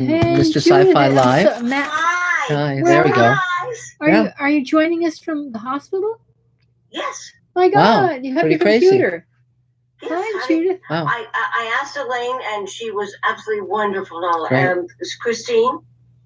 Hey, Mr. Judith, Sci-Fi Live. Hi. Hi, Where there we are go. Guys. Are you joining us from the hospital? Yes. My Wow, God, you have pretty your crazy. computer. Yes, Hi, Judith. Wow. I asked Elaine, and she was absolutely wonderful. Great. It's Christine,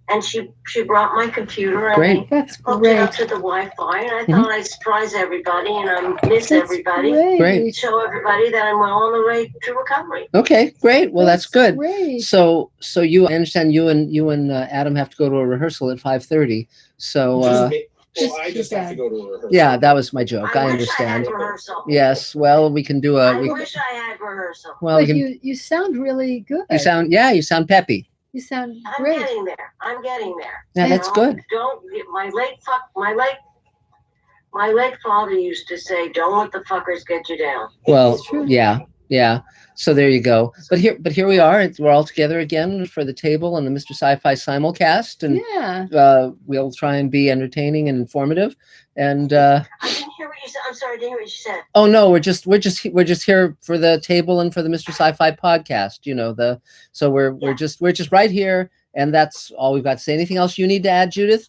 and she brought my computer and Great. That's hooked it up great. to the Wi-Fi. And I thought I'd surprise everybody, and I miss That's everybody. Great. Show everybody that I'm well on the way to recovery. Okay, great. Well, that's good. Great. So I understand you and Adam have to go to a rehearsal at 5:30. So I just have to go to a rehearsal. yeah, that was my joke. I wish understand. I had rehearsal. Yes. Well, we can do I a. wish I had rehearsal. Well, we But can. you sound really good. You sound peppy. You sound I'm great. getting there. I'm getting there. Yeah, You that's know, good. Don't my late father used to say, "Don't let the fuckers get you down." Well, It's true. yeah. So there you go. But here we are. We're all together again for the table and the Mr. Sci-Fi simulcast, and Yeah. we'll try and be entertaining and informative. And I didn't hear what you said. I'm sorry, I didn't hear what you said. oh no, we're just here for the table and for the Mr. Sci-Fi podcast. You know so we're just right here, and that's all we've got to say. Anything else you need to add, Judith?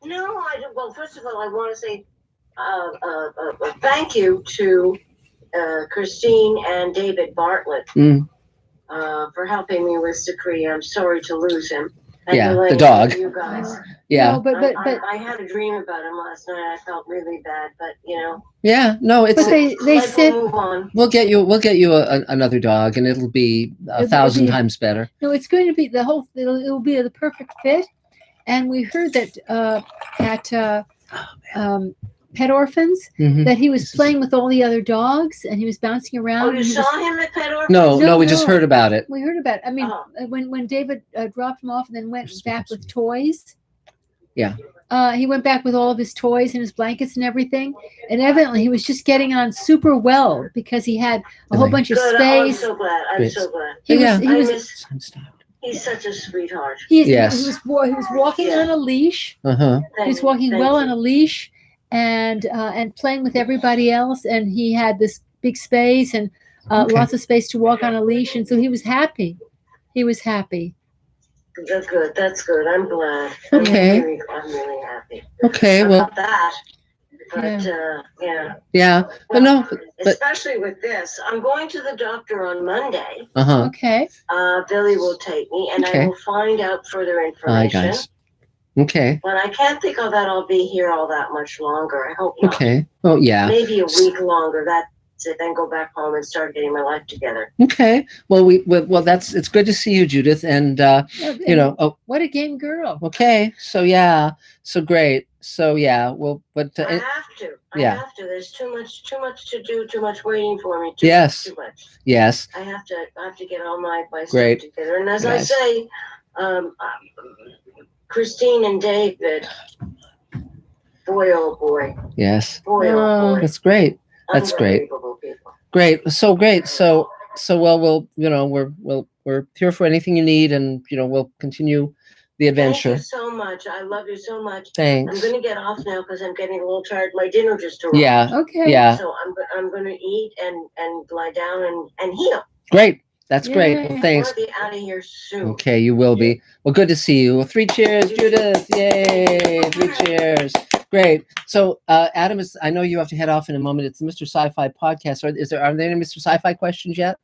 No, well, first of all, I want to say thank you to Christine and David Bartlett for helping me with Zicree. I'm sorry to lose him. And Yeah, Elaine, the dog. You guys. Yeah. No, but I had a dream about him last night. I felt really bad, but you know. Yeah. No, it's. But they said We'll move on. We'll get you another dog, and it'll be 1,000 times better. No, it's going to be it'll be the perfect fit. And we heard that at Pet Orphans that he was playing with all the other dogs and he was bouncing around. Oh, you saw him at Pet Orphans? No, we just heard about it. We heard about it. I mean, when David dropped him off and then went back with toys. Yeah. He went back with all of his toys and his blankets and everything. And evidently he was just getting on super well because he had a whole bunch of Good. space. I'm so glad. I'm so glad. He's such a sweetheart. He was walking on a leash. He was walking on a leash and playing with everybody else. And he had this big space and lots of space to walk on a leash. And so he was happy. That's good. That's good. I'm glad. Okay. I'm really happy. Okay. About that. But yeah. But no. Especially with this, I'm going to the doctor on Monday. Okay. Billy will take me, and I will find out further information. Hi, guys. Okay. But I can't think that I'll be here all that much longer. I hope not. Okay. Oh yeah. Maybe a week longer. That's it. Then go back home and start getting my life together. Okay. Well, it's good to see you, Judith, and what a game girl. Okay. So yeah. So great. So yeah. Well, but I have to. I have to. There's too much to do. Too much waiting for me. Too much. Yes. I have to get all my stuff together. And as I say, Christine and David. Boy, oh boy. Yes. Boy, oh boy. That's great. That's great. Great. So great. So well, we're here for anything you need, and we'll continue the adventure. Thank you so much. I love you so much. Thanks. I'm going to get off now because I'm getting a little tired. My dinner just arrived. Yeah. Okay. Yeah. So I'm going to eat and lie down and heal. Great. That's great. Well, thanks. I'll be out of here soon. Okay, you will be. Well, good to see you. Well, 3 cheers, Judith. Yay. 3 cheers. Great. So, Adam, I know you have to head off in a moment. It's the Mr. Sci-Fi podcast. Are there any Mr. Sci-Fi questions yet?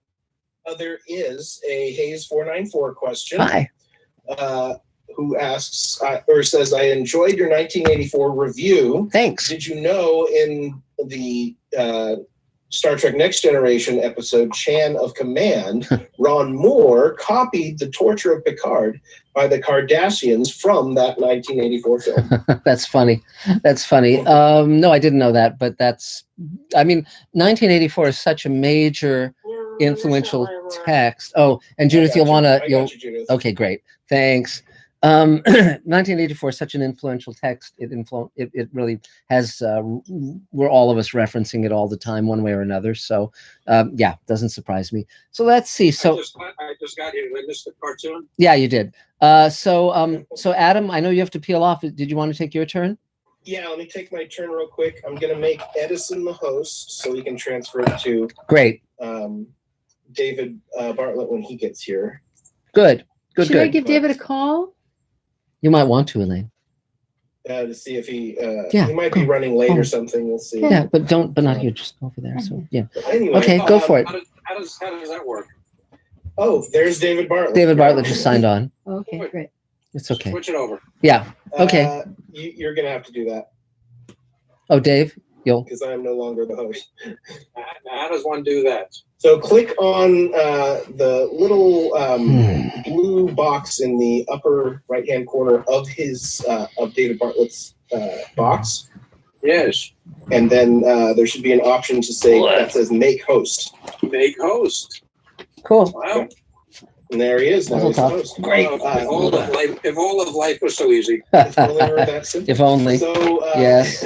There is a Hayes 494 question. Hi. Who asks or says, I enjoyed your 1984 review. Thanks. Did you know in the Star Trek Next Generation episode Chan of Command, Ron Moore copied the torture of Picard by the Cardassians from that 1984 film? That's funny. No, I didn't know that, but 1984 is such a major influential text. Oh, and Judith, okay, great. Thanks. 1984 is such an influential text. It really has. We're all of us referencing it all the time, one way or another. So, doesn't surprise me. So let's see. So I just got here. Did I miss the cartoon? Yeah, you did. So Adam, I know you have to peel off. Did you want to take your turn? Yeah, let me take my turn real quick. I'm going to make Edison the host so we can transfer it to Great. David Bartlett when he gets here. Good. Good, Should I good. give David a call? You might want to, Elaine. To see if he Yeah, might be go. running late Oh. or something. We'll see. Yeah, but not here, just over there. So yeah. But anyway, Okay, go for it. How does that work? Oh, there's David Bartlett. David Bartlett just signed on. Okay, great. It's okay. Switch it over. Yeah. Okay. You're gonna have to do that Oh, Dave, you'll. because I am no longer the host. How does one do that? So click on the little blue box in the upper right-hand corner of his of David Bartlett's box, Yes. and then there should be an option to say that says "Make Host," Make host. Cool. Wow. and there he is. Now he's the host. Great. If all of life was so easy. If only it were that simple. If only. So Yes.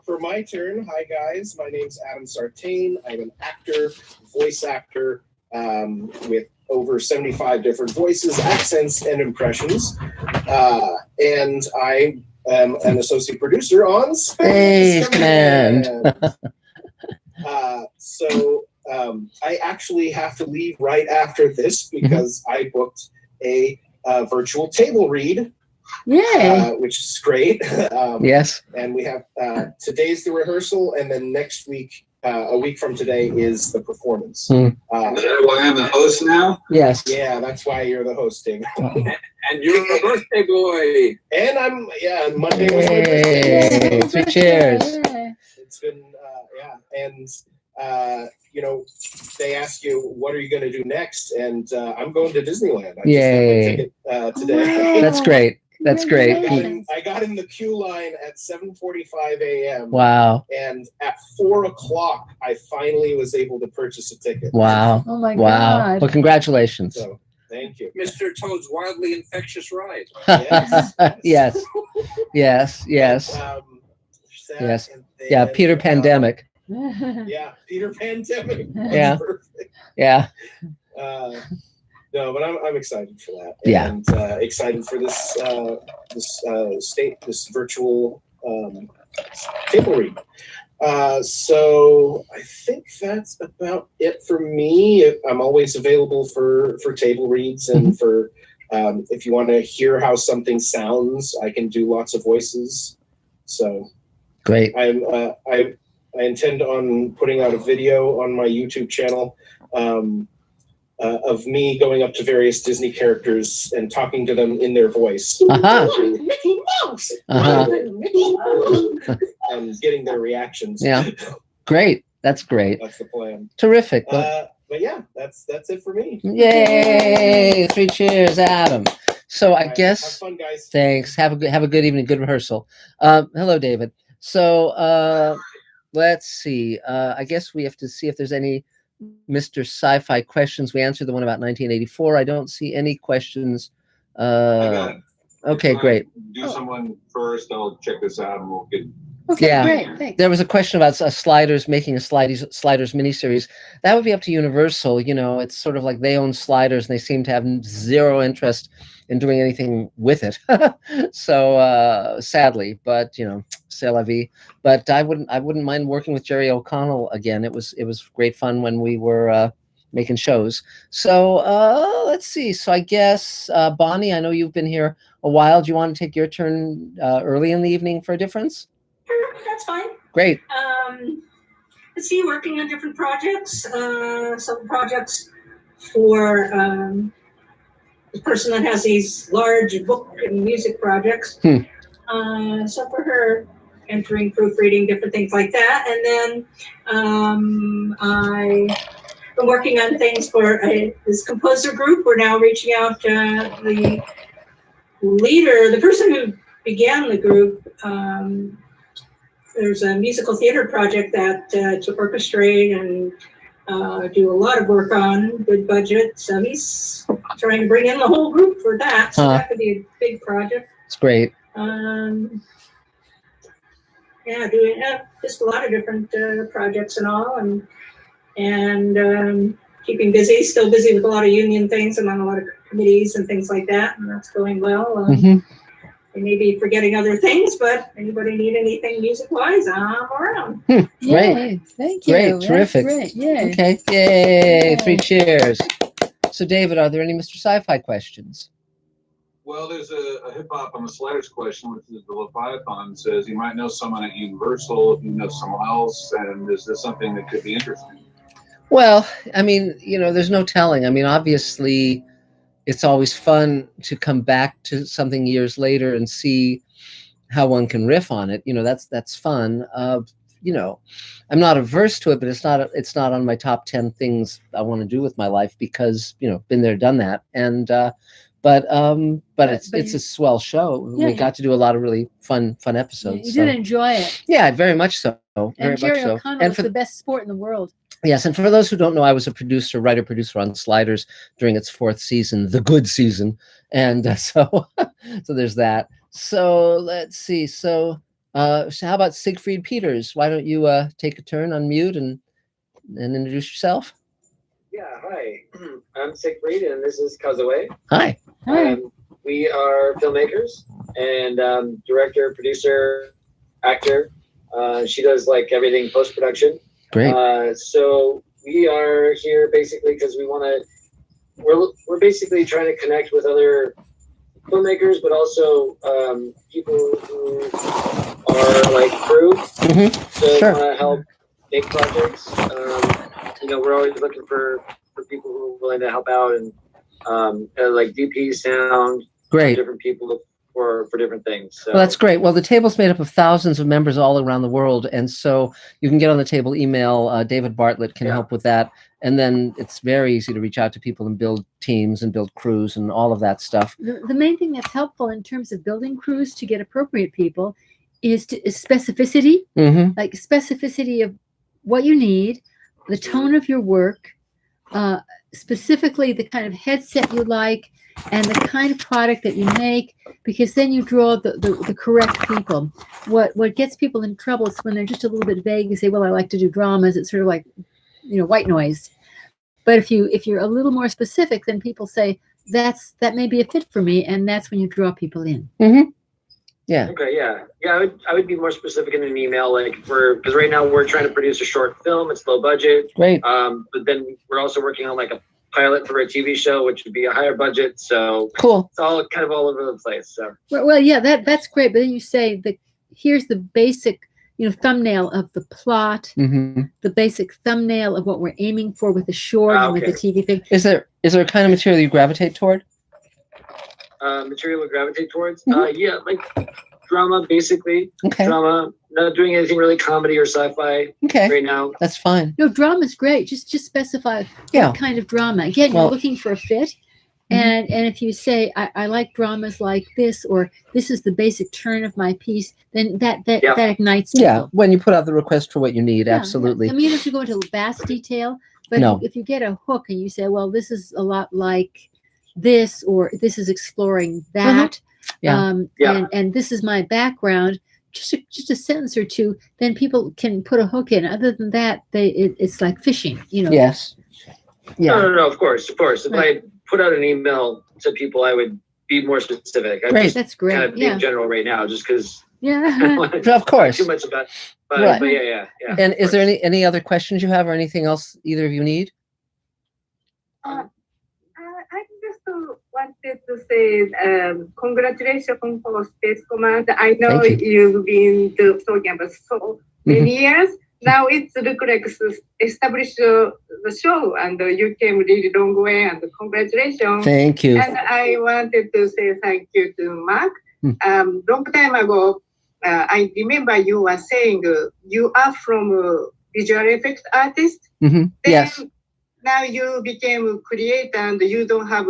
For my turn, hi guys. My name's Adam Sartain. I'm an actor, voice actor, with over 75 different voices, accents, and impressions. And I am an associate producer on Space Command. So I actually have to leave right after this because I booked a virtual table read. Yay. Which is great. Yes. And we have today's the rehearsal, and then next week, a week from today, is the performance. Well, I'm the host now. Yes. Yeah, that's why you're the host, David. And you're a birthday boy. And Monday was my birthday. Yay. Three cheers. Yay. It's been and they ask you what are you going to do next, and I'm going to Disneyland. I Yay. just got my ticket today. That's great. That's great. I got in the queue line at 7:45 a.m. Wow. And at 4 o'clock, I finally was able to purchase a ticket. Wow. Oh my Wow. God. Well, congratulations. So, thank you. Mr. Toad's wildly infectious ride. Yes. Yes. Yes. Yes. Sad, Yes. and then, Yeah. Peter Pandemic. Yeah, Peter Pandemic. That's Yeah. perfect. Yeah. No, but I'm excited for that. Yeah. And excited for this this virtual table read. So I think that's about it for me. I'm always available for table reads and for if you want to hear how something sounds, I can do lots of voices. So Great. I intend on putting out a video on my YouTube channel of me going up to various Disney characters and talking to them in their voice. Mickey Mouse! And getting their reactions. Yeah. Great. That's great. That's the plan. Terrific. Well, But yeah, that's it for me. yay. 3 cheers, Adam. So I Have guess fun, guys. thanks. Have a good evening, good rehearsal. Hello, David. So let's see. I guess we have to see if there's any Mr. Sci-Fi questions. We answered the one about 1984. I don't see any questions. I got it. Okay, great. Do someone first. I'll check this out and we'll get. Okay, Yeah. great. Thanks. There was a question about Sliders making a Sliders miniseries. That would be up to Universal. You know, it's sort of like they own Sliders and they seem to have zero interest in doing anything with it. So sadly, but c'est la vie. But I wouldn't mind working with Jerry O'Connell again. It was great fun when we were making shows. So let's see. So I guess Bonnie, I know you've been here a while. Do you want to take your turn early in the evening for a difference? That's fine. Great. Let's see, working on different projects. Some projects for the person that has these large book and music projects. So for her, entering, proofreading, different things like that. And then I've been working on things for this composer group. We're now reaching out to the leader, the person who began the group. There's a musical theater project that to orchestrate and do a lot of work on, good budget. So he's trying to bring in the whole group for that. So that could be a big project. It's great. Yeah, doing just a lot of different projects and all, and keeping busy. Still busy with a lot of union things and on a lot of committees and things like that, and that's going well. I may be forgetting other things, but anybody need anything music-wise, I'm around. Great. Yay, thank you. Great, That's terrific. Great. Yay. Okay. Yay. Yay. 3 cheers. So David, are there any Mr. Sci-Fi questions? Well, there's a hip hop on the sliders question, which is the Leviathan says you might know someone at Universal if you know someone else, and is this something that could be interesting? Well, I mean, there's no telling. I mean, obviously, it's always fun to come back to something years later and see how one can riff on it. That's fun. I'm not averse to it, but it's not on my top 10 things I want to do with my life because, been there, done that. And, but it's a swell show. Yeah, we got to do a lot of really fun episodes. You did enjoy it. Yeah, very much so. Very And Jerry much so. O'Connell is the best sport in the world. Yes, and for those who don't know, I was a writer-producer on Sliders during its 4th season, the good season. And so there's that. So let's see. So how about Siegfried Peters? Why don't you take a turn, unmute, and introduce yourself? Yeah, hi. I'm Siegfried, and this is Kazaway. Hi. We are filmmakers and director, producer, actor. She does like everything post-production. Great. So we are here basically because we're basically trying to connect with other filmmakers, but also people who are like crew. So Sure. want to help make projects. We're always looking for people who are willing to help out and like DP, sound, Great. different people for different things. So. Well, that's great. Well, the table's made up of thousands of members all around the world, and so you can get on the table, email David Bartlett can help with that, and then it's very easy to reach out to people and build teams and build crews and all of that stuff. The main thing that's helpful in terms of building crews to get appropriate people is specificity, like specificity of what you need, the tone of your work, specifically the kind of headset you like, and the kind of product that you make, because then you draw the correct people. What gets people in trouble is when they're just a little bit vague and say, well, I like to do dramas. It's sort of like, white noise. But if you're a little more specific, then people say, that may be a fit for me, and that's when you draw people in. Yeah. Okay. Yeah. I would be more specific in an email, like because right now we're trying to produce a short film. It's low budget. Great. But then we're also working on like a pilot for a TV show, which would be a higher budget. So cool. It's all kind of all over the place. So well, yeah, that's great. But then you say that here's the basic, thumbnail of the plot, the basic thumbnail of what we're aiming for with the short and with the TV thing. Is there a kind of material you gravitate toward? Material we gravitate towards? Yeah, like drama, basically. Okay. Drama. Not doing anything really comedy or sci-fi right now. That's fine. No, drama's great. Just specify what kind of drama. Again, you're looking for a fit. And if you say, I like dramas like this, or this is the basic turn of my piece, then that ignites people. Yeah, when you put out the request for what you need, absolutely. I mean, you don't have to go into vast detail, but if you get a hook and you say, well, this is a lot like this, or this is exploring that, and this is my background, just a sentence or two, then people can put a hook in. Other than that, it's like fishing, Yes. Yeah. No, of course. If I put out an email to people, I would be more specific. Great. That's great. Kind of being general right now, just because. Of course. Too much about. But yeah. And is there any other questions you have, or anything else either of you need? I just wanted to say congratulations for Space Command. I know you've been talking about so many years. Now it looks like established the show, and you came really long way, and congratulations. Thank you. And I wanted to say thank you to Mark. Long time ago, I remember you were saying you are from visual effects artist. Yes. Now you became a creator, and you don't have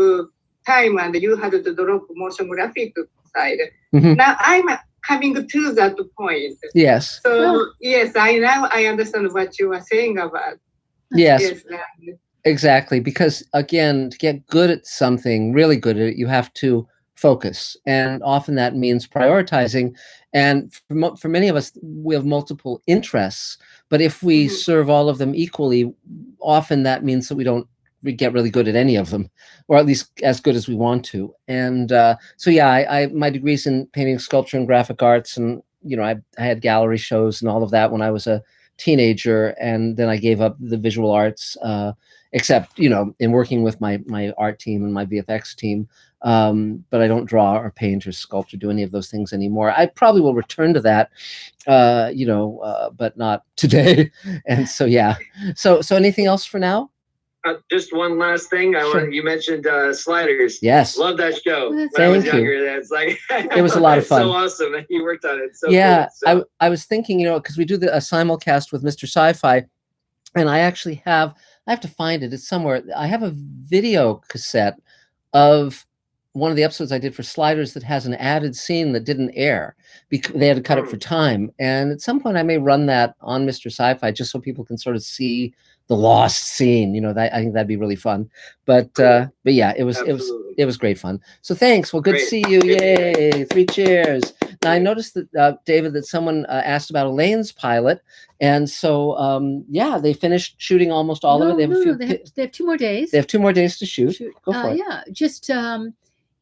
time, and you had to drop motion graphic side. Now I'm coming to that point. Yes. So yes, I understand what you are saying about. Yes. Exactly. Because again, to get good at something, really good at it, you have to focus, and often that means prioritizing. And for many of us, we have multiple interests, but if we serve all of them equally, often that means that we get really good at any of them, or at least as good as we want to. And so yeah, my degree's in painting, sculpture, and graphic arts, and I had gallery shows and all of that when I was a teenager, and then I gave up the visual arts, except in working with my art team and my VFX team. but I don't draw or paint or sculpt or do any of those things anymore. I probably will return to that, but not today. And so, yeah. So anything else for now? Just one last thing. Sure. You mentioned Sliders. Yes. Love that show. When I Thank was you. younger, it's like It was a lot of fun. So awesome. You worked on it. So yeah, cool. So. I was thinking, because we do a simulcast with Mr. Sci-Fi, and I actually have to find it. It's somewhere. I have a video cassette of one of the episodes I did for Sliders that has an added scene that didn't air because they had to cut it for time. And at some point I may run that on Mr. Sci-Fi just so people can sort of see the lost scene. I think that'd be really fun. But yeah, it was great fun. So thanks. Well, good to see you. Yay! 3 cheers. Now I noticed that David, that someone asked about Elaine's pilot, and so yeah, they finished shooting almost all of it. They have 2 more days. They have 2 more days to shoot. Go for it. Yeah, just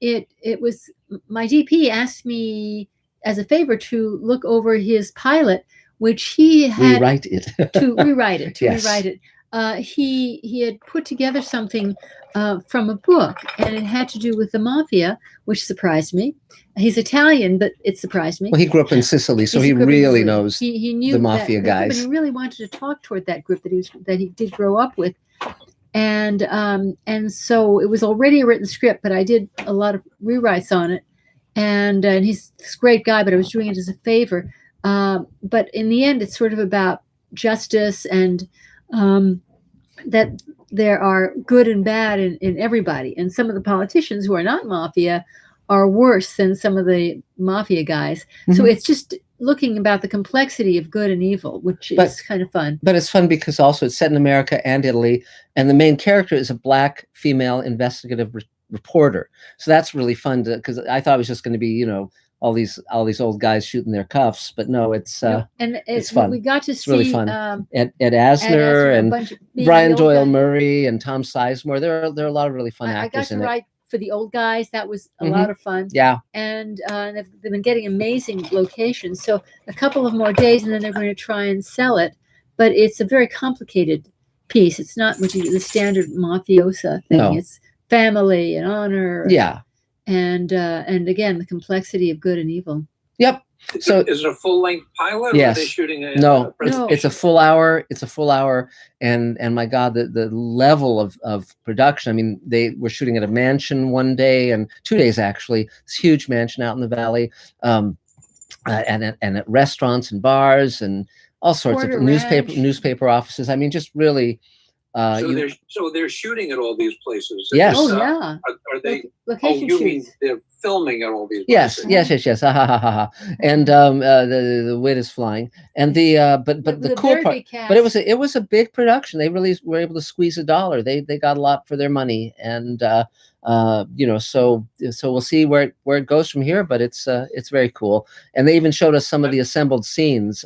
it was my DP asked me as a favor to look over his pilot, which he had rewrite it. rewrite it. Yes. He had put together something from a book, and it had to do with the mafia, which surprised me. He's Italian, but it surprised me. Well, he grew up in Sicily, so he really knows he knew the mafia guys. But he really wanted to talk toward that group that he did grow up with. And so it was already a written script, but I did a lot of rewrites on it. And he's this great guy, but I was doing it as a favor. But in the end, it's sort of about justice and that there are good and bad in everybody. And some of the politicians who are not mafia are worse than some of the mafia guys. Mm-hmm. So it's just looking about the complexity of good and evil, which is kind of fun. But it's fun because also it's set in America and Italy, and the main character is a Black female investigative reporter. So that's really fun because I thought it was just going to be, all these old guys shooting their cuffs, but no, it's it's fun. We got to see really fun. Ed Asner and Brian Doyle Murray and Tom Sizemore. There are a lot of really fun actors in it. I got to write for the old guys. That was a lot of fun. Yeah. And they've been getting amazing locations. So a couple of more days, and then they're going to try and sell it. But it's a very complicated piece. It's not the standard mafiosa thing. No. It's family and honor. Yeah. And again, the complexity of good and evil. Yep. So is it a full-length pilot? Yes. Or are they shooting it's a full hour. It's a full hour, and my God, the level of production. I mean, they were shooting at a mansion one day and 2 days actually. This huge mansion out in the valley, and at restaurants and bars and all sorts of newspaper offices. I mean, just really. So they're shooing at all these places. Yes. Oh yeah. Are they? Location you shoots. mean they're filming at all these places? Yes. Ha ha ha ha. And the wit is flying. And but the cool part. But it was a big production. They really were able to squeeze $1. They got a lot for their money. And so we'll see where it goes from here. But it's very cool. And they even showed us some of the assembled scenes.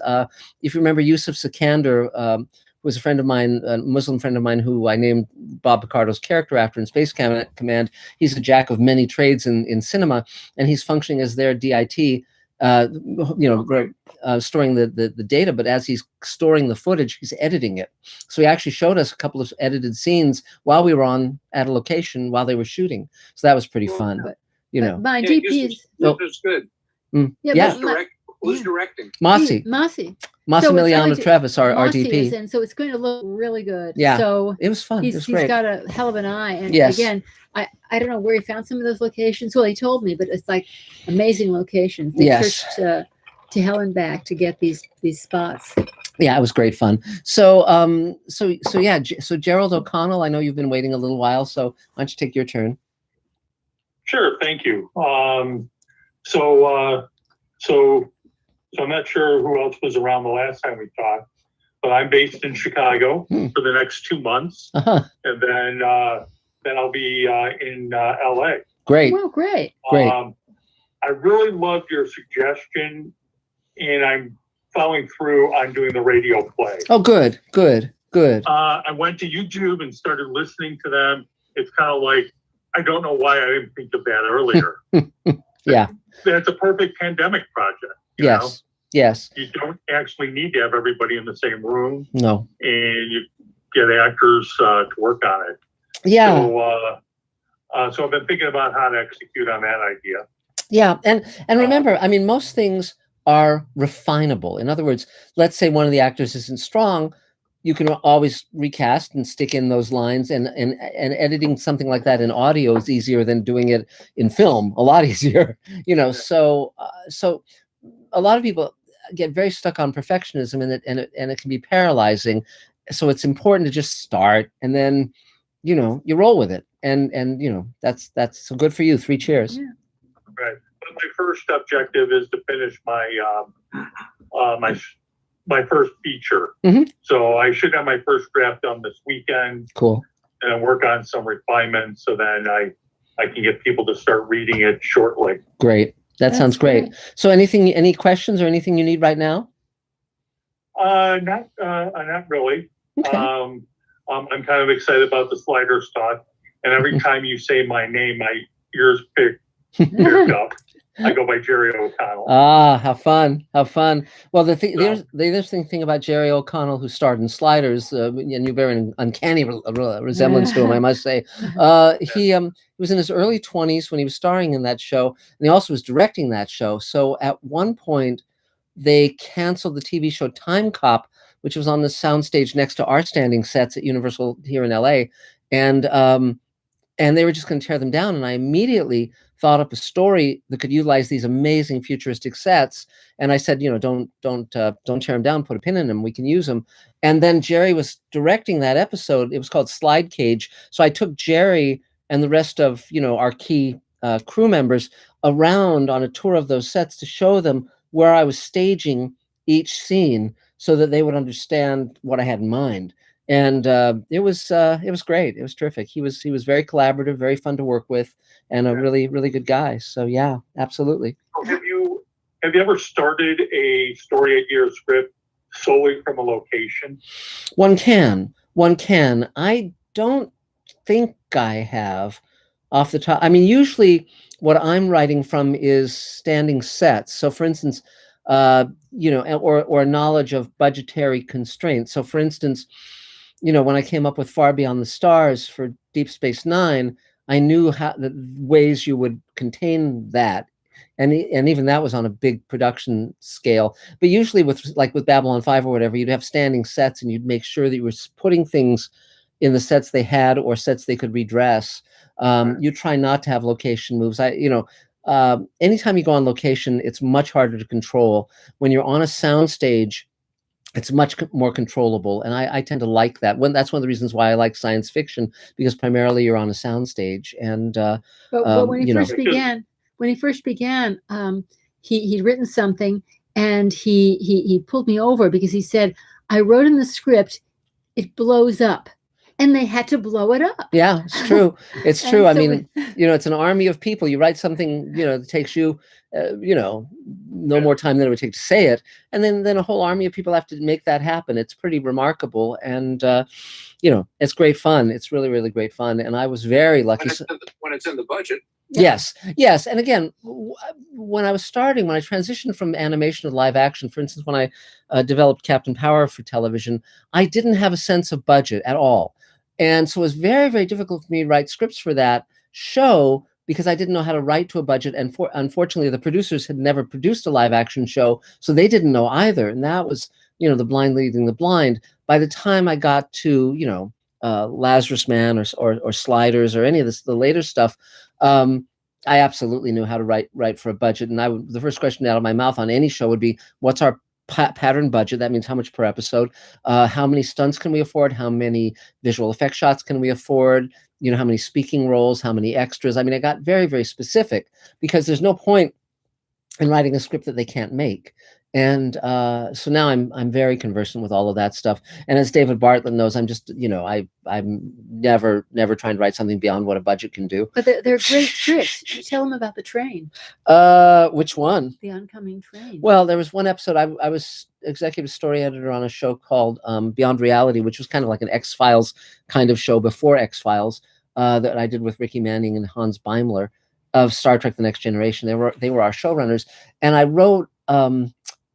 If you remember, Yusuf Sikander. Was a friend of mine, a Muslim friend of mine, who I named Bob Picardo's character after in Space Command. He's a jack of many trades in cinema, and he's functioning as their DIT, storing the data. But as he's storing the footage, he's editing it. So he actually showed us a couple of edited scenes while we were at a location while they were shooting. So that was pretty fun. But my DP is good. Who's directing? Massimiliano Travis, our DP. And so it's going to look really good. Yeah. So it was fun. He's got a hell of an eye. And yes. Again, I don't know where he found some of those locations. Well, he told me, but it's like amazing locations. They searched to hell and back to get these spots. Yeah, it was great fun. So Gerald OConnell, I know you've been waiting a little while, so why don't you take your turn? Sure, thank you. So I'm not sure who else was around the last time we talked, but I'm based in Chicago for the next 2 months, and then I'll be in LA. Great. Well, great. I really loved your suggestion, and I'm following through on doing the radio play. Oh, good. I went to YouTube and started listening to them. It's kind of like, I don't know why I didn't think of that earlier. Yeah. That's a perfect pandemic project. Yes. Yes. You don't actually need to have everybody in the same room. No. And you get actors to work on it. Yeah. So I've been thinking about how to execute on that idea. Yeah, and remember, I mean, most things are refinable. In other words, let's say one of the actors isn't strong, you can always recast and stick in those lines, and editing something like that in audio is easier than doing it in film, a lot easier, you know. So so a lot of people get very stuck on perfectionism, and it can be paralyzing. So it's important to just start, and then, you know, you roll with it, and you know, that's so good for you. 3 cheers. Yeah. Right. But my first objective is to finish my my first feature. So I should have my first draft done this weekend. Cool. And work on some refinements, so then I can get people to start reading it shortly. Great. That sounds great. So any questions or anything you need right now? Not really. Okay. I'm kind of excited about the slider stuff, and every time you say my name, my ears perk up. I go by Jerry O'Connell. Ah, how fun! How fun! Well, the interesting thing about Jerry O'Connell, who starred in Sliders, and you bear an uncanny resemblance to him, I must say. He was in his early 20s when he was starring in that show, and he also was directing that show. So at one point, they canceled the TV show Time Cop, which was on the soundstage next to our standing sets at Universal here in LA, and they were just going to tear them down. And I immediately thought up a story that could utilize these amazing futuristic sets. And I said, you know, don't tear them down, put a pin in them. We can use them. And then Jerry was directing that episode. It was called Slide Cage. So I took Jerry and the rest of, you know, our key crew members around on a tour of those sets to show them where I was staging each scene so that they would understand what I had in mind. And it was great. It was terrific. He was very collaborative, very fun to work with, and a really good guy. So yeah, absolutely. Have you ever started a story idea or script solely from a location? One can. I don't think I have off the top. I mean, usually what I'm writing from is standing sets. So for instance, you know, or knowledge of budgetary constraints. So for instance, you know, when I came up with Far Beyond the Stars for Deep Space Nine, I knew how the ways you would contain that, and even that was on a big production scale. But usually with Babylon 5 or whatever, you'd have standing sets, and you'd make sure that you were putting things in the sets they had or sets they could redress. You try not to have location moves. Anytime you go on location, it's much harder to control. When you're on a soundstage, it's much more controllable, and I tend to like that. That's one of the reasons why I like science fiction, because primarily you're on a soundstage. And but when he first began, he'd written something, and he pulled me over because he said, "I wrote in the script, it blows up." And they had to blow it up. Yeah, it's true. It's true. I mean, you know, it's an army of people. You write something, you know, that takes you, you know, no more time than it would take to say it. And then a whole army of people have to make that happen. It's pretty remarkable. And, you know, it's great fun. It's really great fun. And I was very lucky. When it's in the budget. Yes. And again, when I transitioned from animation to live action, for instance, when I developed Captain Power for television, I didn't have a sense of budget at all. And so it was very difficult for me to write scripts for that show because I didn't know how to write to a budget. And unfortunately, the producers had never produced a live action show, so they didn't know either. And that was, you know, the blind leading the blind. By the time I got to, you know, Lazarus Man or Sliders or any of the later stuff, I absolutely knew how to write for a budget. And the first question out of my mouth on any show would be, what's our pattern budget? That means how much per episode, how many stunts can we afford, how many visual effect shots can we afford, you know, how many speaking roles, how many extras. I mean, I got very specific, because there's no point in writing a script that they can't make. And so now I'm very conversant with all of that stuff. And as David Bartlett knows, I'm just, you know, I'm never trying to write something beyond what a budget can do. But they're great tricks. You tell them about the train. Which one? The oncoming train. Well, there was one episode. I was executive story editor on a show called Beyond Reality, which was kind of like an X-Files kind of show before X-Files, that I did with Ricky Manning and Hans Beimler of Star Trek: The Next Generation. They were our showrunners, and I wrote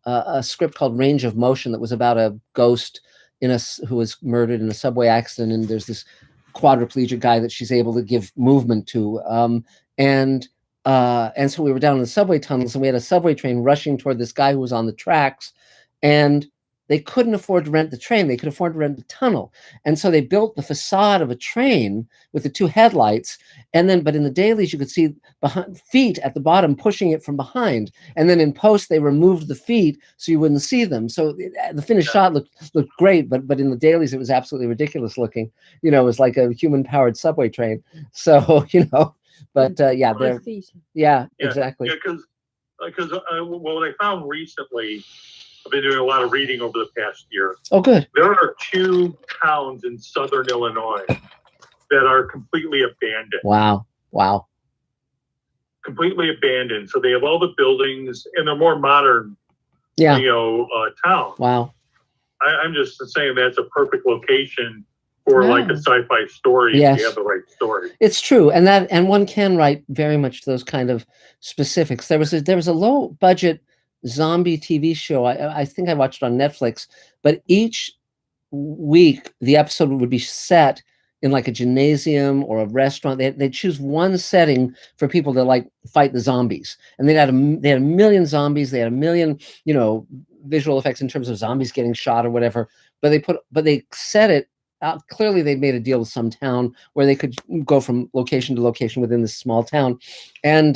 a script called Range of Motion that was about a ghost who was murdered in a subway accident, and there's this quadriplegic guy that she's able to give movement to. And so we were down in the subway tunnels, and we had a subway train rushing toward this guy who was on the tracks, and they couldn't afford to rent the train. They could afford to rent the tunnel. And so they built the facade of a train with the two headlights. And then, but in the dailies, you could see feet at the bottom pushing it from behind. And then in post, they removed the feet so you wouldn't see them. So the finished shot looked great, but in the dailies, it was absolutely ridiculous looking. You know, it was like a human-powered subway train. So, you know, but yeah, yeah, exactly. Yeah, because what I found recently, I've been doing a lot of reading over the past year. Oh, good. There are 2 towns in southern Illinois that are completely abandoned. Wow. Wow. Completely abandoned. So they have all the buildings, and they're more modern, yeah, town. Wow. I'm just saying that's a perfect location for like a sci-fi story. Yes. If you have the right story. It's true. And one can write very much those kind of specifics. There was a low budget zombie TV show. I think I watched it on Netflix, but each week the episode would be set in like a gymnasium or a restaurant. They choose one setting for people to like fight the zombies, and they had a million zombies. They had a million, you know, visual effects in terms of zombies getting shot or whatever. But they set it out. Clearly, they made a deal with some town where they could go from location to location within this small town, and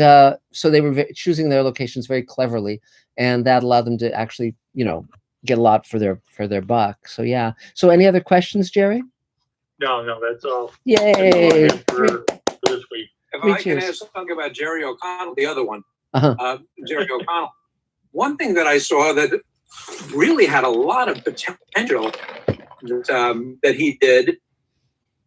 so they were choosing their locations very cleverly, and that allowed them to actually, you know, get a lot for their buck. So yeah. So any other questions, Jerry? No, that's all. Yay! That's all for this week. If I can ask something about Jerry O'Connell, the other one, Jerry O'Connell. One thing that I saw that really had a lot of potential that he did,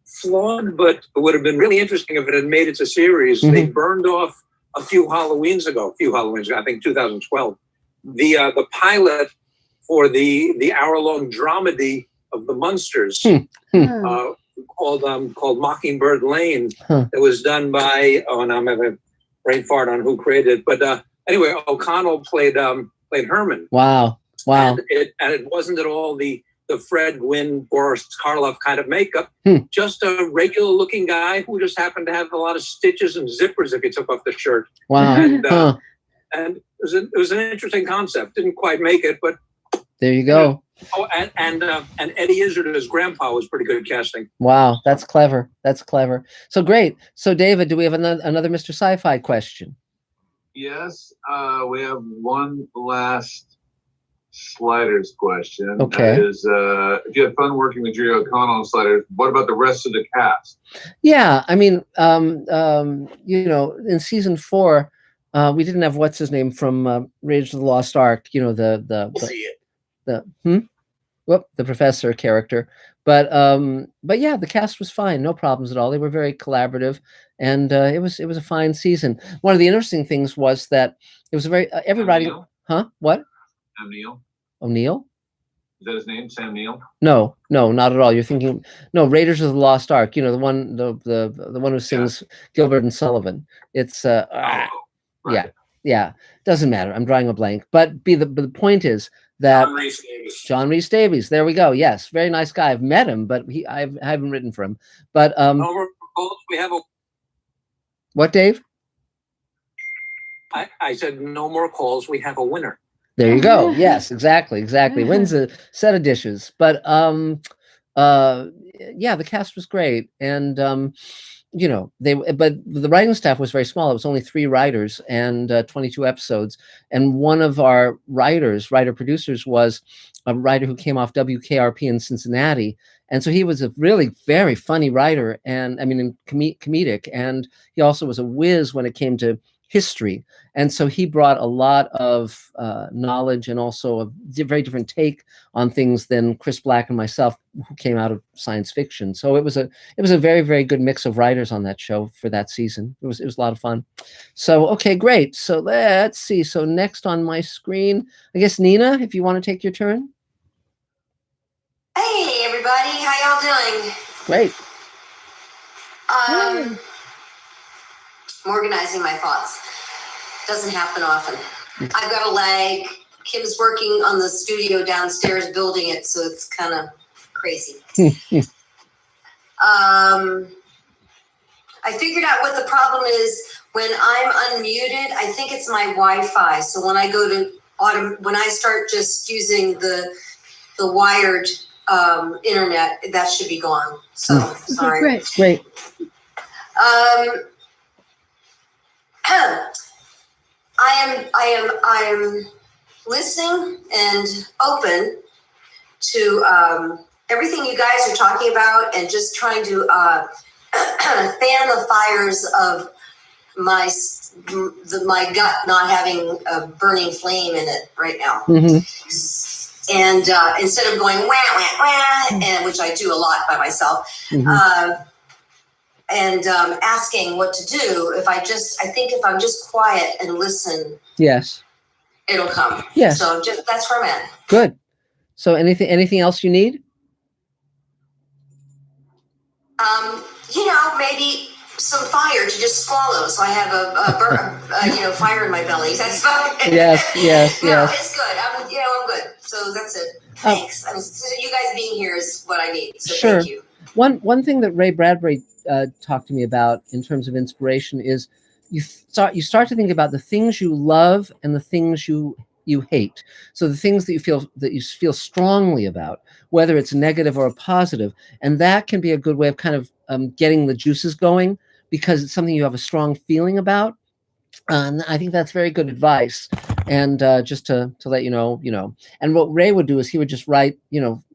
flawed, but it would have been really interesting if it had made it a series. Mm-hmm. They burned off a few Halloweens ago, I think 2012, the pilot for the hour-long dramedy of the Munsters, called Mockingbird Lane. That was done by, and I'm having a brain fart on who created it, but anyway, O'Connell played Herman. Wow. And it wasn't at all the Fred Gwynne, Boris Karloff kind of makeup. Just a regular looking guy who just happened to have a lot of stitches and zippers if you took off the shirt. Wow. And it was an interesting concept. Didn't quite make it, but there you go. Oh, and Eddie Izzard as grandpa was pretty good casting. Wow, that's clever. So great. So David, do we have another Mr. Sci-Fi question? Yes, we have one last Sliders question. Okay. That is, if you had fun working with Jerry O'Connell on Sliders, what about the rest of the cast? Yeah, I mean, you know, in season 4, we didn't have what's his name from Raiders of the Lost Ark. You know, the professor character, but yeah, the cast was fine, no problems at all. They were very collaborative, and it was a fine season. One of the interesting things was that it was a very everybody. What? Sam Neill. O'Neill? Is that his name? Sam Neill? No, not at all. You're thinking Raiders of the Lost Ark. You know, the one who sings Gilbert and Sullivan. It's right. yeah. Doesn't matter. I'm drawing a blank. But the point is that John Rhys Davies. There we go. Yes, very nice guy. I've met him, but I haven't written for him. But we have a. What, Dave? I said no more calls. We have a winner. There you go. Yes, exactly. Wins a set of dishes. But yeah, the cast was great, and you know, but the writing staff was very small. It was only 3 writers and 22 episodes. And one of our writer producers was a writer who came off WKRP in Cincinnati. And so he was a really very funny writer, and I mean, comedic. And he also was a whiz when it came to history. And so he brought a lot of knowledge and also a very different take on things than Chris Black and myself, who came out of science fiction. So it was a very, very good mix of writers on that show for that season. It was a lot of fun. So, okay, great. So let's see. So next on my screen, I guess, Nina, if you want to take your turn. Hey, everybody. How y'all doing? Great. I'm organizing my thoughts. Doesn't happen often. I've got a lag. Kim's working on the studio downstairs building it, so it's kind of crazy. I figured out what the problem is when I'm unmuted. I think it's my Wi-Fi. So when I go to when I start just using the wired internet, that should be gone. So sorry. Great. I am listening and open to everything you guys are talking about, and just trying to fan the fires of my gut not having a burning flame in it right now. And instead of going wah wah wah, and which I do a lot by myself, and asking what to do, I think if I'm just quiet and listen, yes, it'll come. Yes. So that's where I'm at. Good. So anything else you need? Maybe some fire to just swallow, so I have a fire in my belly. That's fine. Yes. No, it's good. I'm good. So that's it. Thanks. So you guys being here is what I need. So sure. Thank you. One thing that Ray Bradbury talked to me about in terms of inspiration is you start to think about the things you love and the things you hate. So the things that you feel strongly about, whether it's negative or a positive, and that can be a good way of kind of getting the juices going, because it's something you have a strong feeling about. I think that's very good advice. And just to let you know, and what Ray would do is he would just write,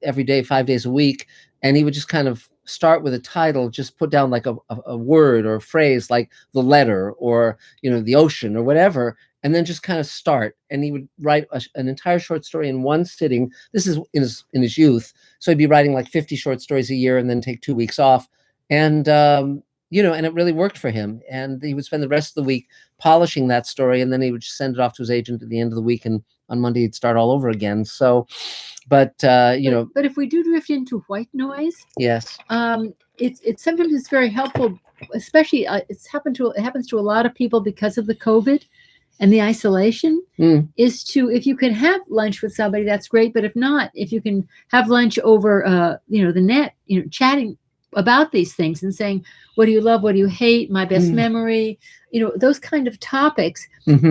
every day, 5 days a week, and he would just kind of start with a title, just put down like a word or a phrase like the letter or, the ocean or whatever, and then just kind of start. And he would write an entire short story in one sitting. This is in his youth. So he'd be writing like 50 short stories a year and then take 2 weeks off. And, and it really worked for him. And he would spend the rest of the week polishing that story, and then he would just send it off to his agent at the end of the week, and on Monday he'd start all over again. So, but if we do drift into white noise, yes, it's sometimes it's very helpful, especially it happens to a lot of people because of the COVID and the isolation. Is to, if you can have lunch with somebody, that's great. But if not, if you can have lunch over the net, chatting about these things and saying, what do you love, what do you hate, my best memory, those kind of topics.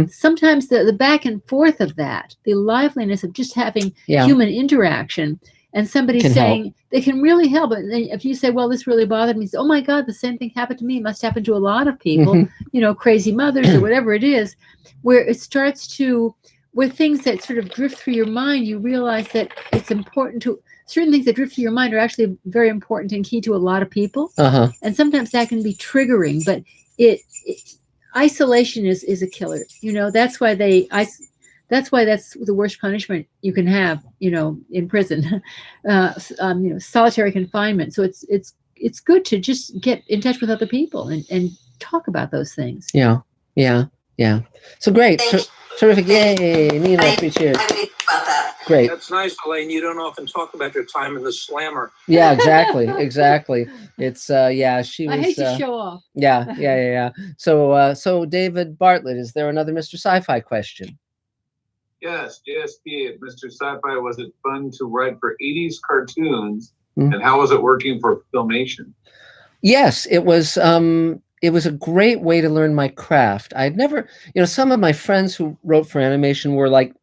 Sometimes the back and forth of that, the liveliness of just having human interaction, and somebody saying they can really help. And then if you say, well, this really bothered me, oh my God, the same thing happened to me. It must happen to a lot of people, crazy mothers or whatever it is, where it starts to, with things that sort of drift through your mind, you realize that it's important to, certain things that drift through your mind are actually very important and key to a lot of people. And sometimes that can be triggering, but isolation is a killer. That's why that's the worst punishment you can have, in prison, solitary confinement. So it's good to just get in touch with other people and talk about those things. Yeah. So great. Terrific. Yay. Nina, appreciate it. I think about that. Great. That's nice, Elaine. You don't often talk about your time in the slammer. Yeah, exactly. It's she was. I hate to show off. Yeah. So David Bartlett, is there another Mr. Sci-Fi question? Yes, JSP, Mr. Sci-Fi, was it fun to write for 80s cartoons? And how was it working for Filmation? Yes, it was. It was a great way to learn my craft. I'd never, some of my friends who wrote for animation were like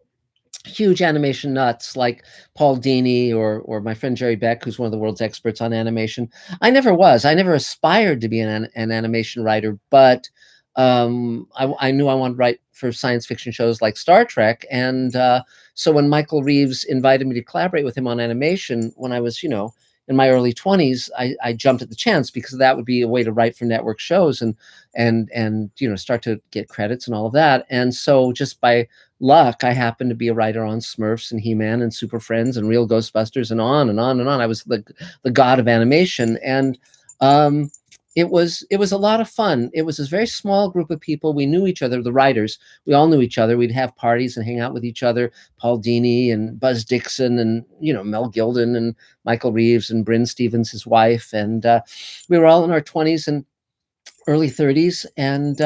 huge animation nuts, like Paul Dini or my friend Jerry Beck, who's one of the world's experts on animation. I never was. I never aspired to be an animation writer, but I knew I wanted to write for science fiction shows like Star Trek. And so when Michael Reeves invited me to collaborate with him on animation when I was, in my early 20s, I jumped at the chance, because that would be a way to write for network shows and start to get credits and all of that. And so just by luck, I happened to be a writer on Smurfs and He-Man and Super Friends and Real Ghostbusters and on and on and on. I was the god of animation. And it was a lot of fun. It was this very small group of people. We knew each other, the writers. We all knew each other. We'd have parties and hang out with each other. Paul Dini and Buzz Dixon and Mel Gilden and Michael Reeves and Bryn Stevens, his wife, and we were all in our 20s and early 30s, and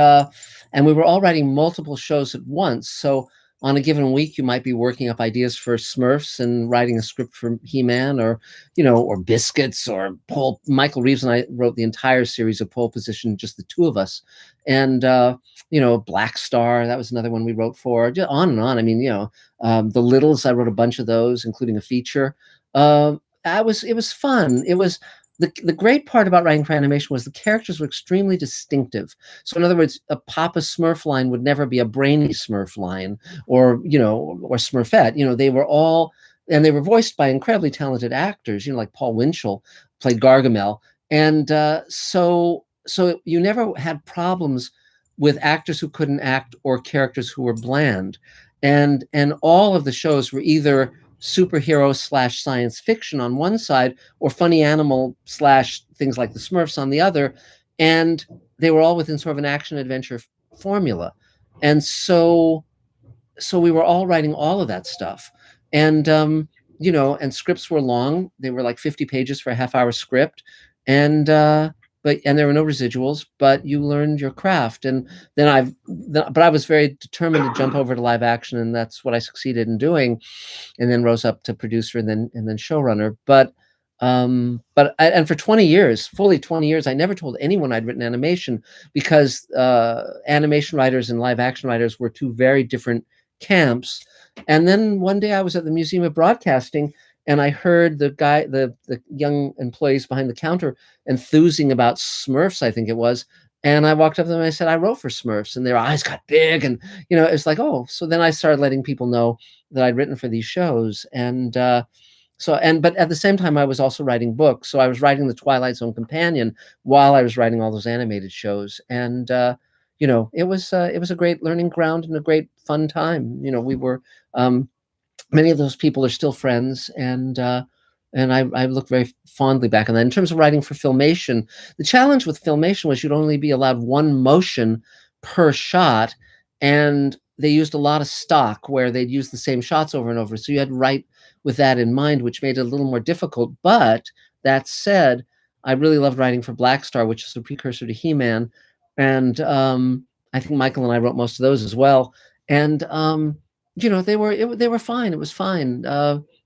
we were all writing multiple shows at once. So on a given week, you might be working up ideas for Smurfs and writing a script for He-Man, or, you know, or Biscuits, or Michael Reeves and I wrote the entire series of Pole Position, just the two of us. And, you know, Black Star, that was another one we wrote for, just on and on. I mean, you know, The Littles, I wrote a bunch of those, including a feature. It was fun. It was, the great part about writing for animation was the characters were extremely distinctive. So in other words, a Papa Smurf line would never be a Brainy Smurf line, or, you know, or Smurfette. You know, they were all, and they were voiced by incredibly talented actors, you know, like Paul Winchell played Gargamel. And so you never had problems with actors who couldn't act or characters who were bland. And all of the shows were either superhero / science fiction on one side, or funny animal / things like the Smurfs on the other. And they were all within sort of an action adventure formula. And so we were all writing all of that stuff. And, you know, and scripts were long. They were like 50 pages for a half-hour script. And, but there were no residuals, but you learned your craft. And then but I was very determined to jump over to live action, and that's what I succeeded in doing, and then rose up to producer and then showrunner. But for 20 years, fully 20 years, I never told anyone I'd written animation, because animation writers and live action writers were two very different camps. And then one day I was at the Museum of Broadcasting, and I heard the young employees behind the counter enthusing about Smurfs, I think it was. And I walked up to them and I said, I wrote for Smurfs. And their eyes got big. And, you know, it's like, oh, so then I started letting people know that I'd written for these shows. And but at the same time, I was also writing books. So I was writing the Twilight Zone Companion while I was writing all those animated shows. And, you know, it was a great learning ground and a great fun time. You know, we were, many of those people are still friends, and I look very fondly back on that. In terms of writing for Filmation, the challenge with Filmation was you'd only be allowed one motion per shot, and they used a lot of stock where they'd use the same shots over and over. So you had to write with that in mind, which made it a little more difficult. But that said, I really loved writing for Black Star, which is the precursor to He-Man. And I think Michael and I wrote most of those as well. And, you know, they were fine. It was fine.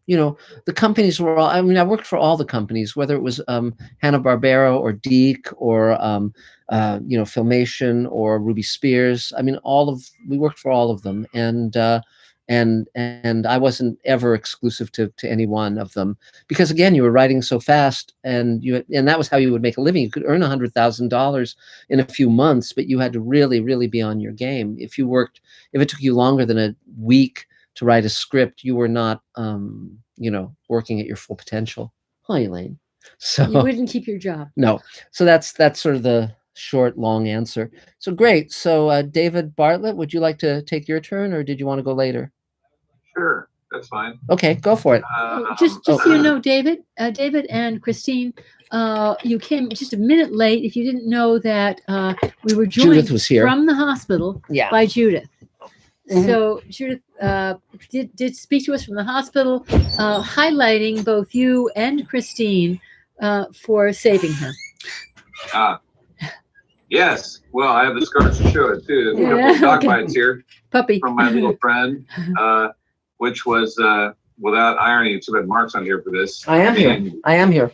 You know, the companies were all, I mean, I worked for all the companies, whether it was Hanna-Barbera or Deke or, you know, Filmation or Ruby Spears. I mean, we worked for all of them. And I wasn't ever exclusive to any one of them, because again, you were writing so fast, and that was how you would make a living. You could earn $100,000 in a few months, but you had to really, really be on your game. If it took you longer than a week to write a script, you were not, you know, working at your full potential. Hi, Elaine. So you wouldn't keep your job. No. So that's sort of the short, long answer. So great. So David Bartlett, would you like to take your turn, or did you want to go later? Sure, that's fine. Okay, go for it. Just so you know, David and Christine, you came just a minute late. If you didn't know that, we were joined Judith was here from the hospital by Judith. Mm-hmm. So Judith did speak to us from the hospital, highlighting both you and Christine for saving her. Yes. Well, I have the scars to show it too. There's a couple of dog bites here. Puppy. From my little friend, which was, without irony, too bad Mark's on here for this. I am here.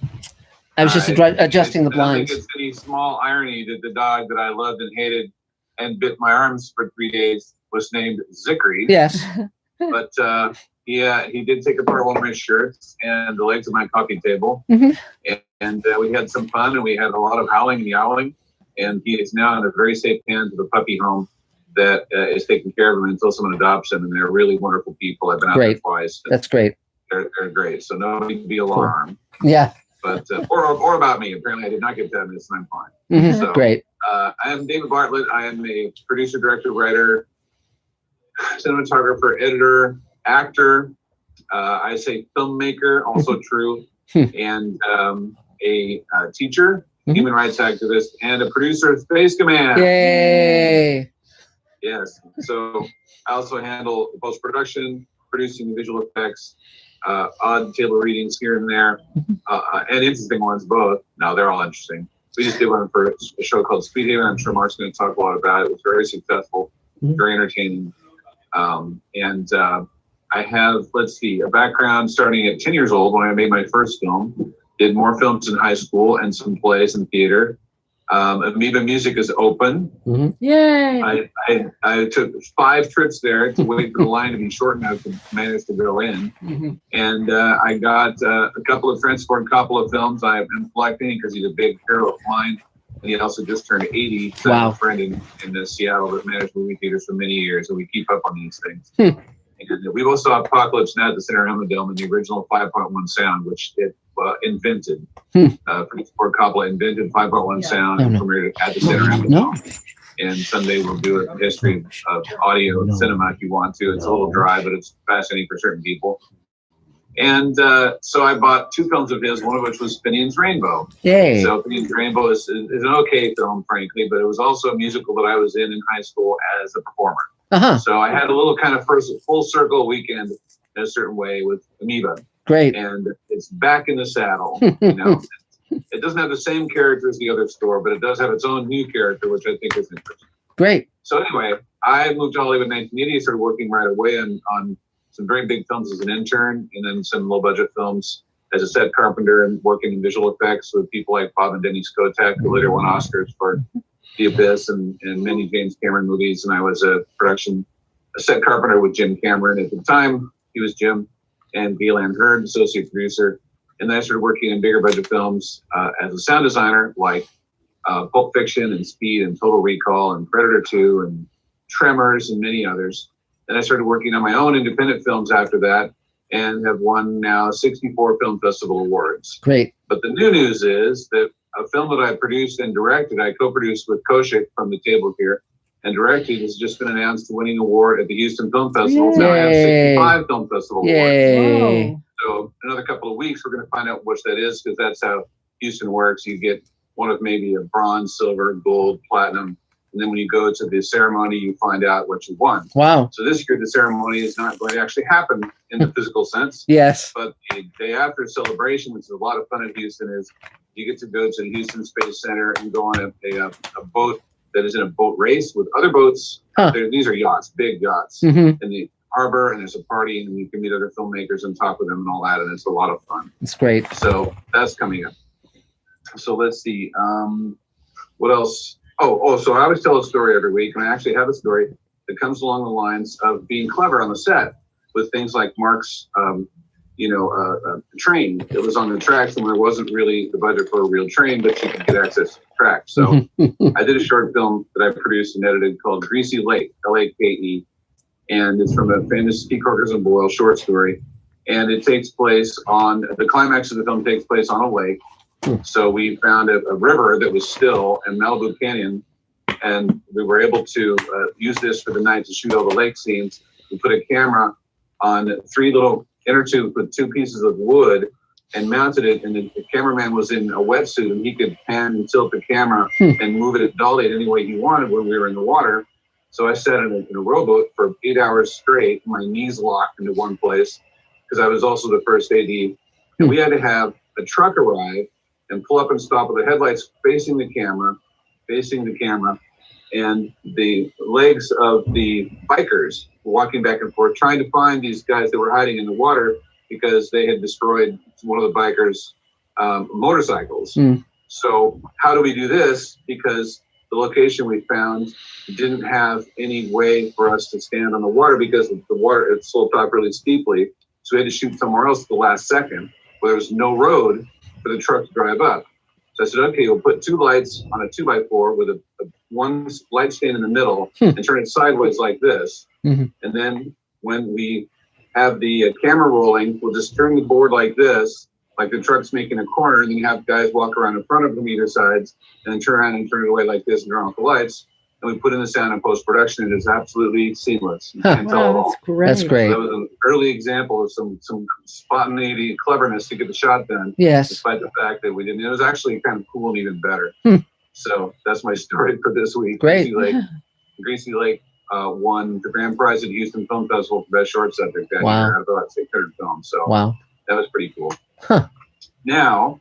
I was just adjusting the blinds. I don't think it's any small irony that the dog that I loved and hated and bit my arms for 3 days was named Zicree. Yes. But yeah, he did take apart one of my shirts and the legs of my coffee table. Mm-hmm. And we had some fun, and we had a lot of howling and yowling. And he is now in a very safe hands of a puppy home that is taking care of him until someone adopts him. And they're really wonderful people. I've been out there twice. That's great. They're great. So no need to be alarmed. Cool. Yeah. But or about me. Apparently, I did not get that, and I'm fine. Mm-hmm. So, great. I am David Bartlett. I am a producer, director, writer, cinematographer, editor, actor. I say filmmaker, also true, and a teacher, human rights activist, and a producer of Space Command. Yay! Yes. So I also handle post-production, producing visual effects, odd table readings here and there, and interesting ones both. No, they're all interesting. We just did one for a show called Speed Haven. I'm sure Mark's going to talk a lot about it. It was very successful, very entertaining. I have, let's see, a background starting at 10 years old when I made my first film. Did more films in high school and some plays in theater. Amoeba Music is open. Yay! I took 5 trips there to wait for the line to be short enough to manage to go in. And I got a couple of Francis Ford Coppola films I have been collecting because he's a big hero of mine. And he also just turned 80. So I have a friend in Seattle that managed movie theaters for many years, and we keep up on these things. And we also saw Apocalypse Now at the Cinerama Dome in the original 5.1 sound, which it invented. Francis Ford Coppola invented 5.1 sound and premiered it at the Cinerama Dome. And someday we'll do a history of audio and cinema if you want to. It's a little dry, but it's fascinating for certain people. And so I bought 2 films of his, one of which was Finian's Rainbow. Yay. So Finian's Rainbow is an okay film, frankly, but it was also a musical that I was in high school as a performer. So I had a little kind of first full circle weekend in a certain way with Amoeba. Great. And it's back in the saddle. You know, it doesn't have the same character as the other store, but it does have its own new character, which I think is interesting. Great. So anyway, I moved to Hollywood in 1980, started working right away on some very big films as an intern, and then some low budget films as a set carpenter and working in visual effects with people like Bob and Denny Skotak, who later won Oscars for The Abyss and many James Cameron movies. And I was a set carpenter with Jim Cameron. At the time, he was Jim, and Galen Hurd, associate producer. And then I started working in bigger budget films as a sound designer, like Pulp Fiction and Speed and Total Recall and Predator 2 and Tremors and many others. And I started working on my own independent films after that and have won now 64 Film Festival awards. Great. But the new news is that a film that I produced and directed, I co-produced with Koshik from the table here, and directed has just been announced winning an award at the Houston Film Festival. Now I have 65 Film Festival awards. So another couple of weeks, we're going to find out which that is, because that's how Houston works. You get one of maybe a bronze, silver, gold, platinum. And then when you go to the ceremony, you find out what you won. Wow. So this year, the ceremony is not going to actually happen in the physical sense. Yes. But the day after celebration, which is a lot of fun in Houston, is you get to go to the Houston Space Center and go on a boat that is in a boat race with other boats. These are yachts, big yachts, in the harbor, and there's a party, and you can meet other filmmakers and talk with them and all that, and it's a lot of fun. It's great. So that's coming up. So let's see. What else? So I always tell a story every week, and I actually have a story that comes along the lines of being clever on the set with things like Mark's, train that was on the tracks, and there wasn't really the budget for a real train, but you could get access to the track. So I did a short film that I produced and edited called Greasy Lake, L-A-K-E, and it's from a famous P. Corkerson Boyle short story. And it takes place the climax of the film takes place on a lake. So we found a river that was still in Malibu Canyon, and we were able to use this for the night to shoot all the lake scenes. We put a camera on 3 little inner tubes with 2 pieces of wood and mounted it, and the cameraman was in a wetsuit, and he could pan and tilt the camera and move it at dolly any way he wanted when we were in the water. So I sat in a rowboat for 8 hours straight, my knees locked into one place, because I was also the first AD. And we had to have a truck arrive and pull up and stop with the headlights facing the camera, and the legs of the bikers walking back and forth, trying to find these guys that were hiding in the water because they had destroyed one of the bikers' motorcycles. So how do we do this? Because the location we found didn't have any way for us to stand on the water because the water had sloped off really steeply. So we had to shoot somewhere else at the last second where there was no road for the truck to drive up. So I said, okay, we'll put 2 lights on a 2x4 with a one light stand in the middle and turn it sideways like this. And then when we have the camera rolling, we'll just turn the board like this, like the truck's making a corner, and then you have guys walk around in front of them either sides, and then turn around and turn it away like this and turn off the lights. And we put in the sound in post-production, and it's absolutely seamless. You can't tell at all. That's great. So that was an early example of some spontaneity, cleverness to get the shot done. Yes. Despite the fact that we didn't. It was actually kind of cool and even better. So that's my story for this week. Great. Greasy Lake won the grand prize at the Houston Film Festival for Best Short Subject that year out of about 600 films. So that was pretty cool. Now,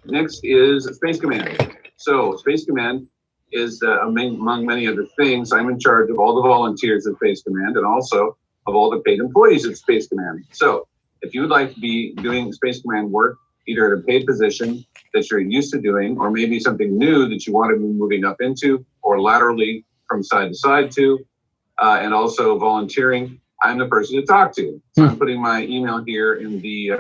next is Space Command. So Space Command is among many other things, I'm in charge of all the volunteers at Space Command and also of all the paid employees at Space Command. So if you would like to be doing Space Command work, either at a paid position that you're used to doing, or maybe something new that you want to be moving up into, or laterally from side to side to, and also volunteering, I'm the person to talk to. So I'm putting my email here in the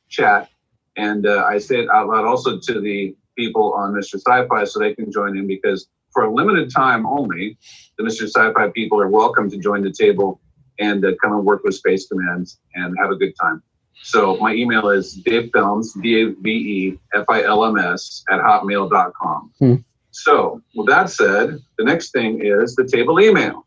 chat, and I say it out loud also to the people on Mr. Sci-Fi so they can join in, because for a limited time only, the Mr. Sci-Fi people are welcome to join the table and come and work with Space Command and have a good time. So my email is davefilms, DAVEFILMS @hotmail.com. So with that said, the next thing is the table email.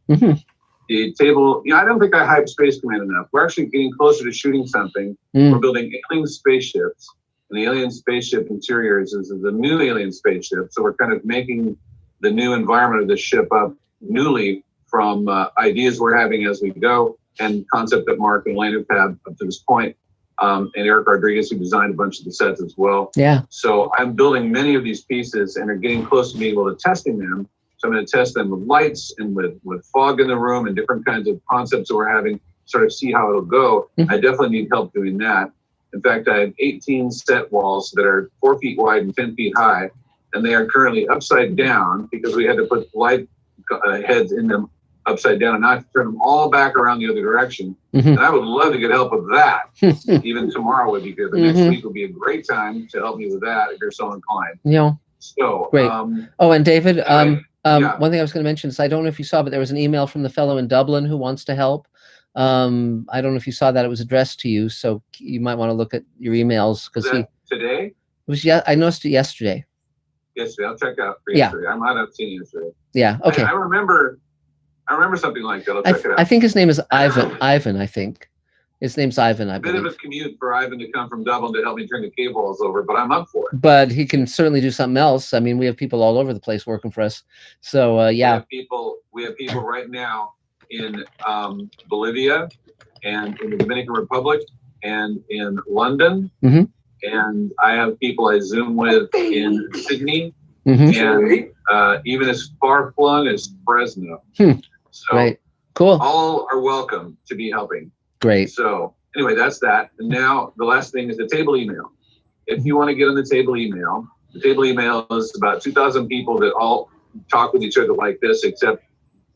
The table, I don't think I hype Space Command enough. We're actually getting closer to shooting something. We're building alien spaceships, and the alien spaceship interiors is the new alien spaceship. So we're kind of making the new environment of the ship up newly from ideas we're having as we go, and concept that Mark and Elena have had up to this point. And Eric Rodriguez, who designed a bunch of the sets as well. Yeah. So I'm building many of these pieces and are getting close to being able to testing them. So I'm going to test them with lights and with fog in the room and different kinds of concepts that we're having, sort of see how it'll go. I definitely need help doing that. In fact, I have 18 set walls that are 4 feet wide and 10 feet high, and they are currently upside down because we had to put light heads in them upside down and not turn them all back around the other direction. And I would love to get help with that. Even tomorrow would be good, but next week would be a great time to help me with that if you're so inclined. Yeah. So great. Oh, and David, yeah. one thing I was going to mention is, I don't know if you saw, but there was an email from the fellow in Dublin who wants to help. I don't know if you saw that. It was addressed to you, so you might want to look at your emails, because today? It was, yeah, I noticed it yesterday. Yesterday, I'll check out for yesterday. I might have seen yesterday. Yeah. Okay. I remember something like that. I'll check it out. I think his name is Ivan. Ivan, I think. His name's Ivan, I believe. Bit of a commute for Ivan to come from Dublin to help me turn the cable walls over, but I'm up for it. But he can certainly do something else. I mean, we have people all over the place working for us. So yeah. We have people right now in Bolivia and in the Dominican Republic and in London. And I have people I Zoom with in Sydney and even as far flung as Fresno. So great. Cool. All are welcome to be helping. Great. So anyway, that's that. And now the last thing is the table email. If you want to get on the table email is about 2,000 people that all talk with each other like this, except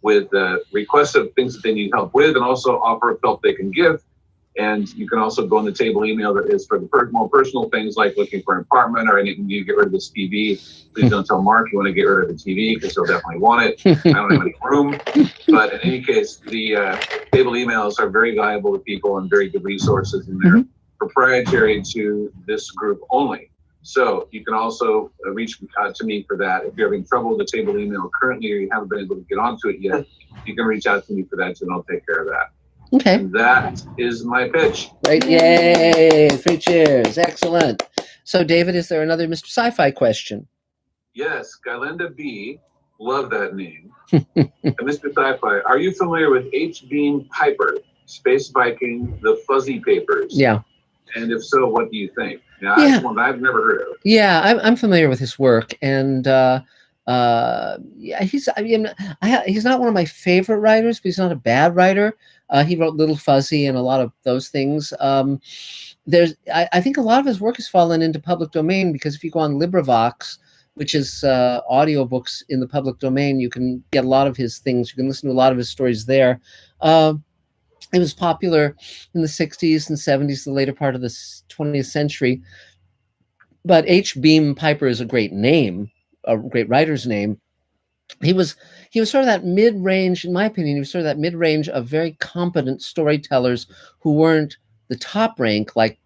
with requests of things that they need help with, and also offer of help they can give. And you can also go on the table email that is for the more personal things, like looking for an apartment, or anything. You get rid of this TV. Please don't tell Mark you want to get rid of the TV, because he'll definitely want it. I don't have any room. But in any case, the table emails are very valuable to people and very good resources, and they're proprietary to this group only. So you can also reach out to me for that. If you're having trouble with the table email currently, or you haven't been able to get onto it yet, you can reach out to me for that too, and I'll take care of that. Okay. And that is my pitch. Right. Yay. 3 cheers. Excellent. So, David, is there another Mr. Sci-Fi question? Yes. Galenda B. Love that name. And Mr. Sci-Fi, are you familiar with H. Beam Piper, Space Viking, The Fuzzy Papers? Yeah. And if so, what do you think? Now, Yeah. that's one I've never heard of. Yeah, I'm familiar with his work, and yeah, he's not one of my favorite writers, but he's not a bad writer. He wrote Little Fuzzy and a lot of those things. I think a lot of his work has fallen into public domain, because if you go on LibriVox, which is audiobooks in the public domain, you can get a lot of his things. You can listen to a lot of his stories there. It was popular in the 60s and 70s, the later part of the 20th century. But H. Beam Piper is a great name, a great writer's name. He was sort of that mid-range, in my opinion, he was sort of that mid-range of very competent storytellers who weren't the top rank, like,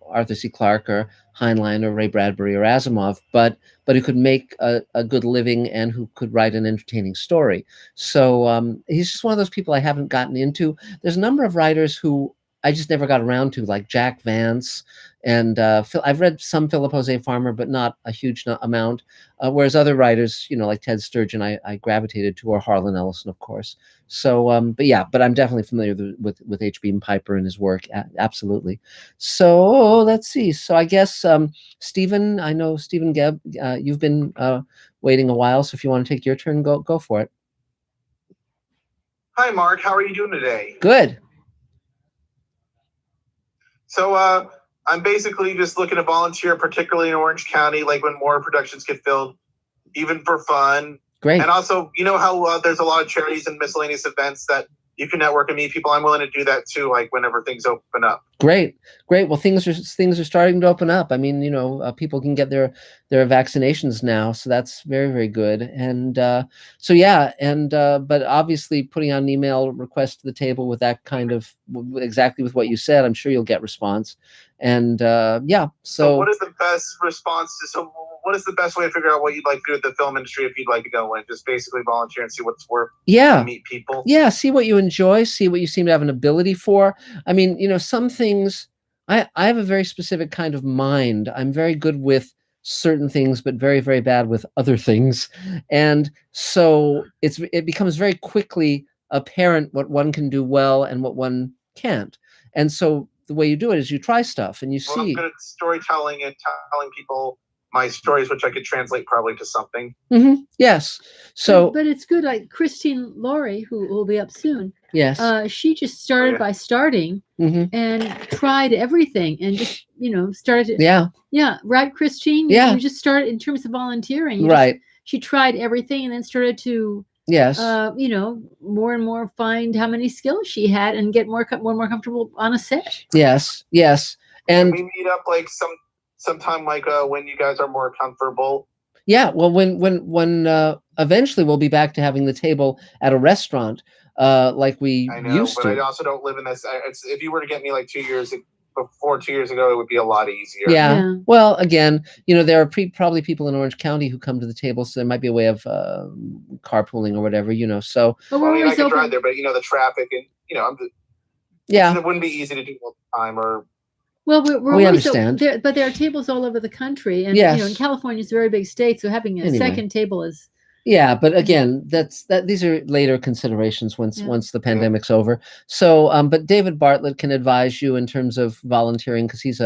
Arthur C. Clarke or Heinlein or Ray Bradbury or Asimov, but who could make a good living and who could write an entertaining story. So he's just one of those people I haven't gotten into. There's a number of writers who I just never got around to, like Jack Vance, and I've read some Philip Jose Farmer, but not a huge amount. Whereas other writers, you know, like Ted Sturgeon, I gravitated to, or Harlan Ellison, of course. So, but I'm definitely familiar with H. Beam Piper and his work. Absolutely. So let's see. So I guess Stephen, I know Stephen Gebb, you've been waiting a while. So if you want to take your turn, go for it. Hi, Mark. How are you doing today? Good. So I'm basically just looking to volunteer, particularly in Orange County, like when more productions get filled, even for fun. Great. And also, you know how there's a lot of charities and miscellaneous events that you can network and meet people. I'm willing to do that too, like whenever things open up. Great. Well, things are starting to open up. I mean, you know, people can get their vaccinations now, so that's very, very good. And so yeah, and but obviously putting out an email request to the table with that kind of exactly with what you said, I'm sure you'll get response. And yeah, so what is the best response to? So what is the best way to figure out what you'd like to do with the film industry if you'd like to go in? Just basically volunteer and see what's worth. Yeah. Meet people. Yeah. See what you enjoy. See what you seem to have an ability for. I mean, you know, some things. I have a very specific kind of mind. I'm very good with certain things, but very, very bad with other things. And so it becomes very quickly apparent what one can do well and what one can't. And so the way you do it is you try stuff and you see. I'm good at storytelling and telling people my stories, which I could translate probably to something. Mm-hmm. Yes. So, but it's good. Like Christine Laurie, who will be up soon. Yes. She just started by starting and tried everything and just, you know, started. Yeah. Yeah. Right, Christine? Yeah. You just started in terms of volunteering. Right. She tried everything and then started to, yes, you know, more and more find how many skills she had and get more comfortable on a set. Yes. Yes. And can we meet up like sometime like when you guys are more comfortable? Yeah, well, when eventually we'll be back to having the table at a restaurant, like we used to. But I also don't live in this. If you were to get me like 2 years ago, it would be a lot easier. Yeah. Well, again, you know, there are probably people in Orange County who come to the table, so there might be a way of carpooling or whatever, you know. So, well, I mean, I could drive there, but you know, the traffic and you know, it wouldn't be easy to do all the time or. Well, we understand. But there are tables all over the country, and yes. you know, in California is a very big state, so having a second table is. Yeah, but again, these are later considerations once the pandemic's over. So, but David Bartlett can advise you in terms of volunteering because he's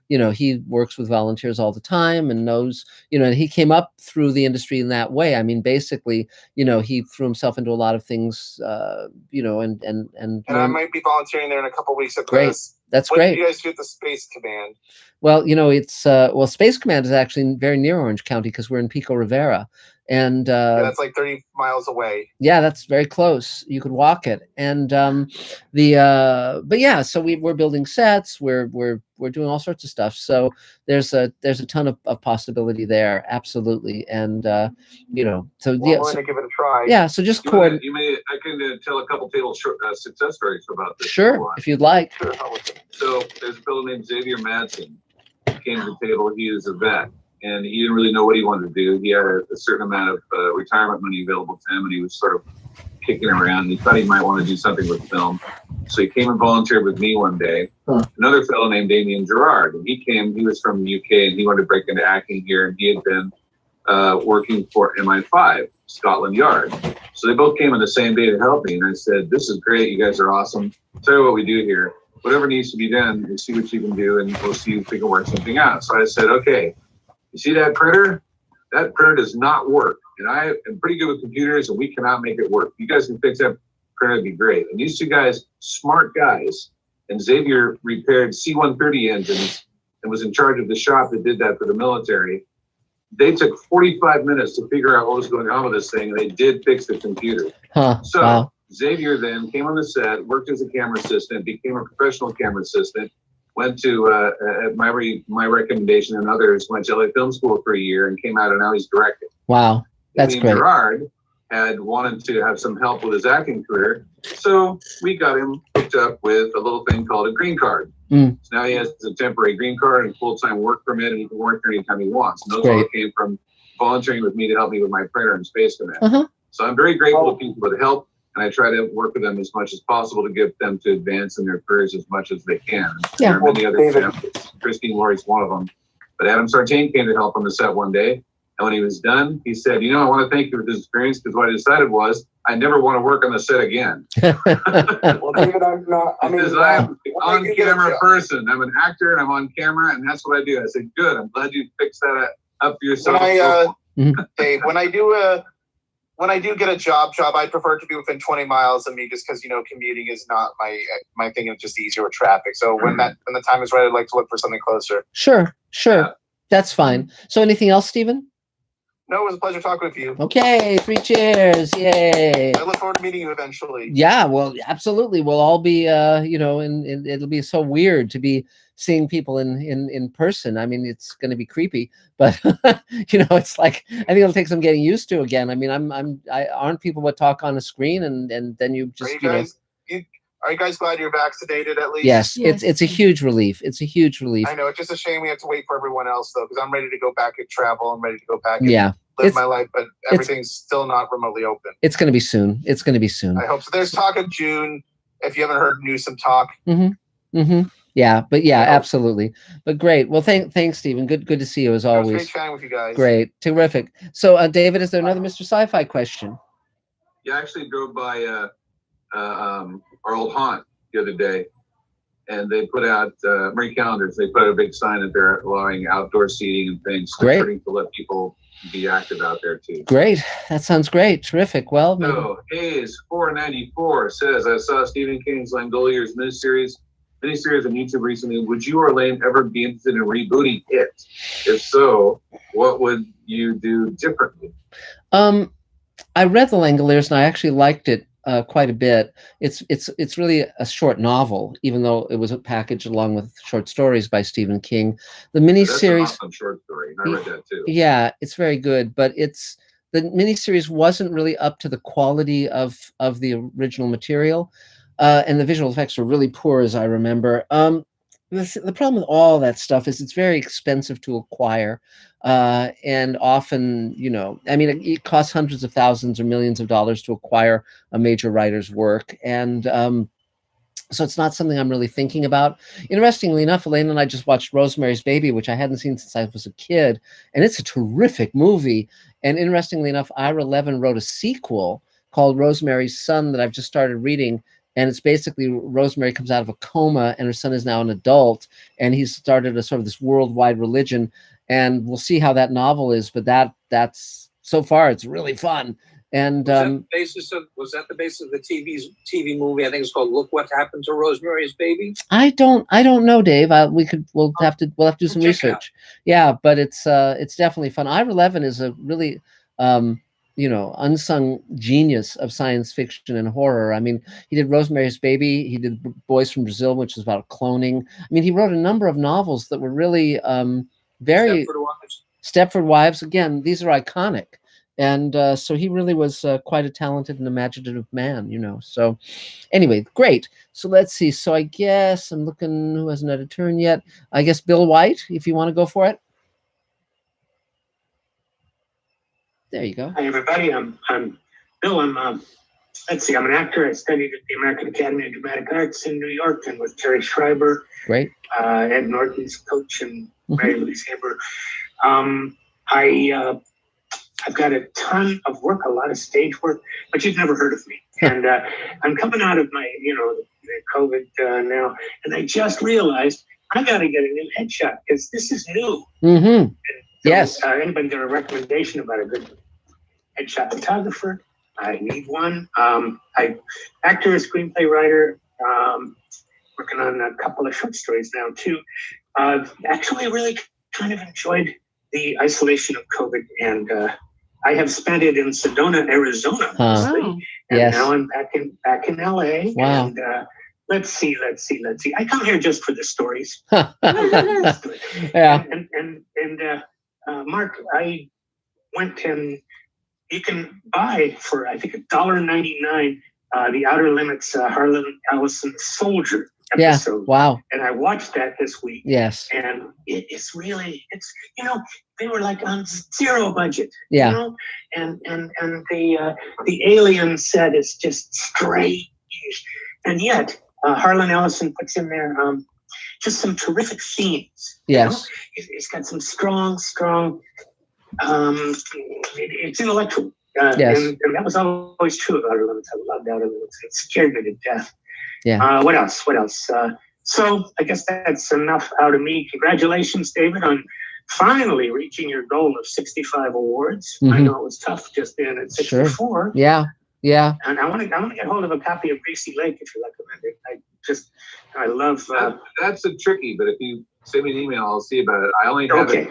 he works with volunteers all the time and knows, and he came up through the industry in that way. I mean, basically, he threw himself into a lot of things, and I might be volunteering there in a couple of weeks. Great. That's great. What do you guys do at the Space Command? Well, it's Space Command is actually very near Orange County because we're in Pico Rivera. And that's like 30 miles away. Yeah, that's very close. You could walk it. And but yeah, so we're building sets. We're doing all sorts of stuff. So there's a ton of possibility there. Absolutely. And so I'm going to give it a try. Yeah. So just I can tell a couple table success stories about this. Sure, if you'd like. Sure. So there's a fellow named Xavier Madsen. He came to the table. He is a vet. And he didn't really know what he wanted to do. He had a certain amount of retirement money available to him, and he was sort of kicking around. And he thought he might want to do something with film. So he came and volunteered with me one day. Another fellow named Damien Gerard. And he was from the UK, and he wanted to break into acting here. And he had been working for MI5, Scotland Yard. So they both came on the same day to help me. And I said, this is great. You guys are awesome. I'll tell you what we do here. Whatever needs to be done, we'll see what you can do, and we'll see if we can work something out. So I said, okay. You see that printer? That printer does not work. And I am pretty good with computers, and we cannot make it work. You guys can fix that printer, it'd be great. And these two guys, smart guys, and Xavier repaired C-130 engines and was in charge of the shop that did that for the military. They took 45 minutes to figure out what was going on with this thing, and they did fix the computer. So Xavier then came on the set, worked as a camera assistant, became a professional camera assistant, went to my recommendation and others, went to LA Film School for a year and came out, and now he's directing. Wow, that's great. Gerard had wanted to have some help with his acting career, so we got him hooked up with a little thing called a green card. So now he has a temporary green card and full-time work permit, and he can work there anytime he wants. And those all came from volunteering with me to help me with my printer and Space Command. So I'm very grateful to people that help and I try to work with them as much as possible to get them to advance in their careers as much as they can. Yeah. There are many other examples. Christine Laurie's one of them. But Adam Sartain came to help on the set one day, and when he was done, he said, "You know, I want to thank you for this experience, because what I decided was I never want to work on the set again." Well, David, I'm not. I mean, Because I'm on camera person. I'm an actor, and I'm on camera, and that's what I do. I said, "Good. I'm glad you fixed that up for yourself." Dave, when I do get a job, I'd prefer it to be within 20 miles of me, just because commuting is not my thing. It's just easier with traffic. So when the time is right, I'd like to look for something closer. Sure. That's fine. So anything else, Stephen? No, it was a pleasure talking with you. Okay, 3 cheers. Yay. I look forward to meeting you eventually. Yeah, well, absolutely. We'll all be, and it'll be so weird to be seeing people in person. I mean, it's going to be creepy, but it's like, I think it'll take some getting used to again. I mean, aren't people what talk on a screen and then you just, Are you guys glad you're vaccinated at least? Yes. It's a huge relief. It's a huge relief. I know. It's just a shame we have to wait for everyone else, though, because I'm ready to go back and travel. I'm ready to go back and live my life, but everything's still not remotely open. It's going to be soon. It's going to be soon. I hope so. There's talk of June, if you haven't heard Newsom talk. Yeah, but absolutely. But great. Well, thanks, Stephen. Good to see you as always. It was great chatting with you guys. Great. Terrific. So, David, is there another Mr. Sci-Fi question? Yeah, I actually drove by our old haunt the other day, and they put out Marie Callender's. They put out a big sign that they're allowing outdoor seating and things. Great. Starting to let people be active out there too. Great. That sounds great. Terrific. Well, so Hayes 494 says, "I saw Stephen King's Langoliers miniseries on YouTube recently. Would you or Lane ever be interested in rebooting it? If so, what would you do differently?" I read The Langoliers and I actually liked it quite a bit. It's really a short novel, even though it was a package along with short stories by Stephen King. The miniseries, that's an awesome short story. I read that too. Yeah, it's very good, but the miniseries wasn't really up to the quality of the original material, and the visual effects were really poor, as I remember. The problem with all that stuff is it's very expensive to acquire, and often, it costs hundreds of thousands or millions of dollars to acquire a major writer's work, and so it's not something I'm really thinking about. Interestingly enough, Elaine and I just watched Rosemary's Baby, which I hadn't seen since I was a kid, and it's a terrific movie. And interestingly enough, Ira Levin wrote a sequel called Rosemary's Son that I've just started reading. And it's basically Rosemary comes out of a coma and her son is now an adult, and he's started a sort of this worldwide religion, and we'll see how that novel is, but that's so far it's really fun. And was that the basis of the TV movie? I think it's called Look What Happened to Rosemary's Baby. I don't know, Dave. We'll have to do some research. Yeah, but it's definitely fun. Ira Levin is a really unsung genius of science fiction and horror. I mean, he did Rosemary's Baby. He did Boys from Brazil, which is about cloning. I mean, he wrote a number of novels that were really very Stepford Wives. Again, these are iconic. And so he really was quite a talented and imaginative man, So anyway, great. So let's see. So I guess I'm looking who hasn't had a turn yet. I guess Bill White, if you want to go for it. There you go. Hi, everybody. I'm Bill. I'm an actor. I studied at the American Academy of Dramatic Arts in New York and with Terry Schreiber. Great. Ed Norton's coach and Mary Louise Haber. I've got a ton of work, a lot of stage work, but you've never heard of me. And I'm coming out of my, the COVID now, and I just realized I got to get a new headshot because this is new. Mm-hmm. So, yes. Anybody got a recommendation about a good headshot photographer? I need one. Actor, screenplay writer, working on a couple of short stories now too. Actually really kind of enjoyed the isolation of COVID, and I have spent it in Sedona, Arizona, mostly. And yes. Now I'm back in LA. Wow. And let's see. I come here just for the stories. Yeah. And Mark, I went and you can buy for I think $1.99 the Outer Limits Harlan Ellison Soldier. episode. Yeah. Wow. And I watched that this week. Yes. And it is really, they were like on zero budget. Yeah. And the alien set is just strange. And yet, Harlan Ellison puts in there just some terrific themes. Yes. It's got some strong, it's intellectual. Yes. And that was always true of Outer Limits. I loved Outer Limits. It scared me to death. Yeah. What else? So I guess that's enough out of me. Congratulations, David, on finally reaching your goal of 65 awards. I know it was tough just being at 64. Sure. Yeah. Yeah. And I want to get hold of a copy of Greasy Lake if you recommend it. I love that's a tricky, but if you send me an email, I'll see about it. I only have it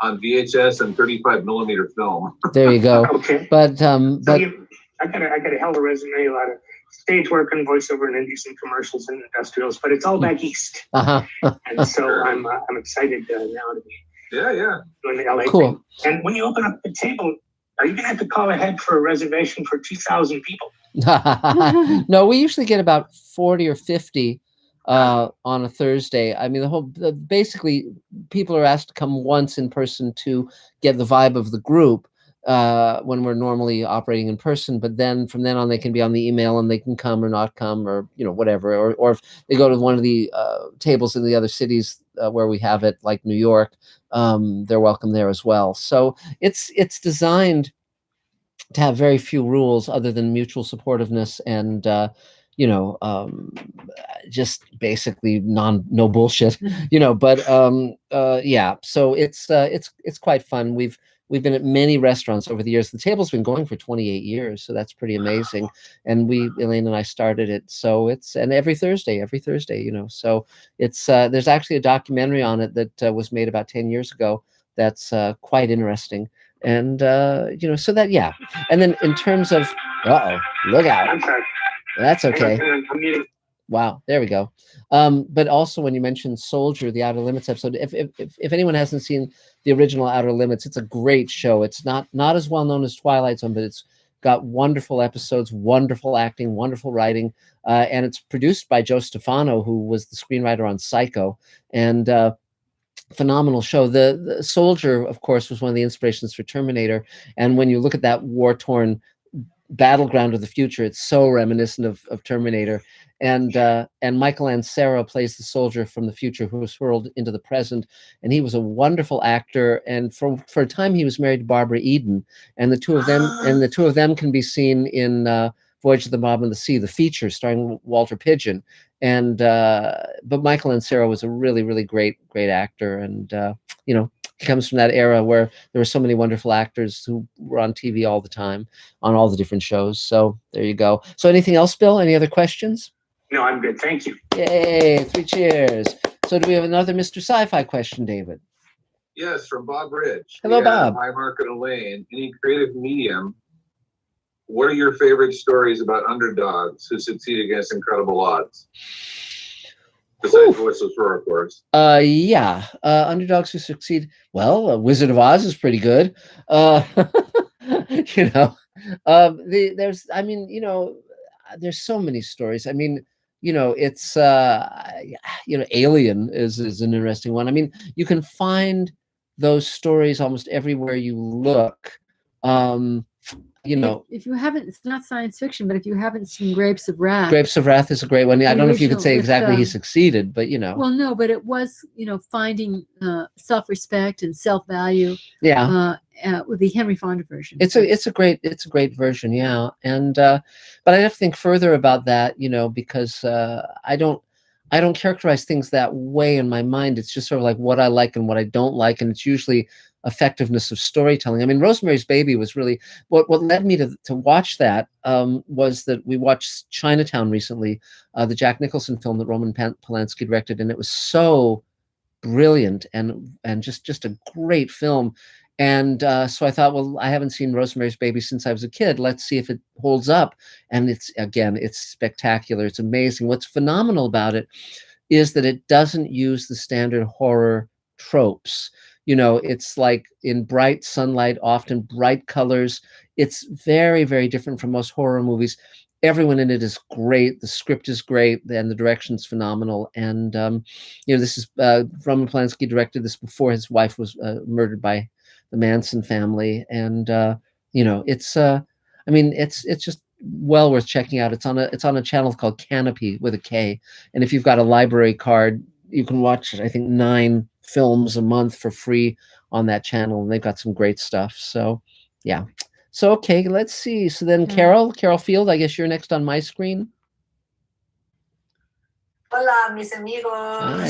on VHS and 35 millimeter film. There you go. Okay. But I got a hell of a resume, a lot of stage work and voiceover and indies and commercials and industrials, but it's all back east. And so I'm excited now to be doing the LA thing. And when you open up the table, are you gonna have to call ahead for a reservation for 2,000 people? No, we usually get about 40 or 50 on a Thursday. I mean, basically people are asked to come once in person to get the vibe of the group when we're normally operating in person, but then from then on they can be on the email and they can come or not come or whatever, or if they go to one of the tables in the other cities where we have it, like New York, they're welcome there as well. So it's designed to have very few rules other than mutual supportiveness and just basically no bullshit, but yeah, so it's quite fun. We've been at many restaurants over the years. The table's been going for 28 years, so that's pretty amazing. And Elaine and I started it, so and every Thursday, so it's there's actually a documentary on it that was made about 10 years ago that's quite interesting. And so that, yeah. And then in terms of look out. I'm sorry. That's okay. I'm muted. Wow, there we go. But also when you mentioned Soldier, the Outer Limits episode, if anyone hasn't seen the original Outer Limits, it's a great show. It's not as well known as Twilight Zone, but it's got wonderful episodes, wonderful acting, wonderful writing, and it's produced by Joe Stefano, who was the screenwriter on Psycho, and phenomenal show. The Soldier, of course, was one of the inspirations for Terminator, and when you look at that war-torn battleground of the future, it's so reminiscent of Terminator. And Michael Ansara plays the soldier from the future who was hurled into the present, and he was a wonderful actor. And for a time, he was married to Barbara Eden, and the two of them can be seen in Voyage of the Bottom of the Sea, the feature starring Walter Pidgeon. And but Michael Ansara was a really, really great actor, and he comes from that era where there were so many wonderful actors who were on TV all the time, on all the different shows. So there you go. So anything else, Bill? Any other questions? No, I'm good. Thank you. Yay, 3 cheers. So do we have another Mr. Sci-Fi question, David? Yes, from Bob Ridge. Hello, Bob. Hi, Mark and Elaine. Any creative medium, what are your favorite stories about underdogs who succeed against incredible odds? Besides Voiceless Roar, of course. Yeah. Underdogs who succeed. Well, Wizard of Oz is pretty good. There's so many stories. I mean, it's Alien is an interesting one. I mean, you can find those stories almost everywhere you look. If you haven't, it's not science fiction, but if you haven't seen Grapes of Wrath. Grapes of Wrath is a great one. I don't know if you could say exactly he succeeded, but Well, no, but it was, finding self-respect and self-value. Yeah. With the Henry Fonda version. It's a great version, yeah. And but I have to think further about that, because I don't characterize things that way in my mind. It's just sort of like what I like and what I don't like, and it's usually effectiveness of storytelling. I mean, Rosemary's Baby was really what led me to watch that. Was that we watched Chinatown recently, the Jack Nicholson film that Roman Polanski directed, and it was so brilliant and just a great film. And so I thought, well, I haven't seen Rosemary's Baby since I was a kid. Let's see if it holds up. And it's spectacular. It's amazing. What's phenomenal about it is that it doesn't use the standard horror tropes. It's like in bright sunlight, often bright colors. It's very, very different from most horror movies. everyone in it is great. The script is great, and the direction's phenomenal. And this is Roman Polanski directed this before his wife was murdered by the Manson family, and it's it's just well worth checking out. It's on a channel called Canopy with a K, and if you've got a library card, you can watch I think 9 films a month for free on that channel, and they've got some great stuff. So yeah. So okay, let's see. So then Carol Field, I guess you're next on my screen. Hola, mis amigos. Hi.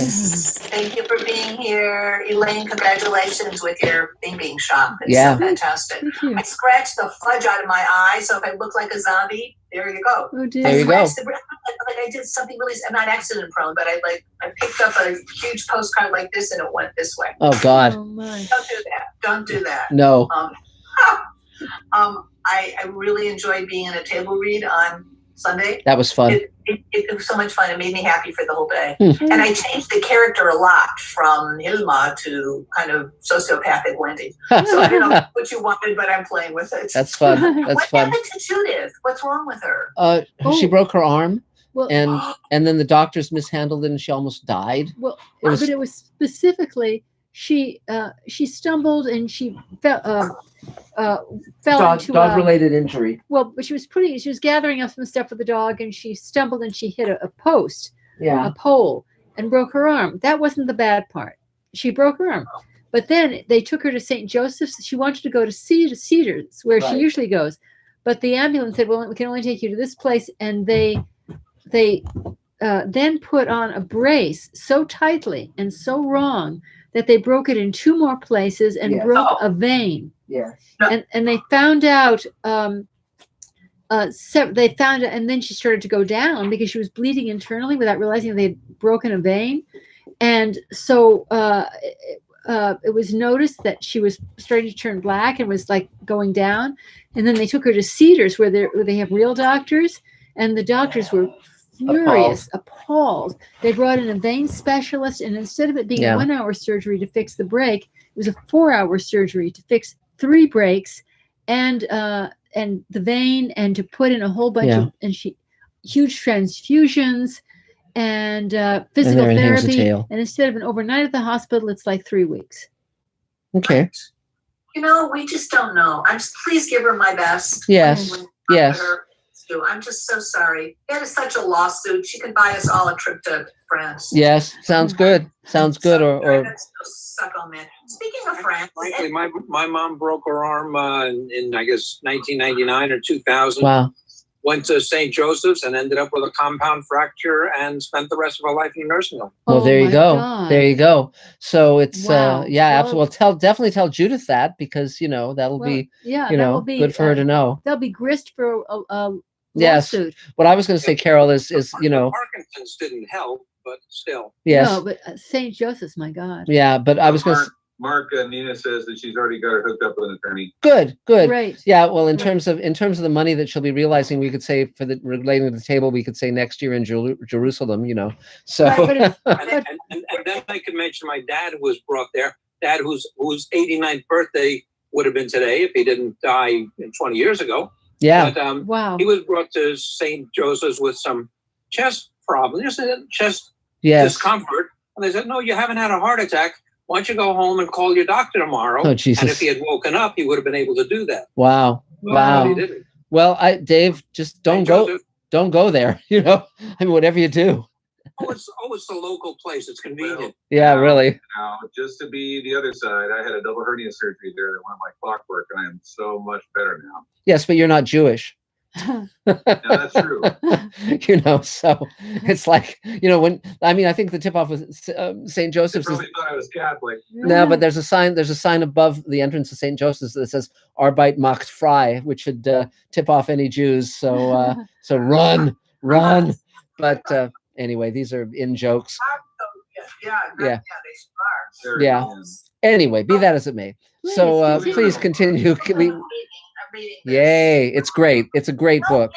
Thank you for being here. Elaine, congratulations with your being shop. It's Yeah. so fantastic. I scratched the fudge out of my eye, so if I look like a zombie, there you go. Oh, dear. There you go. Like I did something really, I'm not accident prone, but I picked up a huge postcard like this and it went this way. Oh God. Oh my. Don't do that. Don't do that. No. I really enjoyed being in a table read on Sunday. That was fun. It was so much fun. It made me happy for the whole day. Hmm. And I changed the character a lot from Hilma to kind of sociopathic Wendy. So I don't know what you wanted, but I'm playing with it. That's fun. That's what fun. happened to Judith? What's wrong with her? She broke her arm, Well, and then the doctors mishandled it, and she almost died. Well, It was- but it was specifically she stumbled and she fell into Dog-related injury. Well, but she was gathering up some stuff for the dog, and she stumbled and she hit a post, Yeah. a pole, and broke her arm. That wasn't the bad part. She broke her arm. But then they took her to St. Joseph's. She wanted to go to Cedars, where she usually goes. But the ambulance said, well, we can only take you to this place. And they then put on a brace so tightly and so wrong that they broke it in 2 more places and broke a vein. Yes. And they found out and then she started to go down because she was bleeding internally without realizing they had broken a vein. And so it was noticed that she was starting to turn black and was like going down. And then they took her to Cedars where they have real doctors, and the doctors were furious, appalled. They brought in a vein specialist, and instead of it being a 1-hour surgery to fix the break, it was a 4-hour surgery to fix 3 breaks and the vein, and to put in a whole bunch of huge transfusions and physical therapy. And instead of an overnight at the hospital, it's like 3 weeks. Okay. We just don't know. Please give her my best. Yes. Yes. I'm just so sorry. It is such a lawsuit. She can buy us all a trip to France. Yes. Sounds good. Sounds good. Or suck on that. Speaking of France, frankly, my mom broke her arm in I guess 1999 or 2000. Wow. Went to St. Joseph's and ended up with a compound fracture and spent the rest of her life in a nursing home. Well, there you go. God. There you go. So it's Wow. absolutely. Well, definitely tell Judith that, because that'll be that will be good for her to know. There'll be grist for a Yes. lawsuit. What I was going to say, Carol, is Parkinson's didn't help, but still. Yes. No, but St. Joseph's, my God. Yeah, but I was going to. Mark Nina says that she's already got her hooked up with an attorney. Good. Right. Yeah. Well, in terms of the money that she'll be realizing, we could say relating to the table, we could say next year in Jerusalem. So. Right, and then I could mention my dad, who was brought there. Dad, whose 89th birthday would have been today if he didn't die 20 years ago. Yeah. But, wow. He was brought to St. Joseph's with some chest problems, just chest Yes. discomfort. And they said, no, you haven't had a heart attack. Why don't you go home and call your doctor tomorrow? Oh, Jesus. And if he had woken up, he would have been able to do that. Wow. But he didn't. Well, Dave, just don't go there. I mean, whatever you do. It's the local place. It's convenient. Yeah, really. Now, just to be the other side, I had a double hernia surgery there that went like clockwork, and I am so much better now. Yes, but you're not Jewish. Yeah, that's true. So it's like, I think the tip off with St. Joseph's They probably thought I was Catholic. No, but there's a sign above the entrance to St. Joseph's that says Arbeit macht frei, which should tip off any Jews. So run. But anyway, these are in jokes. Yeah. Yeah. Anyway, be that as it may. So please continue. Yay! It's great. It's a great book.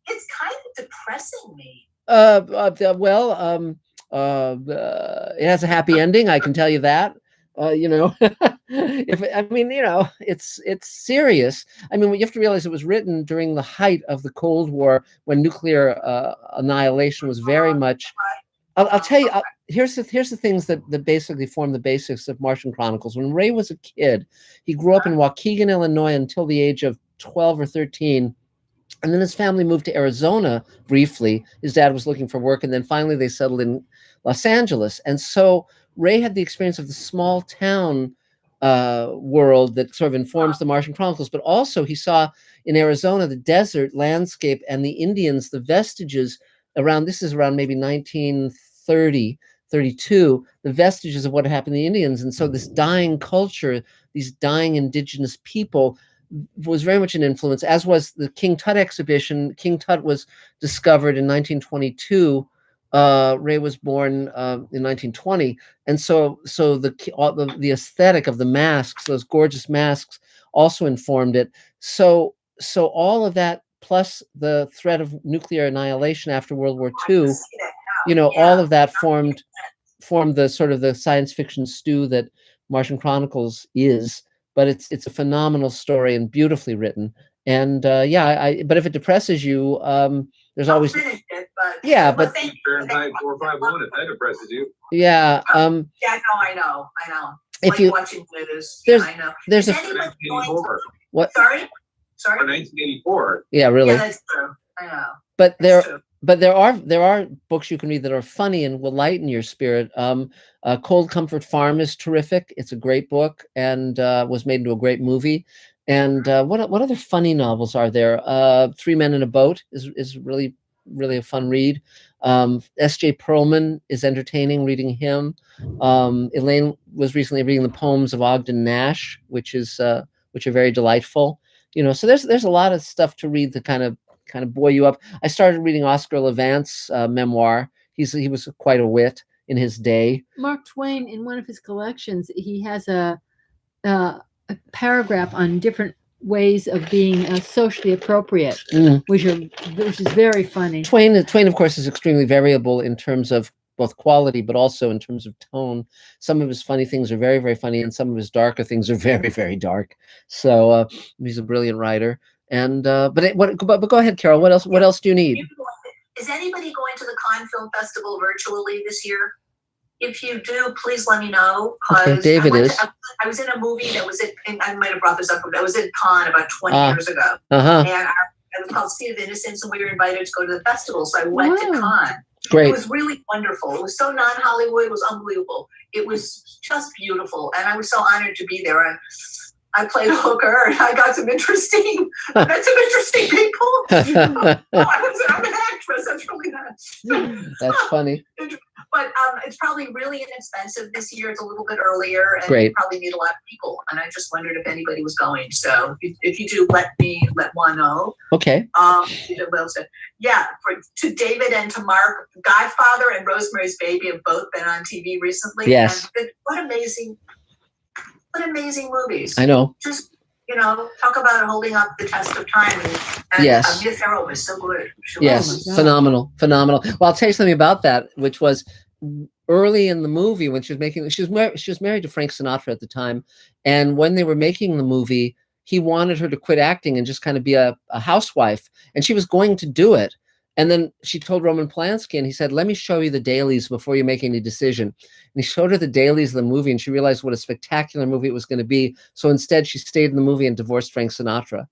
It's kind of depressing me. It has a happy ending. I can tell you that. I mean, it's serious. I mean, you have to realize it was written during the height of the Cold War, when nuclear annihilation was very much. I'll tell you. Here's the things that basically form the basics of Martian Chronicles. When Ray was a kid, he grew up in Waukegan, Illinois, until the age of 12 or 13. And then his family moved to Arizona briefly. His dad was looking for work, and then finally they settled in Los Angeles. And so Ray had the experience of the small town world that sort of informs the Martian Chronicles, but also he saw in Arizona the desert landscape and the Indians, the vestiges around, this is around maybe 1930, 32, the vestiges of what had happened to the Indians. And so this dying culture, these dying indigenous people, was very much an influence, as was the King Tut exhibition. King Tut was discovered in 1922. Ray was born in 1920, and so the aesthetic of the masks, those gorgeous masks, also informed it. So all of that, plus the threat of nuclear annihilation after World War II, all of that formed the sort of the science fiction stew that Martian Chronicles is. But it's a phenomenal story and beautifully written. And but if it depresses you, there's always It, but Fahrenheit 451, if that depresses you. Yeah. I know. If like you watching news, I know. There's Is a anyone going to- what? Sorry. For 1984. Yeah, really. Yeah, that's true. I know. But there are books you can read that are funny and will lighten your spirit. Cold Comfort Farm is terrific. It's a great book and was made into a great movie. And what other funny novels are there? Three Men in a Boat is really a fun read. S.J. Perlman is entertaining, reading him. Elaine was recently reading the poems of Ogden Nash, which are very delightful. So there's a lot of stuff to read that kind of buoy you up. I started reading Oscar Levant's memoir. He was quite a wit in his day. Mark Twain, in one of his collections, he has a paragraph on different ways of being socially appropriate, which is very funny. Twain, of course, is extremely variable in terms of both quality, but also in terms of tone. Some of his funny things are very, very funny, and some of his darker things are very, very dark. So he's a brilliant writer. And but go ahead, Carol. What else do you need? Is anybody going to the Cannes Film Festival virtually this year? If you do, please let me know. Okay, David is. I was in a movie that was I might have brought this up. I was in Cannes about 20 years ago, and it was called Sea of Innocence, and we were invited to go to the festival. So I went to Cannes. Great. It was really wonderful. It was so non-Hollywood. It was unbelievable. It was just beautiful, and I was so honored to be there. And I played a hooker, and I got some interesting people. I'm an actress. That's really not. That's funny. But it's probably really inexpensive this year. It's a little bit earlier, and Great. you probably need a lot of people. And I just wondered if anybody was going. So if you do, let one know. Okay. To David and to Mark, Godfather and Rosemary's Baby have both been on TV recently. Yes. And what amazing movies. I know. Just talk about holding up the test of time. And Yes. Mia Farrow was so good. Yes, phenomenal. Well, I'll tell you something about that, which was early in the movie when she was married to Frank Sinatra at the time, and when they were making the movie, he wanted her to quit acting and just kind of be a housewife, and she was going to do it. And then she told Roman Polanski, and he said, "Let me show you the dailies before you make any decision." And he showed her the dailies of the movie, and she realized what a spectacular movie it was going to be. So instead, she stayed in the movie and divorced Frank Sinatra.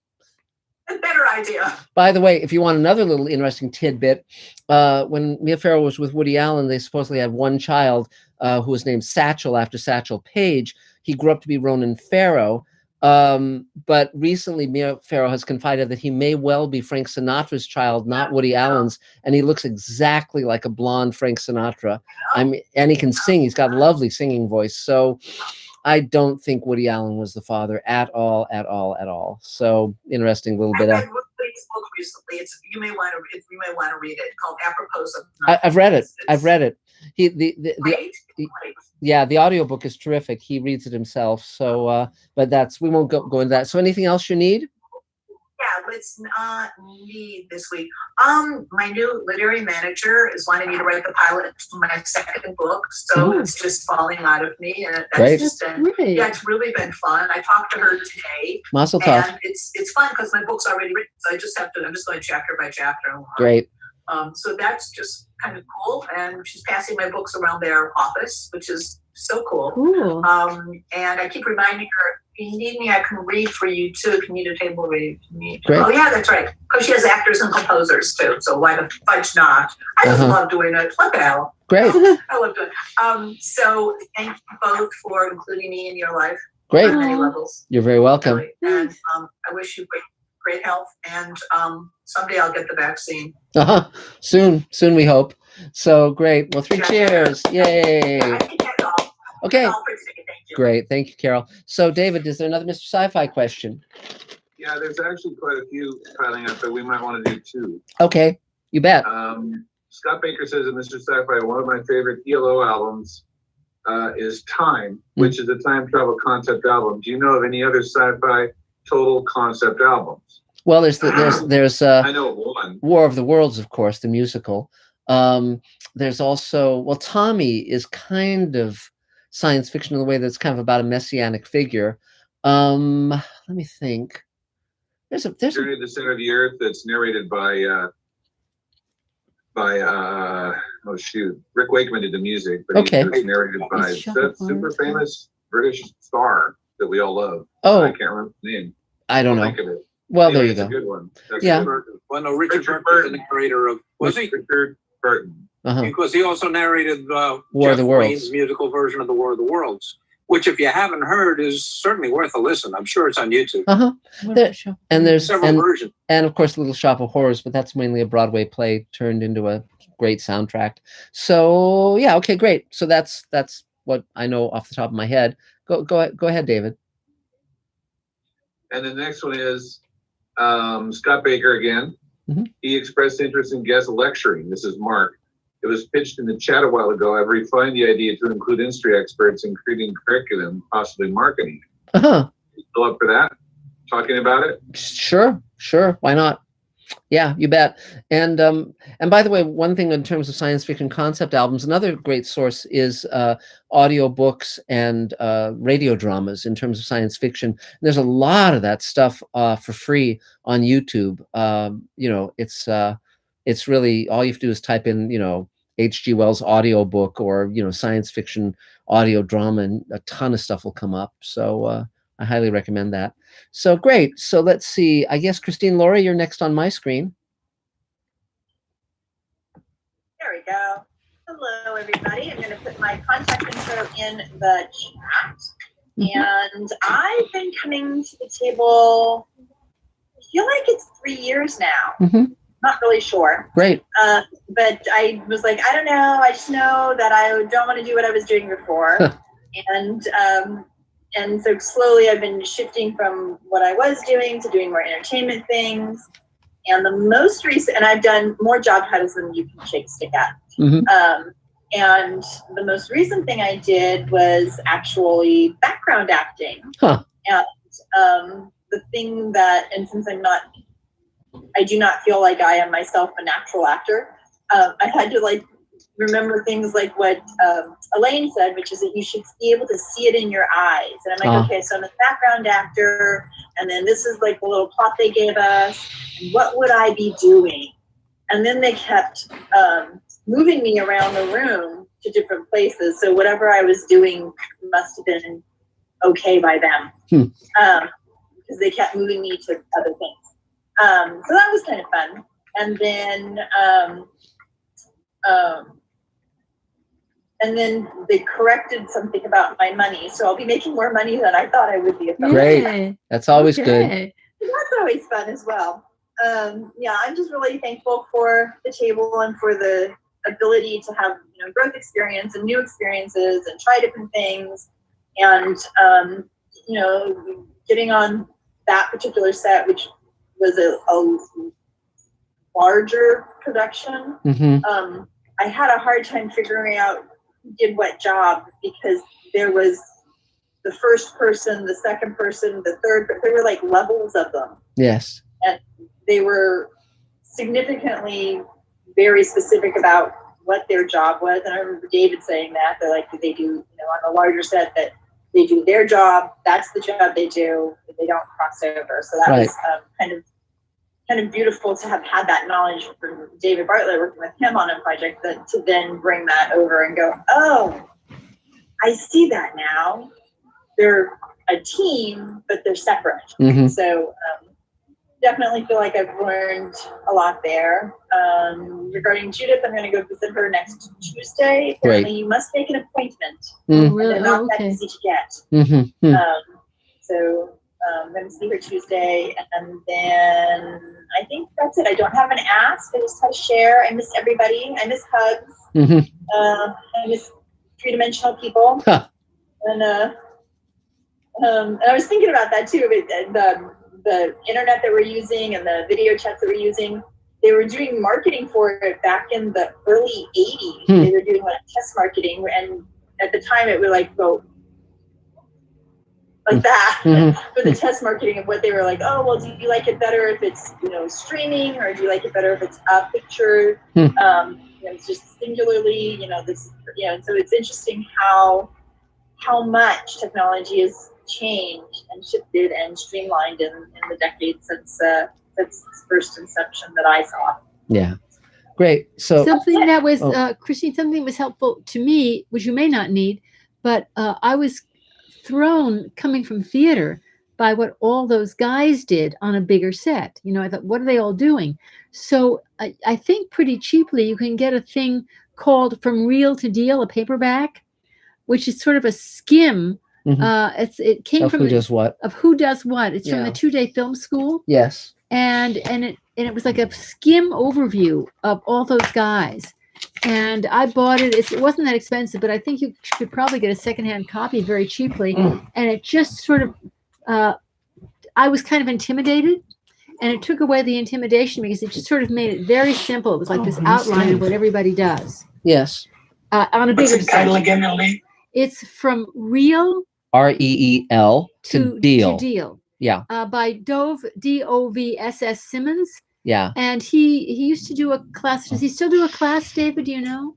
A better idea. By the way, if you want another little interesting tidbit, when Mia Farrow was with Woody Allen, they supposedly had one child who was named Satchel after Satchel Paige. He grew up to be Ronan Farrow. But recently Mia Farrow has confided that he may well be Frank Sinatra's child, not Woody Allen's, and he looks exactly like a blonde Frank Sinatra. And he can sing. He's got a lovely singing voice. So I don't think Woody Allen was the father at all. So interesting little bit. I read Woody's book recently. You may want to read it. Called Apropos of. I've read it. The audiobook is terrific. He reads it himself. So, but we won't go into that. So anything else you need? Yeah, it's not me this week. My new literary manager is wanting me to write the pilot for my second book, so it's just falling out of me, and that's just been yeah, it's really been fun. I talked to her today, Mazel tov. and it's fun because my book's already written, so I just have to. I'm just going chapter by chapter. Great. So that's just kind of cool, and she's passing my books around their office, which is so cool. Cool. And I keep reminding her, if you need me, I can read for you too. If you need a table read, Great. oh yeah, that's right. Because she has actors and composers too. So why the fudge not? I just love doing it. What the hell? Great. I love doing it. So thank you both for including me in your life. Great. On many levels. You're very welcome. Really. And I wish you great health. And someday I'll get the vaccine. Soon we hope. So great. Well, 3 cheers. Yay. Okay. Great. Thank you, Carol. So David, is there another Mr. Sci-Fi question? Yeah, there's actually quite a few piling up, but we might want to do 2. Okay. You bet. Scott Baker says in Mr. Sci-Fi, one of my favorite ELO albums is Time, which is a time travel concept album. Do you know of any other sci-fi total concept albums? Well, there's I know of one. War of the Worlds, of course, the musical. There's also, well, Tommy is kind of science fiction in the way that's kind of about a messianic figure. Let me think. There's Journey to the Center of the Earth that's narrated by oh shoot, Rick Wakeman did the music, but it's narrated by that super famous British star that we all love. Oh, I can't remember the name. I don't know. Think of it. Well, anyway, there you go. It's a good one. That's Yeah. Well, no, Richard Burton is the narrator of. Was he? Richard Burton. Because he also narrated War of the Worlds. Wayne's musical version of the War of the Worlds, which, if you haven't heard, is certainly worth a listen. I'm sure it's on YouTube. And there's several versions. And of course, Little Shop of Horrors, but that's mainly a Broadway play turned into a great soundtrack. So yeah, okay, great. So that's what I know off the top of my head. Go ahead, David. And the next one is Scott Baker again. He expressed interest in guest lecturing. This is Mark. It was pitched in the chat a while ago. I've refined the idea to include industry experts in creating curriculum, possibly marketing. You still up for that? Talking about it? Sure. Why not? Yeah, you bet. And by the way, one thing in terms of science fiction concept albums, another great source is audio books and radio dramas in terms of science fiction. There's a lot of that stuff for free on YouTube. It's really, all you have to do is type in, H.G. Wells audio book or, science fiction audio drama, and a ton of stuff will come up. So I highly recommend that. So great. So let's see. I guess, Christine, Laura, you're next on my screen. There we go. Hello, everybody. I'm going to put my contact info in the chat. And I've been coming to the table, I feel like it's 3 years now. Not really sure. Great. But I was like, I don't know. I just know that I don't want to do what I was doing before. And so slowly I've been shifting from what I was doing to doing more entertainment things. And the most recent, and I've done more job titles than you can shake a stick at. And the most recent thing I did was actually background acting. And the thing that, and since I do not feel like I am myself a natural actor, I had to remember things like what Elaine said, which is that you should be able to see it in your eyes. And I'm like, okay, so I'm a background actor, and then this is the little plot they gave us, and what would I be doing? And then they kept moving me around the room to different places, so whatever I was doing must have been okay by them, because they kept moving me to other things. So that was kind of fun. And then they corrected something about my money, so I'll be making more money than I thought I would be. Great. That's always good. That's always fun as well. Yeah, I'm just really thankful for the table and for the ability to have growth experience and new experiences and try different things. And getting on that particular set, which was a larger production, I had a hard time figuring out who did what job, because there was the first person, the second person, the third, but there were levels of them. Yes. and they were significantly very specific about what their job was. And I remember David saying that they're like, they do, you know, on a larger set that they do their job. That's the job they do. They don't cross over. So that was kind of beautiful to have had that knowledge from David Bartlett, working with him on a project, that to then bring that over and go, oh, I see that now. They're a team, but they're separate. Mm-hmm. So definitely feel like I've learned a lot there. Regarding Judith, I'm going to go visit her next Tuesday. Apparently, you must make an appointment. Mm. Really? They're not that easy to get. Mm-hmm. So I'm going to see her Tuesday, and then I think that's it. I don't have an ask. I just have a share. I miss everybody. I miss hugs. Mm-hmm. I miss three-dimensional people. Huh. And I was thinking about that too. The internet that we're using and the video chats that we're using, they were doing marketing for it back in the early 80s. They were doing test marketing, and at the time it would like go like that for the test marketing of what they were like, oh, well, do you like it better if it's, you know, streaming, or do you like it better if it's a picture? You know, it's just singularly, you know, this, you know, and so it's interesting how much technology has changed and shifted and streamlined in the decades since its first inception that I saw. Yeah. Great. So something that was, Christine, something was helpful to me, which you may not need, but I was thrown coming from theater by what all those guys did on a bigger set. You know, I thought, what are they all doing? So I think pretty cheaply you can get a thing called From Reel to Deal, a paperback, which is sort of a skim. It came of from Who Does What. Of Who Does What. It's from the 2-day film school. Yes. And it was like a skim overview of all those guys. And I bought it. It wasn't that expensive, but I think you could probably get a secondhand copy very cheaply. And it just sort of, I was kind of intimidated, and it took away the intimidation because it just sort of made it very simple. It was like this outline of what everybody does. Yes. On a What's bigger the title set. again, Ellie? It's From Reel REEL to Deal. To Deal. Yeah. By Dove, DOVSS Simmons. Yeah. And he used to do a class. Does he still do a class, David? Do you know?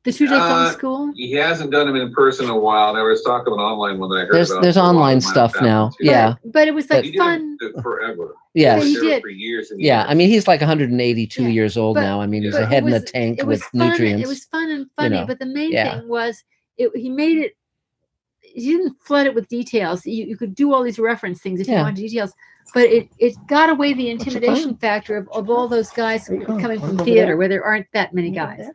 The 2-day film school? He hasn't done them in person in a while. There was talk of an online one that I heard about. There's online stuff now. Yeah. But it was like he fun. Did it forever. Yes. He did. For years and Yeah. years. I mean, he's like 182 years old now. I mean, he's a head in a tank with nutrients. It was fun and funny, You know. but the main thing was he made it. He didn't flood it with details. You could do all these reference things if you wanted details, but it got away the intimidation factor of all those guys coming from theater where there aren't that many guys.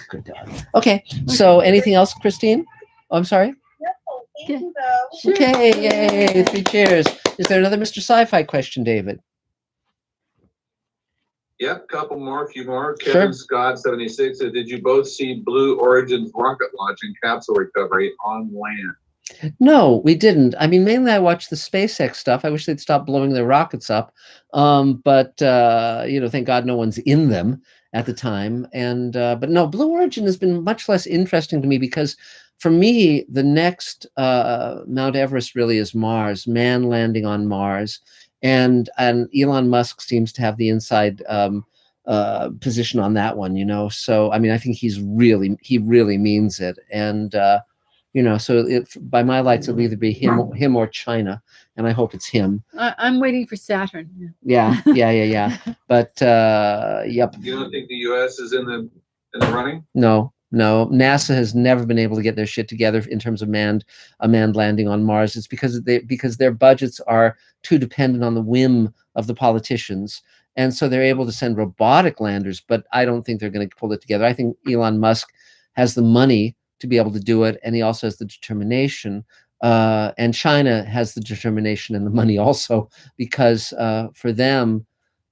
Good dog. Okay. So anything else, Christine? Oh, I'm sorry. No, thank you though. Okay. Yay. 3 cheers. Is there another Mr. Sci-Fi question, David? Yep, couple more, a few more. Kevin Scott 76 said, did you both see Blue Origin's rocket launch and capsule recovery on land? No, we didn't. I mean, mainly I watched the SpaceX stuff. I wish they'd stop blowing their rockets up. But you know, thank God no one's in them at the time. And but no, Blue Origin has been much less interesting to me because for me, the next Mount Everest really is Mars, man landing on Mars. And Elon Musk seems to have the inside position on that one, you know. So I mean, I think he really means it. And you know, so by my lights, it'll either be him or China, and I hope it's him. I'm waiting for Saturn. Yeah. But yep. You don't think the U.S. is in the running? No. NASA has never been able to get their shit together in terms of a manned landing on Mars. It's because their budgets are too dependent on the whim of the politicians, and so they're able to send robotic landers. But I don't think they're going to pull it together. I think Elon Musk has the money to be able to do it, and he also has the determination. And China has the determination and the money also, because for them,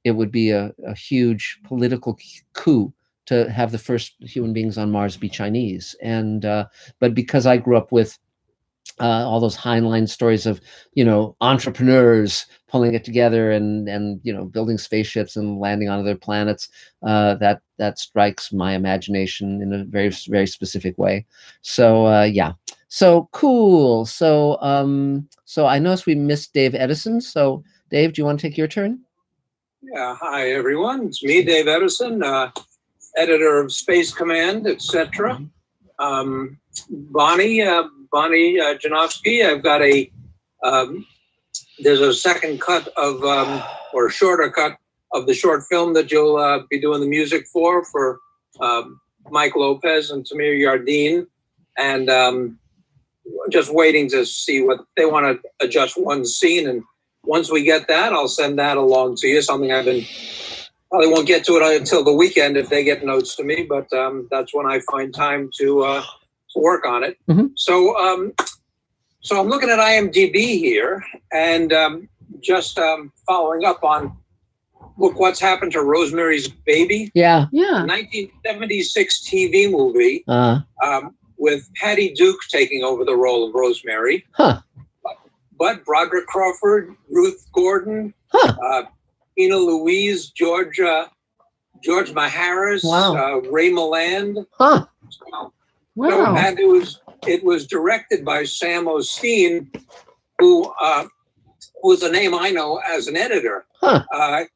it would be a huge political coup to have the first human beings on Mars be Chinese. And but because I grew up with all those Heinlein stories of, you know, entrepreneurs pulling it together and you know, building spaceships and landing on other planets, that strikes my imagination in a very, very specific way. So yeah, so cool. So so I noticed we missed Dave Edison. So Dave, do you want to take your turn? Yeah, hi everyone. It's me, Dave Edison, editor of Space Command, etc. Bonnie Janowski, I've got there's a second cut of, or a shorter cut of the short film that you'll be doing the music for Mike Lopez and Tamir Yardeen. And just waiting to see what they want to adjust one scene. And once we get that, I'll send that along to you. Something probably won't get to it until the weekend if they get notes to me, but that's when I find time to work on it. Mm-hmm. So I'm looking at IMDb here and just following up on, look what's happened to Rosemary's Baby. Yeah. 1976 TV movie with Patty Duke taking over the role of Rosemary. But Broderick Crawford, Ruth Gordon, Ina Louise, George Maharis, Ray Milland. Wow. So, and it was directed by Sam Osteen, who was a name I know as an editor.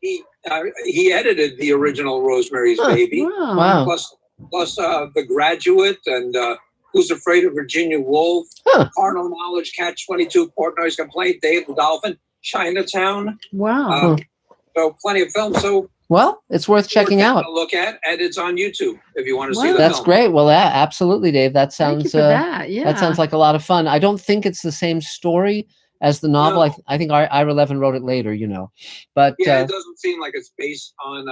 He edited the original Rosemary's Baby, plus The Graduate and Who's Afraid of Virginia Woolf, Carnal Knowledge, Catch-22, Portnoy's Complaint, Dave the Dolphin, Chinatown. Wow. So plenty of films. So well, it's worth checking out. Look at, and it's on YouTube if you want to see the That's film. great. Well, absolutely, Dave. That sounds that sounds like a lot of fun. I don't think it's the same story as the novel. No. I think Ira Levin wrote it later, but yeah, it doesn't seem like it's based on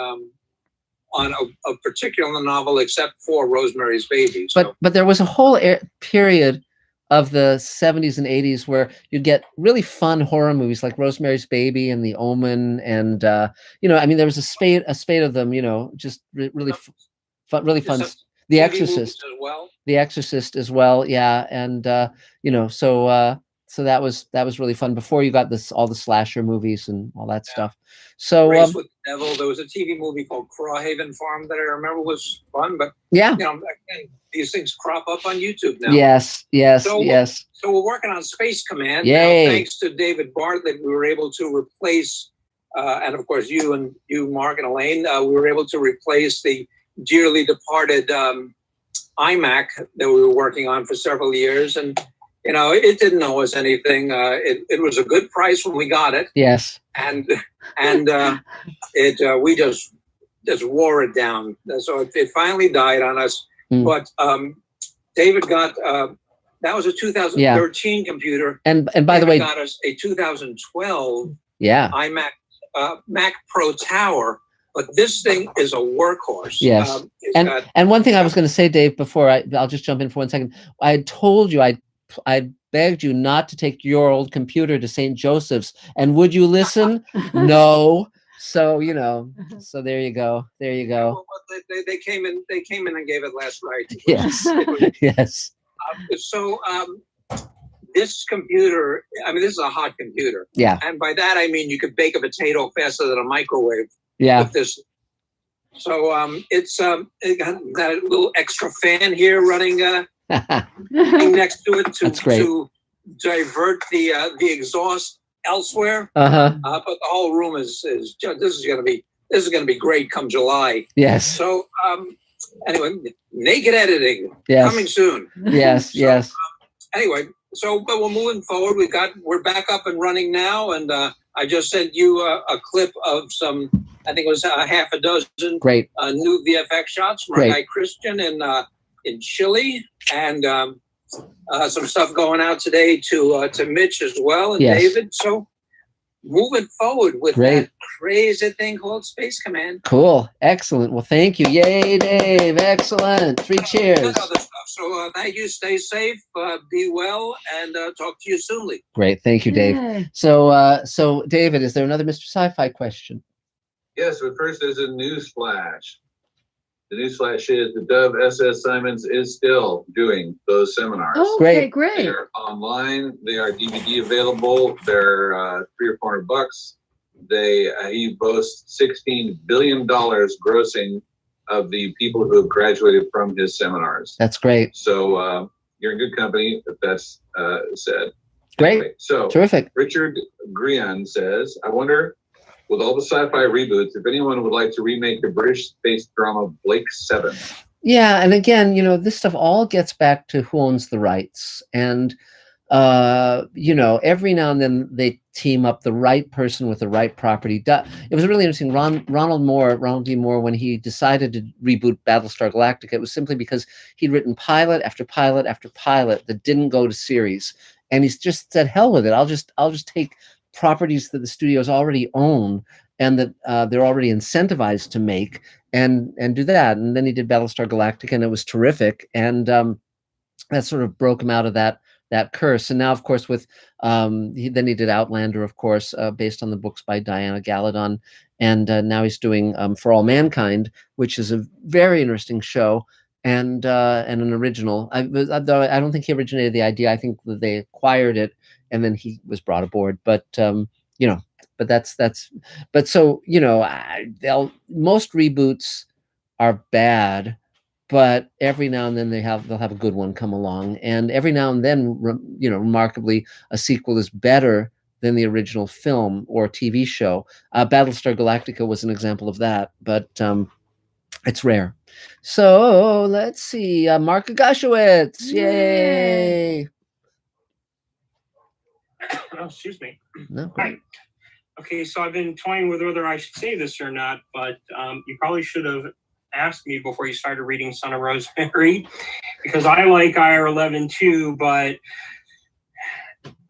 a particular novel except for Rosemary's Baby. So. But there was a whole period of the 70s and 80s where you'd get really fun horror movies like Rosemary's Baby and The Omen, and I mean, there was a spate of them, just really fun. The Exorcist as well. The Exorcist as well, yeah, and so that was really fun before you got all the slasher movies and all that stuff. So Race with the Devil. There was a TV movie called Crawhaven Farm that I remember was fun, but again, these things crop up on YouTube now. Yes. So we're working on Space Command. Yay. Now, thanks to David Bartlett, we were able to replace, and of course you, Mark and Elaine, we were able to replace the dearly departed iMac that we were working on for several years, and it didn't owe us anything. It was a good price when we got it. Yes. And we just wore it down. So it finally died on us. But David got that was a 2013 computer. And by the way, got us a 2012 iMac Mac Pro Tower. But this thing is a workhorse. Yes. And one thing I was going to say, Dave, before I'll just jump in for 1 second. I had told you I begged you not to take your old computer to St. Joseph's, and would you listen? No. So so there you go. Well, they came in and gave it last night. Yes. Yes. So this computer, I mean, this is a hot computer. Yeah. And by that I mean you could bake a potato faster than a microwave. Yeah. With this. So it got a little extra fan here running next to it to divert the exhaust elsewhere. But the whole room is just, this is gonna be great come July. Yes. So anyway, naked editing coming soon. Yes. Yes. Anyway, but we're moving forward. We're back up and running now, and I just sent you a clip of some. I think it was half a dozen great new VFX shots from our guy Christian in Chile, and some stuff going out today to Mitch as well and David. So moving forward with that crazy thing called Space Command. Cool, excellent. Well, thank you. Yay, Dave! Excellent. 3 cheers. Other stuff. So thank you. Stay safe. Be well, and talk to you soonly. Great, thank you, Dave. Yay. So David, is there another Mr. Sci-Fi question? Yes, but first there's a news flash. The news flash is the Dove SS Simons is still doing those seminars. Oh, okay, great. They're online. They are DVD available. They're $300 or $400. He boasts $16 billion grossing of the people who have graduated from his seminars. That's great. So you're in good company if that's said. Great. Anyway, so Terrific. Richard Grian says, I wonder, with all the sci-fi reboots, if anyone would like to remake the British space drama Blake 7. Yeah, and again, this stuff all gets back to who owns the rights. And every now and then they team up the right person with the right property. It was really interesting. Ronald D. Moore, when he decided to reboot Battlestar Galactica, it was simply because he'd written pilot after pilot after pilot that didn't go to series, and he's just said, "Hell with it! I'll just take properties that the studios already own and that they're already incentivized to make, and do that." And then he did Battlestar Galactica, and it was terrific. And that sort of broke him out of that curse. And now, of course, with he did Outlander, of course, based on the books by Diana Galadon, and now he's doing For All Mankind, which is a very interesting show and an original. Though I don't think he originated the idea. I think that they acquired it and then he was brought aboard. But but most reboots are bad. But every now and then they'll have a good one come along, and every now and then, remarkably, a sequel is better than the original film or TV show. Battlestar Galactica was an example of that, but it's rare. So let's see, Mark Agashowitz, yay! Oh, excuse me. No. Hi. Okay, so I've been toying with whether I should say this or not, but you probably should have asked me before you started reading Son of Rosemary, because I like IR11 too, but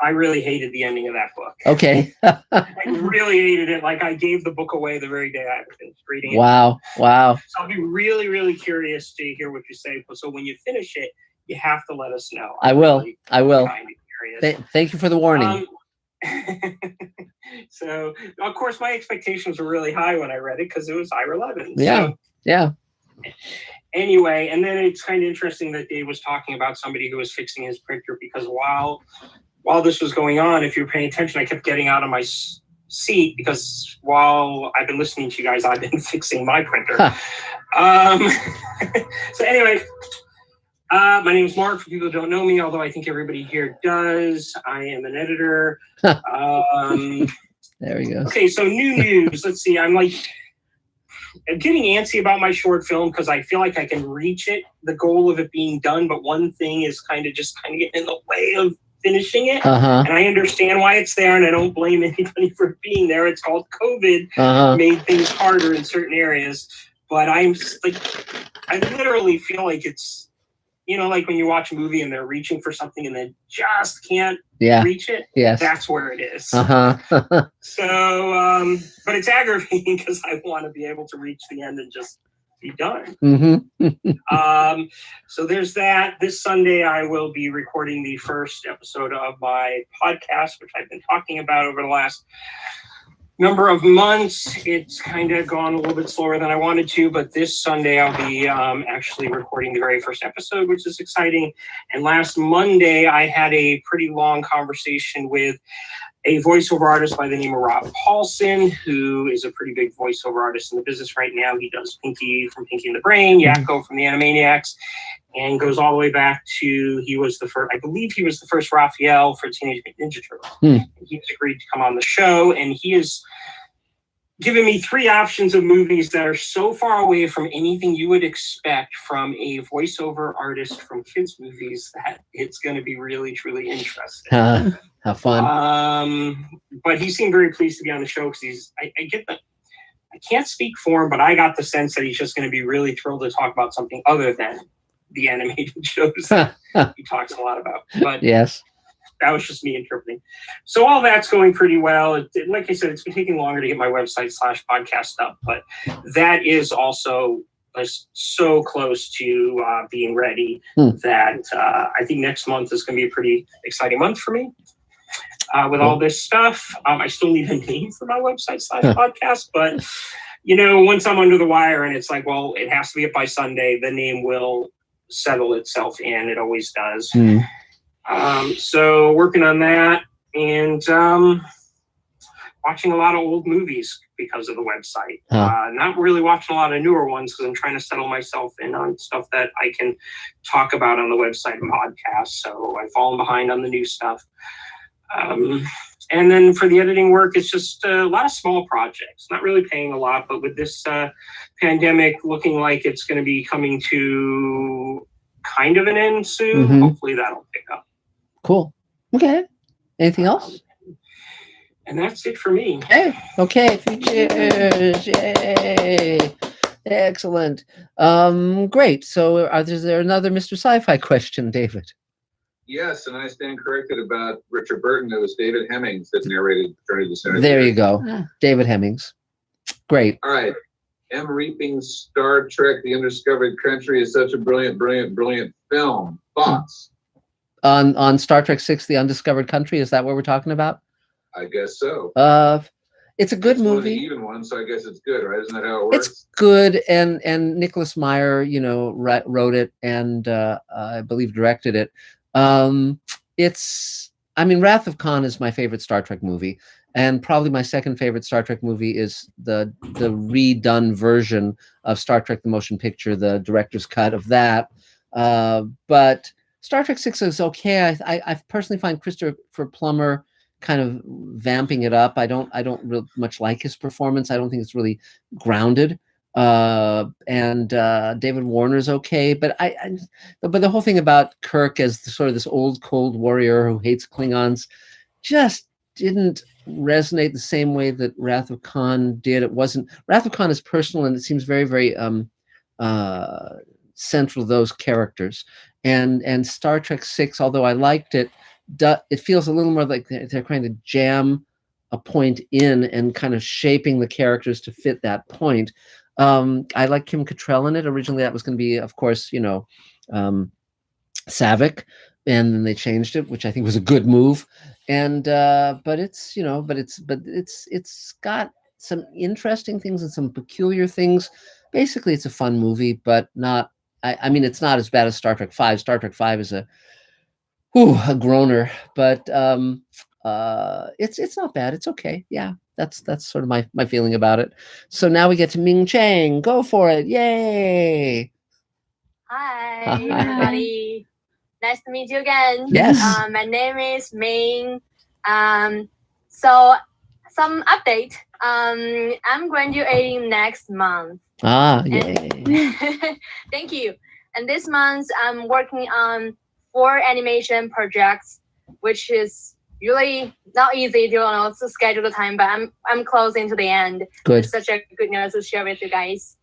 I really hated the ending of that book. Okay. I really hated it. Like, I gave the book away the very day I finished reading it. Wow. So I'll be really, really curious to hear what you say. So when you finish it, you have to let us know. I will. Kind of curious. Thank you for the warning. So, of course, my expectations were really high when I read it because it was IR11. Yeah. So, yeah. Anyway, and then it's kind of interesting that Dave was talking about somebody who was fixing his printer, because while this was going on, if you're paying attention, I kept getting out of my seat because while I've been listening to you guys, I've been fixing my printer. So anyway, my name is Mark. For people who don't know me, although I think everybody here does, I am an editor. There we go. Okay, so new news. Let's see. I'm getting antsy about my short film because I feel like I can reach it, the goal of it being done, but one thing is kind of getting in the way of finishing it. And I understand why it's there, and I don't blame anybody for being there. It's called COVID, made things harder in certain areas. But I literally feel like it's, like when you watch a movie and they're reaching for something and they just can't reach it. Yes. That's where it is. So, but it's aggravating because I want to be able to reach the end and just be done. So there's that. This Sunday, I will be recording the first episode of my podcast, which I've been talking about over the last number of months. It's kind of gone a little bit slower than I wanted to, but this Sunday I'll be actually recording the very first episode, which is exciting. And last Monday, I had a pretty long conversation with a voiceover artist by the name of Rob Paulson, who is a pretty big voiceover artist in the business right now. He does Pinky from Pinky and the Brain, Yakko from the Animaniacs, and goes all the way back to, I believe he was the first Raphael for Teenage Mutant Ninja Turtles. He's agreed to come on the show, and he has given me 3 options of movies that are so far away from anything you would expect from a voiceover artist from kids' movies that it's going to be really, truly interesting. Have fun. But he seemed very pleased to be on the show because I can't speak for him, but I got the sense that he's just going to be really thrilled to talk about something other than the animated shows that he talks a lot about. But yes, that was just me interpreting. So all that's going pretty well. Like I said, it's been taking longer to get my website /podcast up, but that is also so close to being ready that I think next month is going to be a pretty exciting month for me. With all this stuff, I still need a name for my website /podcast, but once I'm under the wire and it's like, well, it has to be up by Sunday, the name will settle itself in. It always does. So working on that and watching a lot of old movies because of the website. Not really watching a lot of newer ones because I'm trying to settle myself in on stuff that I can talk about on the website and podcast. So I've fallen behind on the new stuff. And then for the editing work, it's just a lot of small projects, not really paying a lot, but with this pandemic looking like it's going to be coming to kind of an end soon, hopefully that'll pick up. Cool. Okay. Anything else? And that's it for me. Hey, okay. Cheers. Yay. Excellent. Great. So is there another Mr. Sci-Fi question, David? Yes, and I stand corrected about Richard Burton. It was David Hemmings that narrated Journey to the Center. There you go. David Hemmings. Great. All right. M. Reaping's Star Trek The Undiscovered Country is such a brilliant, brilliant, brilliant film. Thoughts? On Star Trek VI, The Undiscovered Country, is that what we're talking about? I guess so. It's a good movie. One of the even ones, so I guess it's good, right? Isn't that how it works? It's good, and Nicholas Meyer, wrote it and I believe directed it. Wrath of Khan is my favorite Star Trek movie, and probably my second favorite Star Trek movie is the redone version of Star Trek the Motion Picture, the director's cut of that. But Star Trek VI is okay. I personally find Christopher Plummer kind of vamping it up. I don't really much like his performance. I don't think it's really grounded. And David Warner's okay, but but the whole thing about Kirk as sort of this old cold warrior who hates Klingons just didn't resonate the same way that Wrath of Khan did. It wasn't. Wrath of Khan is personal, and it seems very, very central to those characters. And Star Trek VI, although I liked it, it feels a little more like they're trying to jam a point in and kind of shaping the characters to fit that point. I like Kim Cattrall in it. Originally, that was going to be, of course, Savick, and then they changed it, which I think was a good move. And but it's got some interesting things and some peculiar things. Basically, it's a fun movie, but not. I mean, it's not as bad as Star Trek V. Star Trek V is a groaner, but it's not bad. It's okay. Yeah. That's sort of my feeling about it. So now we get to Ming Chang. Go for it. Yay. Hi, everybody. Nice to meet you again. Yes. My name is Ming. So some update. I'm graduating next month. Yay. Thank you. And this month I'm working on 4 animation projects, which is really not easy to schedule the time, but I'm closing to the end. Good. It's such a good news to share with you guys.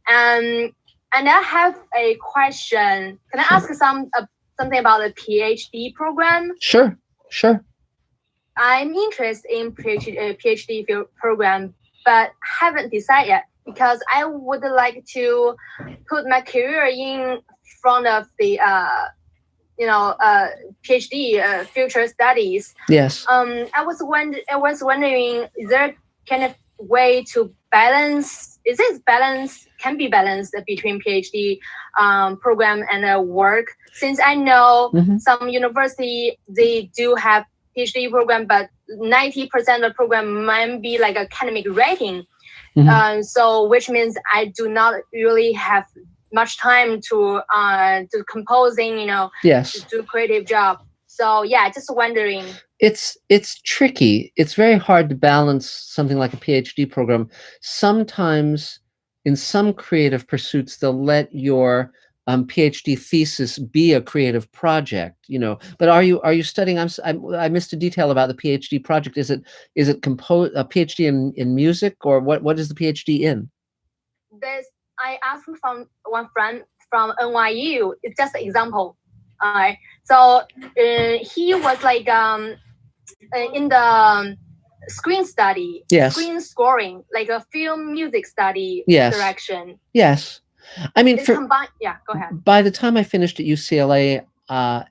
And I have a question. Can I ask something about the PhD program? Sure. I'm interested in PhD program, but haven't decided yet because I would like to put my career in front of the PhD, future studies. Yes. I was wondering, is there kind of way to balance? Is this balance can be balanced between PhD program and work? Since I know some university they do have PhD program, but 90% of the program might be like academic writing. So which means I do not really have much time to composing, Yes. to do creative job. So yeah, just wondering. It's tricky. It's very hard to balance something like a PhD program. Sometimes in some creative pursuits, they'll let your PhD thesis be a creative project, but are you studying? I missed a detail about the PhD project. Is it a PhD in music, or what is the PhD in? I asked from one friend from NYU. It's just an example. So he was like in the screen study, yes. Screen scoring, like a film music study yes. direction. Yes. I mean, go ahead. By the time I finished at UCLA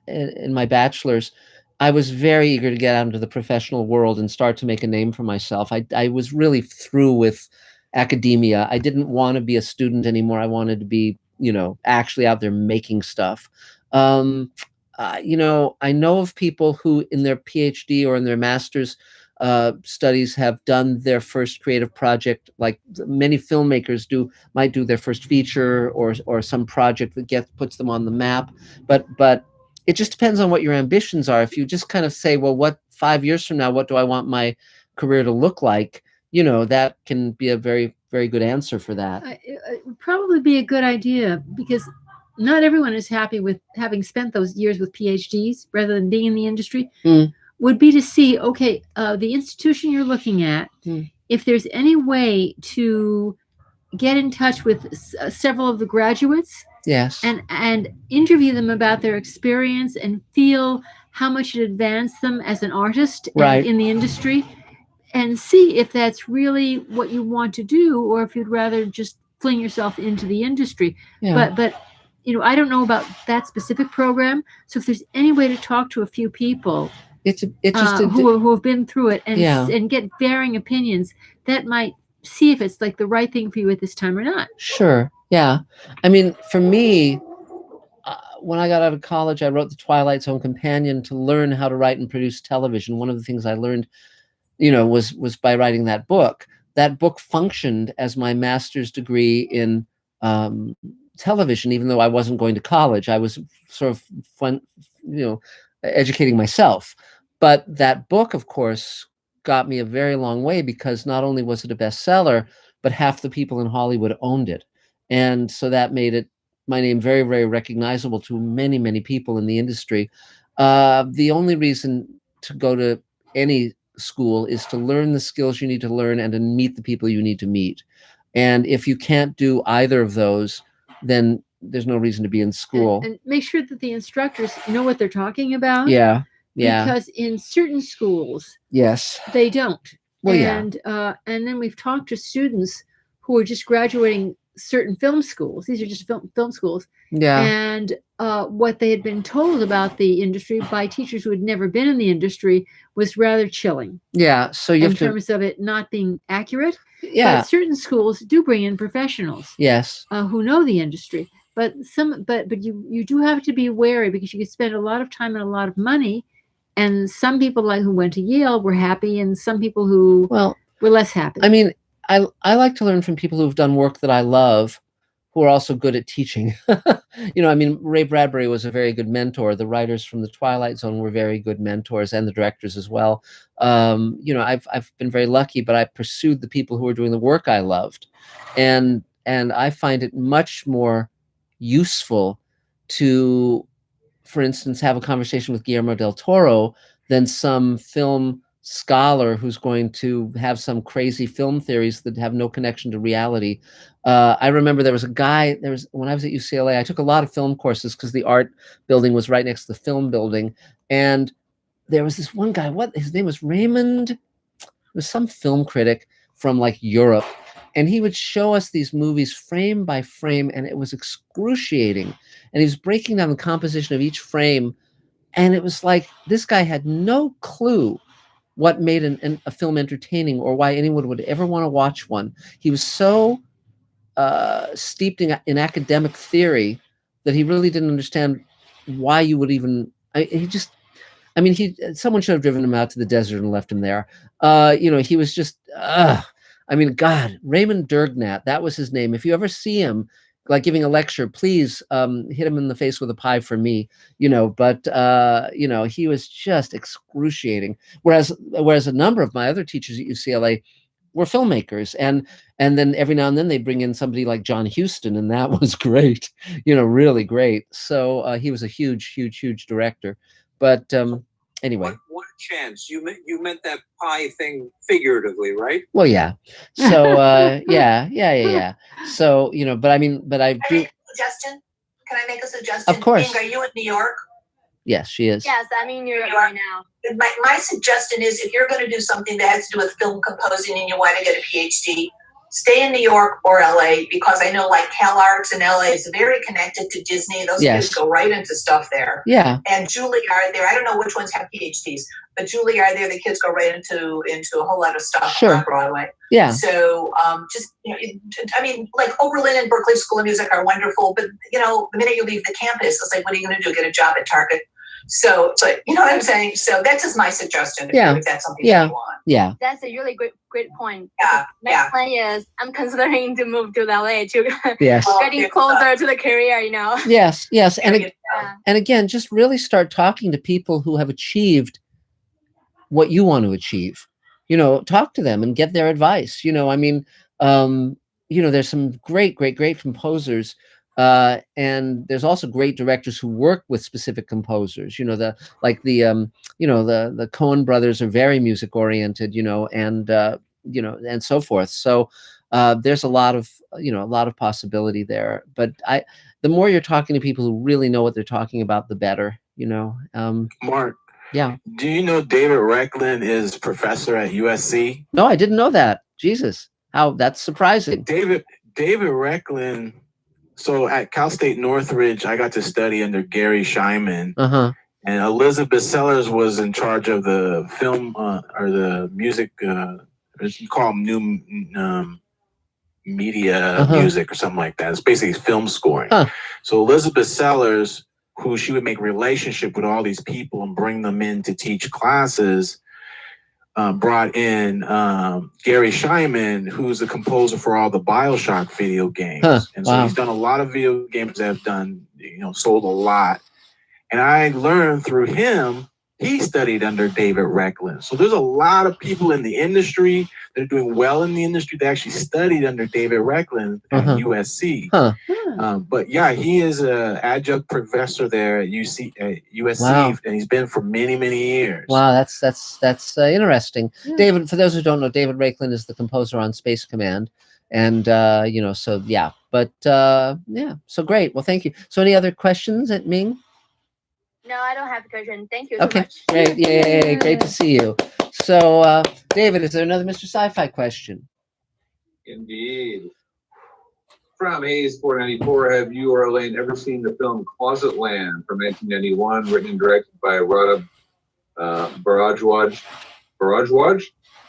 in my bachelor's, I was very eager to get out into the professional world and start to make a name for myself. I was really through with academia. I didn't want to be a student anymore. I wanted to be, actually out there making stuff. I know of people who in their PhD or in their master's studies have done their first creative project, like many filmmakers might do their first feature or some project that puts them on the map. But it just depends on what your ambitions are. If you just kind of say, well, what 5 years from now, what do I want my career to look like? You know, that can be a very, very good answer for that. It would probably be a good idea because not everyone is happy with having spent those years with PhDs rather than being in the industry. Would be to see, okay, the institution you're looking at, if there's any way to get in touch with several of the graduates, yes, and interview them about their experience and feel how much it advanced them as an artist in the industry, and see if that's really what you want to do, or if you'd rather just fling yourself into the industry. Yeah. But you know, I don't know about that specific program. So if there's any way to talk to a few people, who have been through it and get varying opinions, that might see if it's like the right thing for you at this time or not. Sure. Yeah. I mean, for me, when I got out of college, I wrote The Twilight Zone Companion to learn how to write and produce television. One of the things I learned, you know, was by writing that book. That book functioned as my master's degree in television, even though I wasn't going to college. I was sort of educating myself. But that book, of course, got me a very long way, because not only was it a bestseller, but half the people in Hollywood owned it. And so that made my name very, very recognizable to many, many people in the industry. The only reason to go to any school is to learn the skills you need to learn and to meet the people you need to meet. And if you can't do either of those, then there's no reason to be in school. And make sure that the instructors know what they're talking about. Yeah. Yeah. Because in certain schools, yes, they don't. Well, and then we've talked to students who are just graduating certain film schools. These are just film schools. Yeah. And what they had been told about the industry by teachers who had never been in the industry was rather chilling. Yeah. So you in have to, terms of it not being accurate. Yeah. But certain schools do bring in professionals. Yes. Who know the industry. But you do have to be wary, because you could spend a lot of time and a lot of money. And some people who went to Yale were happy, and some people who were less happy. I mean, I like to learn from people who've done work that I love, who are also good at teaching. You know, I mean, Ray Bradbury was a very good mentor. The writers from The Twilight Zone were very good mentors, and the directors as well. You know, I've been very lucky, but I pursued the people who were doing the work I loved, and I find it much more useful to, for instance, have a conversation with Guillermo del Toro than some film scholar who's going to have some crazy film theories that have no connection to reality. I remember there was a guy, when I was at UCLA, I took a lot of film courses because the art building was right next to the film building. And there was this one guy, his name was Raymond, it was some film critic from like Europe. And he would show us these movies frame by frame, and it was excruciating. And he was breaking down the composition of each frame. And it was like, this guy had no clue what made a film entertaining, or why anyone would ever want to watch one. He was so steeped in academic theory that he really didn't understand why you would even, someone should have driven him out to the desert and left him there. You know, he was just, I mean, God, Raymond Durgnat, that was his name. If you ever see him, like giving a lecture, please hit him in the face with a pie for me, you know, but, you know, he was just excruciating. Whereas a number of my other teachers at UCLA were filmmakers, and then every now and then they bring in somebody like John Huston, and that was great, you know, really great. So he was a huge, huge, huge director. But anyway. What a chance. You meant that pie thing figuratively, right? Well, yeah. So yeah. So, you know, but I do. Suggestion? Can I make a suggestion? Of course. Ping, are you in New York? Yes, she is. Yes, I'm in New York right now. My suggestion is, if you're going to do something that has to do with film composing and you want to get a PhD, stay in New York or LA, because I know like CalArts in LA is very connected to Disney. Those kids go right into stuff there. Yeah. And Juilliard there, I don't know which ones have PhDs, but Juilliard there, the kids go right into a whole lot of stuff on Broadway. Yeah. So just, you know, I mean, like Oberlin and Berklee School of Music are wonderful, but you know, the minute you leave the campus, it's like, what are you going to do? Get a job at Target? So you know what I'm saying? So that's just my suggestion. If that's something that you want. Yeah. That's a really great point. Yeah. My plan is I'm considering to move to LA to Yes. getting closer to the career, you know. Yes. And again, just really start talking to people who have achieved what you want to achieve. You know, talk to them and get their advice. You know, I mean, you know, there's some great composers, and there's also great directors who work with specific composers. You know, the Coen brothers are very music oriented. You know, and and so forth. So there's a lot of possibility there. But the more you're talking to people who really know what they're talking about, the better. You know, Mark. Yeah. Do you know David Recklin is professor at USC? No, I didn't know that. Jesus, how that's surprising. David Recklin. So at Cal State Northridge, I got to study under Gary Scheinman. And Elizabeth Sellers was in charge of the film or the music. You call them new media music or something like that. It's basically film scoring. So Elizabeth Sellers, who she would make relationship with all these people and bring them in to teach classes, brought in Gary Scheinman, who's the composer for all the BioShock video games. And so he's done a lot of video games that have done, sold a lot. And I learned through him, he studied under David Recklin. So there's a lot of people in the industry that are doing well in the industry that actually studied under David Recklin at USC. But yeah, he is an adjunct professor there at USC, and he's been for many, many years. Wow, that's interesting. Yeah. David, for those who don't know, David Recklin is the composer on Space Command, and so yeah. But yeah, so great. Well, thank you. So, any other questions at Ming? No, I don't have a question. Thank you so much. Great. Yay, great to see you. So, David, is there another Mr. Sci-Fi question? Indeed. From Hayes 494, have you or Elaine ever seen the film Closet Land from 1991, written and directed by Radha Bharadwaj?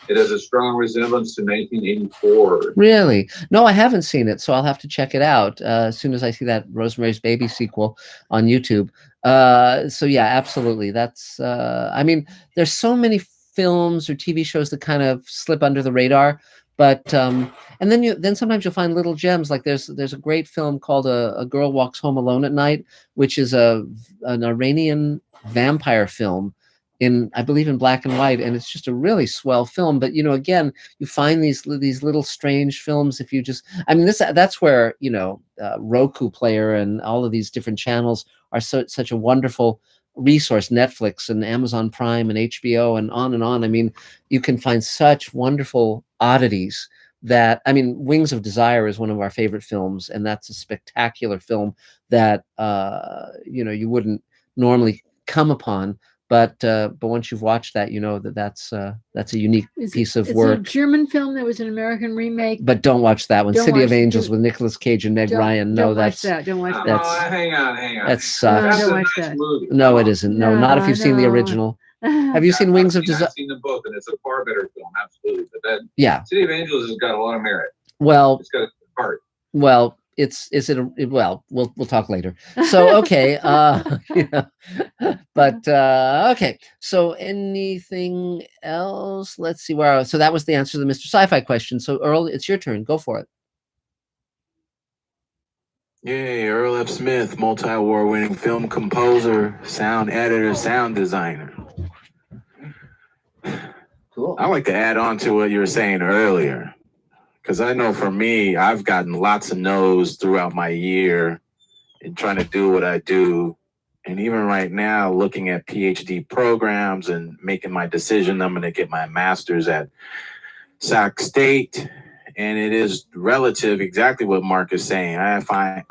It has a strong resemblance to 1984. Really? No, I haven't seen it, so I'll have to check it out as soon as I see that Rosemary's Baby sequel on YouTube. So yeah, absolutely. That's I mean, there's so many films or TV shows that kind of slip under the radar, but and then sometimes you'll find little gems. Like there's a great film called A Girl Walks Home Alone at Night, which is an Iranian vampire film, I believe in black and white, and it's just a really swell film. But again, you find these little strange films if you just, I mean, that's where Roku Player and all of these different channels are such a wonderful resource. Netflix and Amazon Prime and HBO and on and on. I mean, you can find such wonderful oddities that, I mean, Wings of Desire is one of our favorite films, and that's a spectacular film that you wouldn't normally come upon. But once you've watched that, you know that's a unique piece of work. It's a German film that was an American remake. But don't watch that one. City of Angels with Nicolas Cage and Meg Ryan. No, don't watch that. Don't watch that. Hang on. That sucks. Don't watch that. No, it isn't. No, not if you've seen the original. Have you seen Wings of Desire? I've seen them both, and it's a far better film, absolutely. But that City of Angels has got a lot of merit. Well, it's got a heart. Well, we'll talk later. So okay, but okay. So anything else? Let's see where. So that was the answer to the Mr. Sci-Fi question. So Earl, it's your turn. Go for it. Yay, Earl F. Smith, multi-award winning film composer, sound editor, sound designer. Cool. I like to add on to what you were saying earlier. Because I know for me, I've gotten lots of no's throughout my year in trying to do what I do. And even right now, looking at PhD programs and making my decision, I'm going to get my master's at Sac State. And it is relative, exactly what Mark is saying. I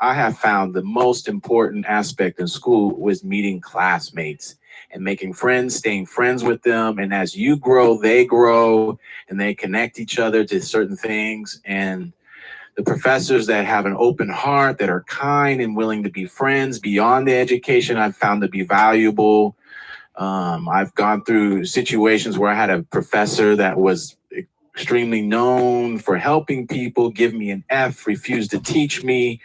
have found the most important aspect in school was meeting classmates and making friends, staying friends with them. And as you grow, they grow, and they connect each other to certain things. And the professors that have an open heart, that are kind and willing to be friends beyond the education, I've found to be valuable. I've gone through situations where I had a professor that was extremely known for helping people, give me an F, refused to teach me.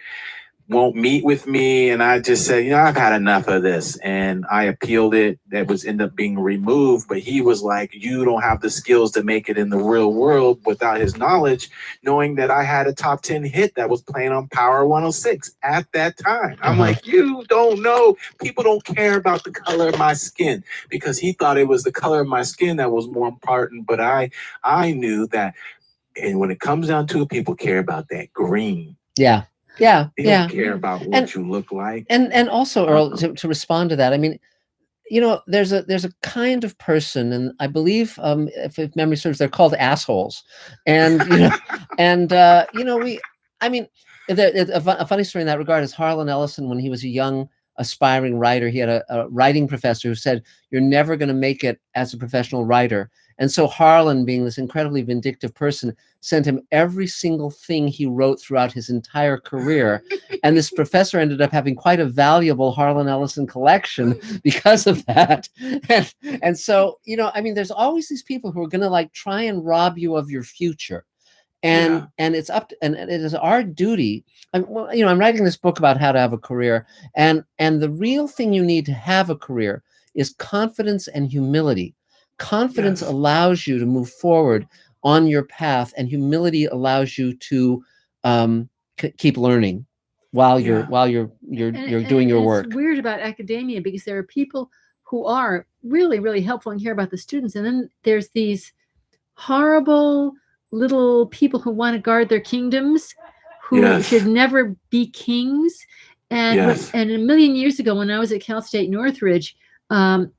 won't meet with me. And I just said, I've had enough of this. And I appealed it. That was ended up being removed. But he was like, you don't have the skills to make it in the real world without his knowledge, knowing that I had a top 10 hit that was playing on Power 106 at that time. I'm like, you don't know. People don't care about the color of my skin, because he thought it was the color of my skin that was more important. But I knew that. And when it comes down to it, people care about that green. Yeah. They don't care about what you look like. And also, Earl, to respond to that, I mean, there's a kind of person, and I believe, if memory serves, they're called assholes. And a funny story in that regard is Harlan Ellison, when he was a young aspiring writer, he had a writing professor who said, "You're never going to make it as a professional writer." And so Harlan, being this incredibly vindictive person, sent him every single thing he wrote throughout his entire career. And this professor ended up having quite a valuable Harlan Ellison collection because of that. And so, there's always these people who are going to try and rob you of your future. And it's and it is our duty. I'm writing this book about how to have a career, and the real thing you need to have a career is confidence and humility. Confidence allows you to move forward on your path, and humility allows you to keep learning while you're doing your work. It's weird about academia, because there are people who are really, really helpful and care about the students, and then there's these horrible little people who want to guard their kingdoms, who should never be kings. And and a million years ago, when I was at Cal State Northridge,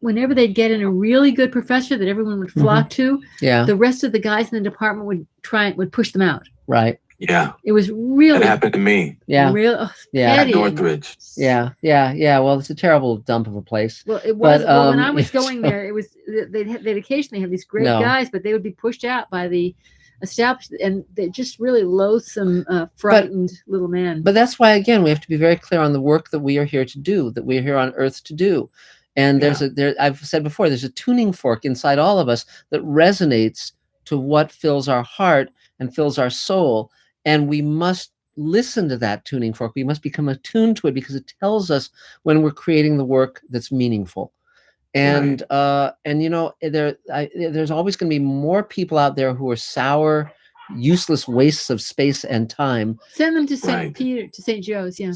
whenever they'd get in a really good professor that everyone would flock to, the rest of the guys in the department would push them out. Right. Yeah. It was really that happened to me. Yeah. At Northridge. Yeah. Well, it's a terrible dump of a place. Well, it was. But, when I was going there, it was they'd occasionally have these great guys, but they would be pushed out by the established, and they're just really loathsome, frightened little men. But that's why, again, we have to be very clear on the work that we are here to do, that we are here on Earth to do. And I've said before, there's a tuning fork inside all of us that resonates to what fills our heart and fills our soul. And we must listen to that tuning fork. We must become attuned to it, because it tells us when we're creating the work that's meaningful. And there's always going to be more people out there who are sour, useless wastes of space and time. Send them to St. Joe's. Send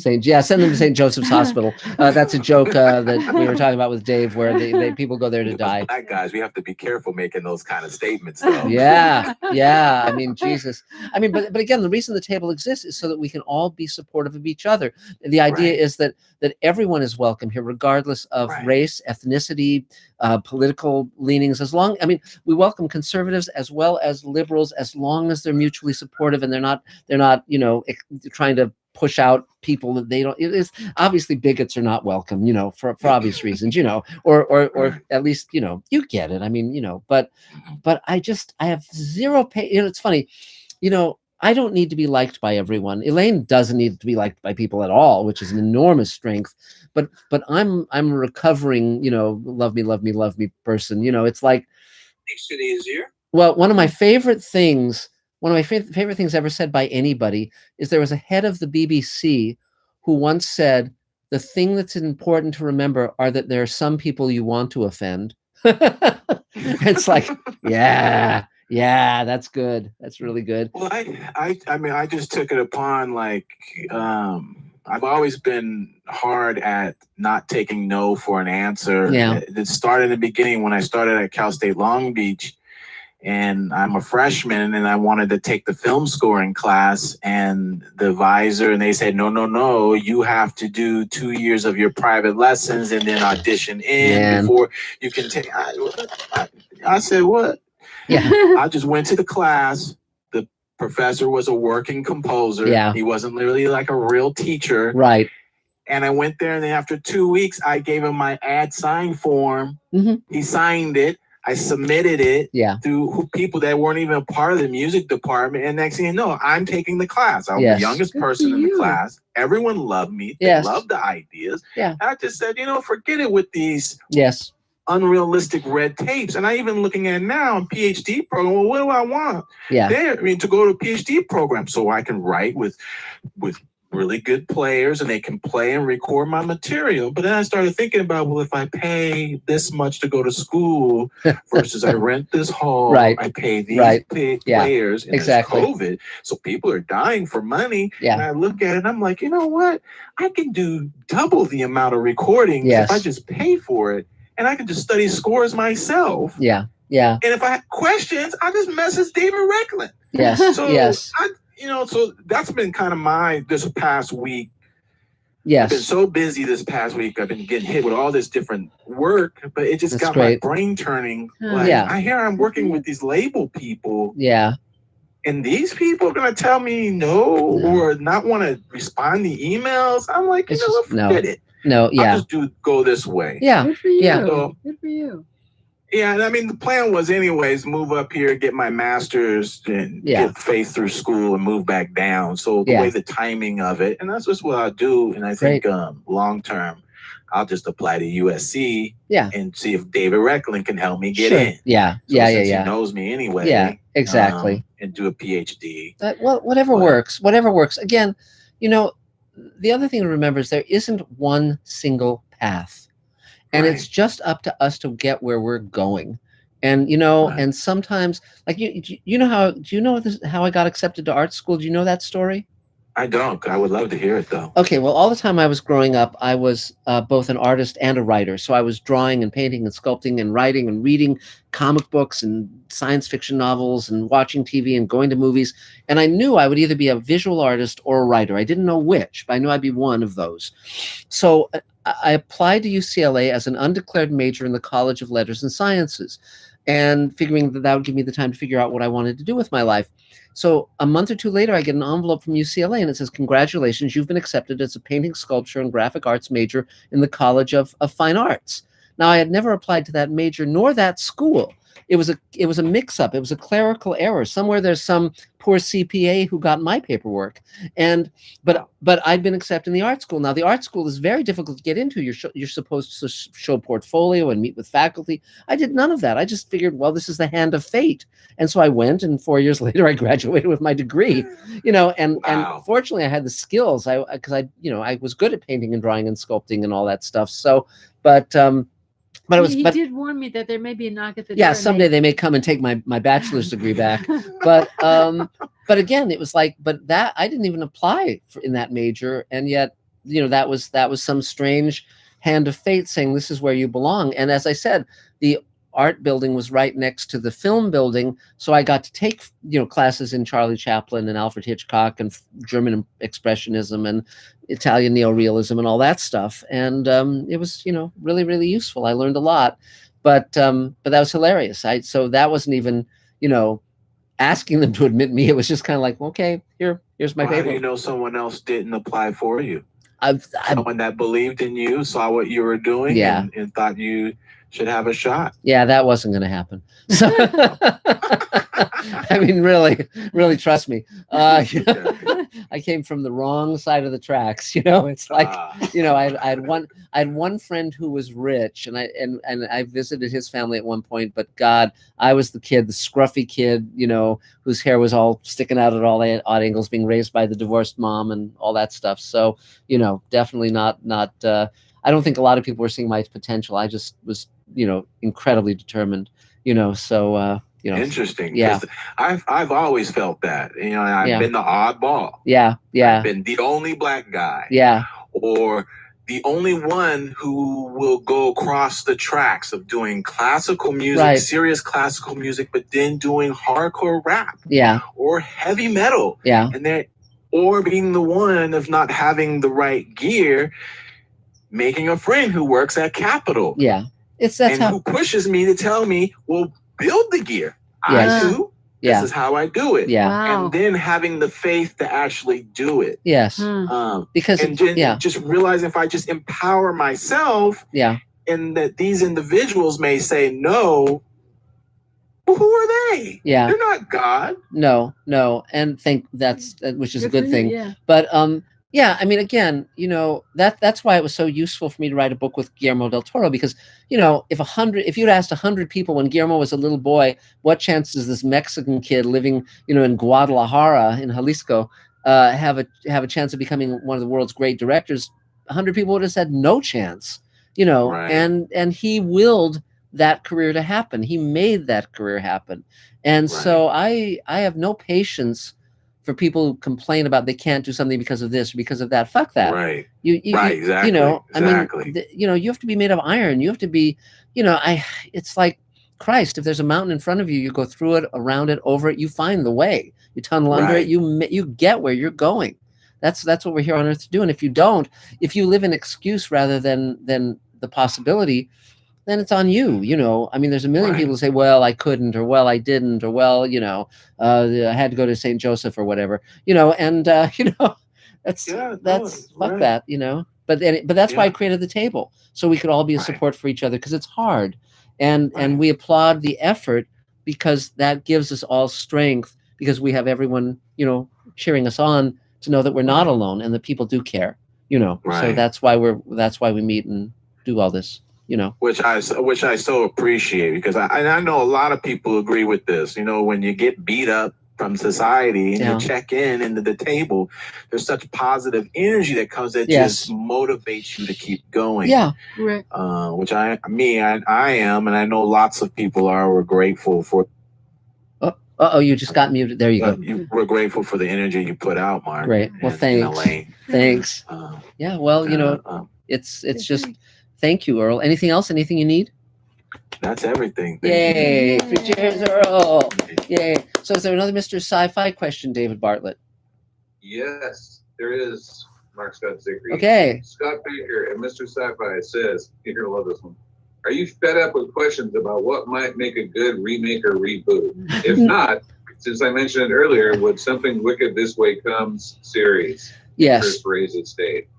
them to St. Joseph's Hospital. That's a joke that we were talking about with Dave, where they people go there to die. Black guys, we have to be careful making those kind of statements, though. Yeah. I mean, Jesus. I mean, but again, the reason the table exists is so that we can all be supportive of each other. The idea is that everyone is welcome here, regardless of race, ethnicity, political leanings. We welcome conservatives as well as liberals, as long as they're mutually supportive and they're not trying to push out people that they don't. It's obviously bigots are not welcome, for obvious reasons, or at least, you get it. I mean, but I have zero pay. It's funny, I don't need to be liked by everyone. Elaine doesn't need to be liked by people at all, which is an enormous strength. But I'm a recovering, love me person. It's like, makes it easier. Well, one of my favorite things ever said by anybody is there was a head of the BBC who once said, "The thing that's important to remember are that there are some people you want to offend." It's like, yeah, that's good. That's really good. Well, I just took it upon I've always been hard at not taking no for an answer. Yeah. It started in the beginning when I started at Cal State Long Beach, and I'm a freshman and I wanted to take the film scoring class, and the advisor, and they said, no, you have to do 2 years of your private lessons and then audition before you can take. I said, what? Yeah. I just went to the class. The professor was a working composer. Yeah. He wasn't literally like a real teacher. Right. And I went there, and then after 2 weeks, I gave him my ad sign form. Mm-hmm. He signed it. I submitted it to people that weren't even a part of the music department. And next thing you know, I'm taking the class. I was the youngest person in the class. Everyone loved me. They loved the ideas. Yeah. I just said, forget it with these unrealistic red tapes. And I even looking at now PhD program. Well, what do I want? Yeah. To go to a PhD program so I can write with really good players and they can play and record my material. But then I started thinking about, well, if I pay this much to go to school versus I rent this hall, I pay these players, and there's COVID, so people are dying for money. And I look at it and I'm like, you know what? I can do double the amount of recordings if I just pay for it, and I can just study scores myself. Yeah. And if I have questions, I just message David Recklin. Yes. So so that's been kind of this past week. Yes. I've been so busy this past week. I've been getting hit with all this different work, but it just got my brain turning. Like, I hear I'm working with these label people. Yeah. And these people are going to tell me no or not want to respond to emails. I'm like, you know what, forget it. No, I'll just go this way. Yeah. Good for you. Yeah. So, Good for you. yeah, and I mean, the plan was anyways, move up here, get my master's, and get Faith through school and move back down. So the way the timing of it, and that's just what I'll do. And I think long term, I'll just apply to USC and see if David Recklin can help me get in. Yeah, so since he knows me anyway. Yeah, exactly. And do a PhD. Whatever works. Whatever works. Again, the other thing to remember is there isn't one single path. And it's just up to us to get where we're going. And, and sometimes, like, do you know how I got accepted to art school? Do you know that story? I don't. I would love to hear it, though. Okay, well, all the time I was growing up, I was both an artist and a writer. So I was drawing and painting and sculpting and writing and reading comic books and science fiction novels and watching TV and going to movies. And I knew I would either be a visual artist or a writer. I didn't know which, but I knew I'd be one of those. So I applied to UCLA as an undeclared major in the College of Letters and Sciences, and figuring that would give me the time to figure out what I wanted to do with my life. So a month or two later, I get an envelope from UCLA, and it says, "Congratulations, you've been accepted as a painting, sculpture, and graphic arts major in the College of Fine Arts." Now, I had never applied to that major nor that school. It was a mix-up. It was a clerical error. Somewhere there's some poor CPA who got my paperwork, but I'd been accepted in the art school. Now, the art school is very difficult to get into. You're supposed to show portfolio and meet with faculty. I did none of that. I just figured, well, this is the hand of fate, and so I went. And 4 years later, I graduated with my degree. And fortunately, I had the skills. I was good at painting and drawing and sculpting and all that stuff. So, but he did warn me that there may be a knock at the door. Yeah, someday they may come and take my bachelor's degree back. But again, it was like, that I didn't even apply in that major, and yet that was some strange hand of fate saying this is where you belong. And as I said, the art building was right next to the film building, so I got to take classes in Charlie Chaplin and Alfred Hitchcock and German expressionism and Italian neorealism and all that stuff, and it was really, really useful. I learned a lot, but that was hilarious. So that wasn't even asking them to admit me. It was just kind of like, okay, here's my paper. How do you someone else didn't apply for you? Someone that believed in you, saw what you were doing, and thought you should have a shot. Yeah, that wasn't going to happen. So, I mean, really, trust me. I came from the wrong side of the tracks. It's like, I had one friend who was rich, and I visited his family at one point. But God, I was the scruffy kid, whose hair was all sticking out at all odd angles, being raised by the divorced mom and all that stuff. So, definitely not. I don't think a lot of people were seeing my potential. I just was, incredibly determined, so, Interesting. Yeah. I've always felt that, I've been the oddball. Yeah. I've been the only black guy. Yeah. Or the only one who will go across the tracks of doing classical music, serious classical music, but then doing hardcore rap. Yeah. Or heavy metal. Yeah. Or being the one of not having the right gear, making a friend who works at Capitol. Yeah. Who pushes me to tell me, well, build the gear. Yes. I do. Yeah. This is how I do it. Yeah. Wow. And then having the faith to actually do it. Yes. Because just realizing if I just empower myself, and that these individuals may say no, well, who are they? Yeah. They're not God. No. And which is a good thing. Yeah. But yeah, I mean, again, that's why it was so useful for me to write a book with Guillermo del Toro, because, if you'd asked 100 people when Guillermo was a little boy, what chance does this Mexican kid living, in Guadalajara in Jalisco, have a chance of becoming one of the world's great directors, 100 people would have said no chance, you know. Right. And he willed that career to happen. He made that career happen. And so I have no patience for people who complain about they can't do something because of this or because of that. Fuck that. Right. You Exactly. know, Exactly. I mean, you know, you have to be made of iron. You have to be, you know, it's like Christ. If there's a mountain in front of you, you go through it, around it, over it, you find the way. You tunnel under it, you get where you're going. That's what we're here on earth to do. And if you don't, if you live in excuse rather than the possibility, then it's on you. You know, I mean, there's a million people who say, well, I couldn't, or well, I didn't, or well, you know, I had to go to St. Joseph or whatever, you know, and you know, that's fuck that, you know. But that's why I created the table, so we could all be a support for each other, because it's hard, and we applaud the effort because that gives us all strength, because we have everyone, you know, cheering us on to know that we're not alone and that people do care, you know. So that's why we meet and do all this. You know, which I so appreciate, because I know a lot of people agree with this. You know, when you get beat up from society and you check into the table, there's such positive energy that comes that just motivates you to keep going. Yeah, right. Which I am, and I know lots of people are. We're grateful for. Oh, you just got muted. There you go. We're grateful for the energy you put out, Mark. Great. Well, thanks. Thanks. Yeah. Well, you know, it's just. Thank you, Earl. Anything else? Anything you need? That's everything. Yay! Cheers, Earl. Yay! So, is there another Mr. Sci-Fi question, David Bartlett? Yes, there is. Mark Scott Zicree. Okay. Scott Baker and Mr. Sci-Fi says, you're gonna love this one. Are you fed up with questions about what might make a good remake or reboot? If not, since I mentioned it earlier, would Something Wicked This Way Comes series? Yes.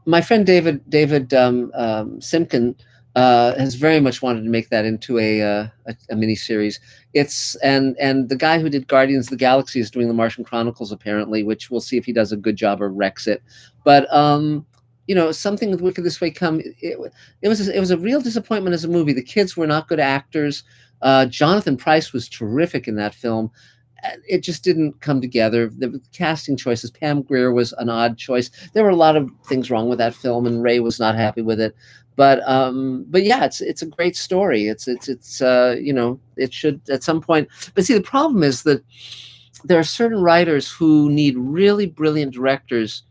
My friend David Simkin has very much wanted to make that into a mini series. It's and the guy who did Guardians of the Galaxy is doing the Martian Chronicles apparently, which we'll see if he does a good job or wrecks it. But you know, Something Wicked This Way Come. It was a real disappointment as a movie. The kids were not good actors. Jonathan Pryce was terrific in that film. It just didn't come together. The casting choices, Pam Grier was an odd choice. There were a lot of things wrong with that film, and Ray was not happy with it. But yeah, it's a great story. It's you know, it should at some point. But see, the problem is that there are certain writers who need really brilliant directors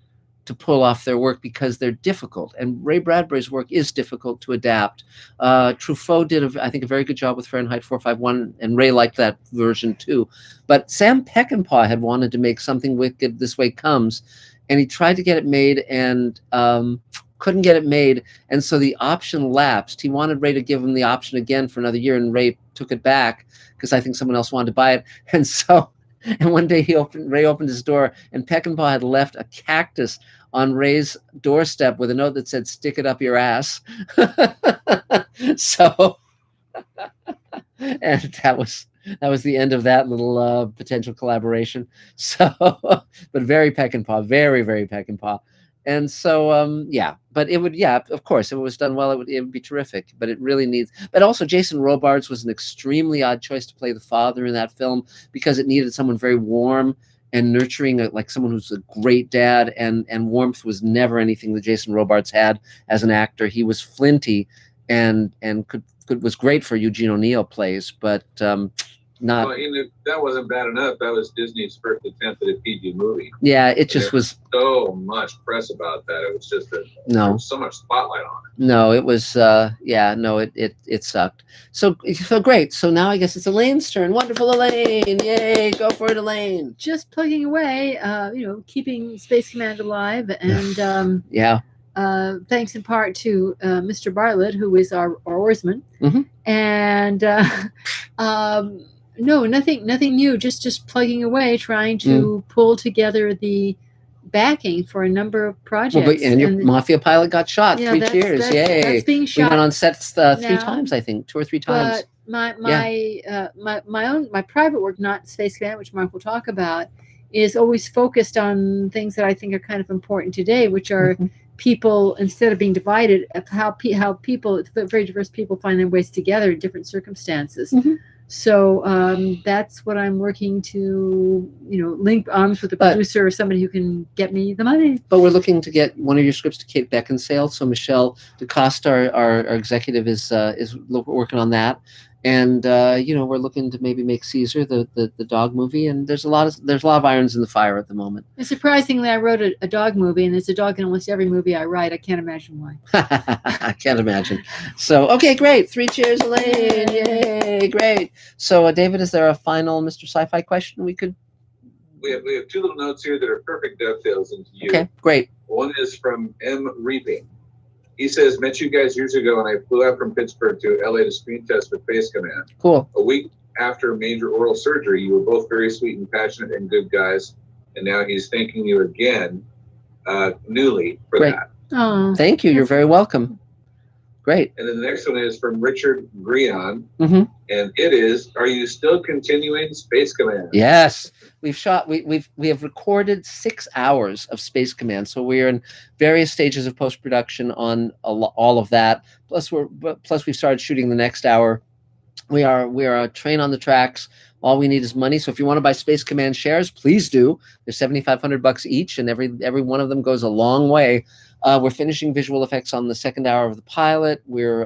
to pull off their work because they're difficult. And Ray Bradbury's work is difficult to adapt. Truffaut did, I think, a very good job with Fahrenheit 451, and Ray liked that version too. But Sam Peckinpah had wanted to make Something Wicked This Way Comes, and he tried to get it made and couldn't get it made. And so the option lapsed. He wanted Ray to give him the option again for another year, and Ray took it back because I think someone else wanted to buy it. And so, and one day Ray opened his door, and Peckinpah had left a cactus on Ray's doorstep with a note that said, "Stick it up your ass." So, and that was the end of that little potential collaboration. So, but very Peckinpah, very, very Peckinpah. And so, yeah, but it would, yeah, of course, if it was done well, it would be terrific, but it really needs, but also Jason Robards was an extremely odd choice to play the father in that film because it needed someone very warm and nurturing, like someone who's a great dad, and warmth was never anything that Jason Robards had as an actor. He was flinty and was great for Eugene O'Neill plays, but not. Well, if that wasn't bad enough, that was Disney's first attempt at a PG movie. Yeah, it just was so much press about that. It was just there was so much spotlight on it. No, it was yeah, no, it sucked. So great. So now I guess it's Elaine's turn. Wonderful, Elaine. Yay, go for it, Elaine. Just plugging away, you know, keeping Space Command alive, and yeah. Thanks in part to Mr. Bartlett, who is our oarsman. Mm-hmm. And no, nothing new. Just plugging away, trying to pull together the backing for a number of projects. Well, and your Mafia pilot got shot. Yeah, 3 cheers! Yay! That's being shot. We went on sets 3 times, I think, 2 or 3 times. But my private work, not Space Command, which Mark will talk about, is always focused on things that I think are kind of important today, which are people, instead of being divided, how people, very diverse people, find their ways together in different circumstances. So that's what I'm working to, link arms with a producer or somebody who can get me the money. But we're looking to get one of your scripts to Kate Beckinsale. So Michelle DeCosta, our executive, is working on that. And we're looking to maybe make Caesar the dog movie. And there's a lot of irons in the fire at the moment. And surprisingly, I wrote a dog movie, and there's a dog in almost every movie I write. I can't imagine why. I can't imagine. So, okay, great. 3 cheers, Elaine. Yay, great. So, David, is there a final Mr. Sci-Fi question we could? We have 2 little notes here that are perfect dovetails into you. Okay, great. One is from M. Reaping. He says, met you guys years ago, and I flew out from Pittsburgh to LA to screen test with Face Command. Cool. A week after major oral surgery, you were both very sweet and passionate and good guys. And now he's thanking you again, newly, for that. Oh, thank you. You're very welcome. Great. And then the next one is from Richard Grion. Mm-hmm. And it is, are you still continuing Space Command? Yes. We've shot, we have recorded 6 hours of Space Command. So we're in various stages of post-production on all of that. Plus we've started shooting the next hour. We are a train on the tracks. All we need is money. So if you want to buy Space Command shares, please do. They're $7,500 each, and every one of them goes a long way. We're finishing visual effects on the 2nd hour of the pilot. We're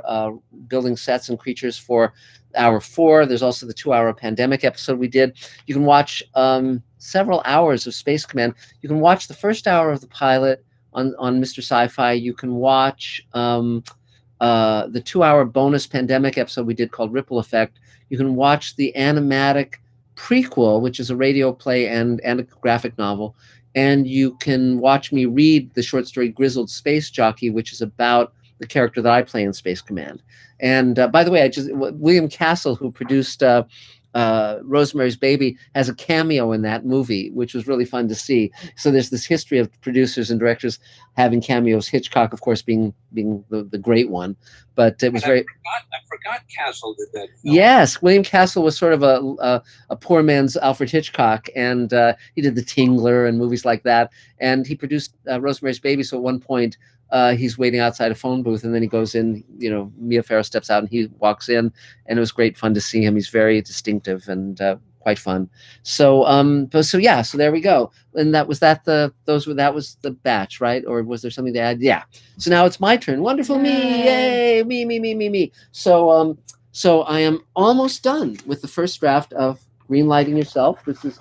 building sets and creatures for hour 4. There's also the 2-hour pandemic episode we did. You can watch several hours of Space Command. You can watch the 1st hour of the pilot on Mr. Sci-Fi. You can watch the 2-hour bonus pandemic episode we did called Ripple Effect. You can watch the animatic prequel, which is a radio play and a graphic novel. And you can watch me read the short story Grizzled Space Jockey, which is about the character that I play in Space Command. And by the way, William Castle, who produced Rosemary's Baby, has a cameo in that movie, which was really fun to see. So there's this history of producers and directors having cameos. Hitchcock, of course, being the great one, but it was I forgot Castle did that film. Yes, William Castle was sort of a poor man's Alfred Hitchcock, and he did The Tingler and movies like that. And he produced Rosemary's Baby. So at one point, he's waiting outside a phone booth, and then he goes in. Mia Farrow steps out, and he walks in, and it was great fun to see him. He's very distinctive and quite fun. So so there we go. And that was the batch, right? Or was there something to add? Yeah. So now it's my turn. Wonderful. Me. Yay. Me. So I am almost done with the first draft of Greenlighting Yourself. This is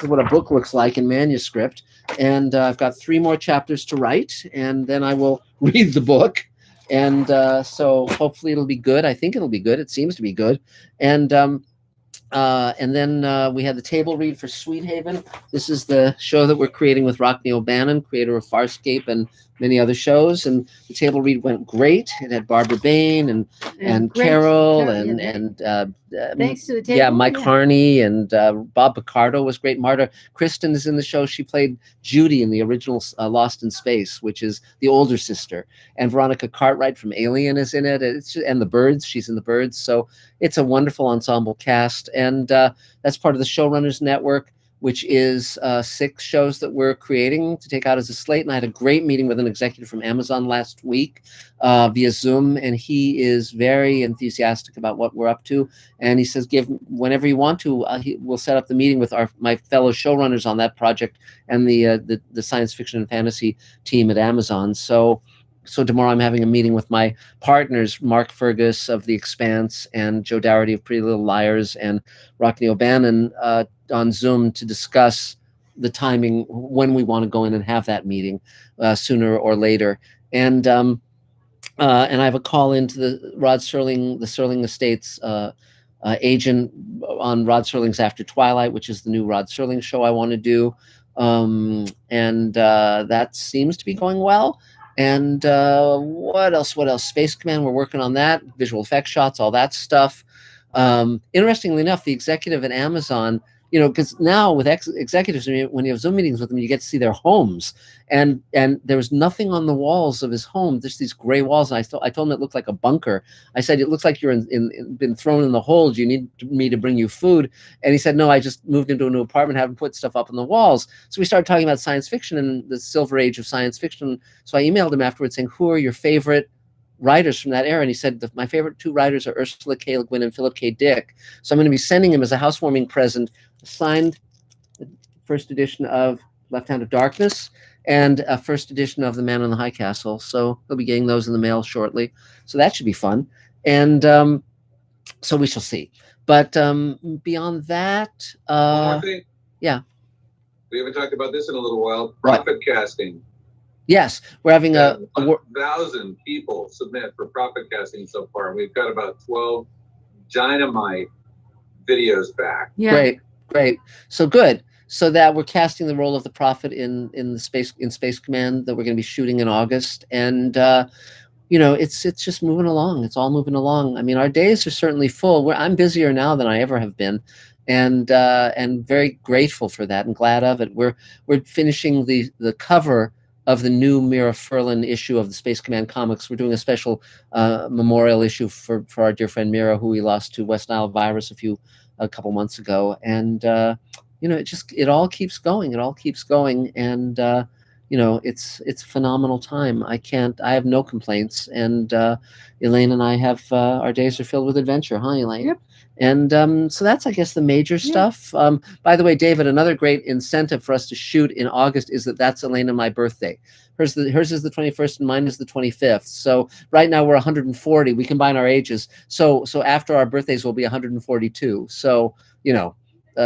what a book looks like in manuscript. And I've got 3 more chapters to write, and then I will read the book. And so hopefully it'll be good. I think it'll be good. It seems to be good. And then we had the table read for Sweet Haven. This is the show that we're creating with Rockney O'Bannon, creator of Farscape and many other shows. And the table read went great. It had Barbara Bain and Carol and thanks to the table. Mike Harney and Bob Picardo was great. Marta Kristen is in the show. She played Judy in the original Lost in Space, which is the older sister. And Veronica Cartwright from Alien is in it. And The Birds. She's in The Birds. So it's a wonderful ensemble cast. And that's part of the Showrunners Network, which is 6 shows that we're creating to take out as a slate. And I had a great meeting with an executive from Amazon last week via Zoom, and he is very enthusiastic about what we're up to. And he says, whenever you want to, we'll set up the meeting with my fellow showrunners on that project and the science fiction and fantasy team at Amazon. So tomorrow I'm having a meeting with my partners, Mark Fergus of The Expanse and Joe Dougherty of Pretty Little Liars and Rockney O'Bannon on Zoom to discuss the timing when we want to go in and have that meeting sooner or later. And I have a call into the Serling Estates agent on Rod Serling's After Twilight, which is the new Rod Serling show I want to do. And that seems to be going well. And what else? Space Command, we're working on that. Visual effects shots, all that stuff. Interestingly enough, the executive at Amazon, because now with executives, when you have Zoom meetings with them, you get to see their homes. And there was nothing on the walls of his home. There's these gray walls. And I told him it looked like a bunker. I said, it looks like you're been thrown in the hole. Do you need me to bring you food? And he said, no, I just moved into a new apartment, haven't put stuff up on the walls. So we started talking about science fiction and the silver age of science fiction. So I emailed him afterwards saying, who are your favorite writers from that era, and he said my favorite 2 writers are Ursula K. Le Guin and Philip K. Dick. So I'm going to be sending him as a housewarming present a signed first edition of Left Hand of Darkness and a first edition of The Man in the High Castle. So he'll be getting those in the mail shortly. So that should be fun. And so we shall see. But beyond that, One more thing. Yeah. We haven't talked about this in a little while. Profit casting. Yes, we're having a 1,000 people submit for profit casting so far, and we've got about 12 dynamite videos back. Yeah. Great. So good. So that we're casting the role of the prophet in Space Command that we're going to be shooting in August, and it's just moving along. It's all moving along. I mean, our days are certainly full. I'm busier now than I ever have been, and very grateful for that and glad of it. We're finishing the cover of the new Mira Furlan issue of the Space Command comics. We're doing a special memorial issue for our dear friend Mira, who we lost to West Nile virus a couple months ago, and it all keeps going. It all keeps going, and it's a phenomenal time. I have no complaints, and Elaine and I have our days are filled with adventure, huh, Elaine? Yep. And so that's, I guess, the major stuff. By the way, David, another great incentive for us to shoot in August is that's Elaine and my birthday. Hers is the 21st and mine is the 25th. So right now we're 140. We combine our ages. So after our birthdays, we'll be 142. So,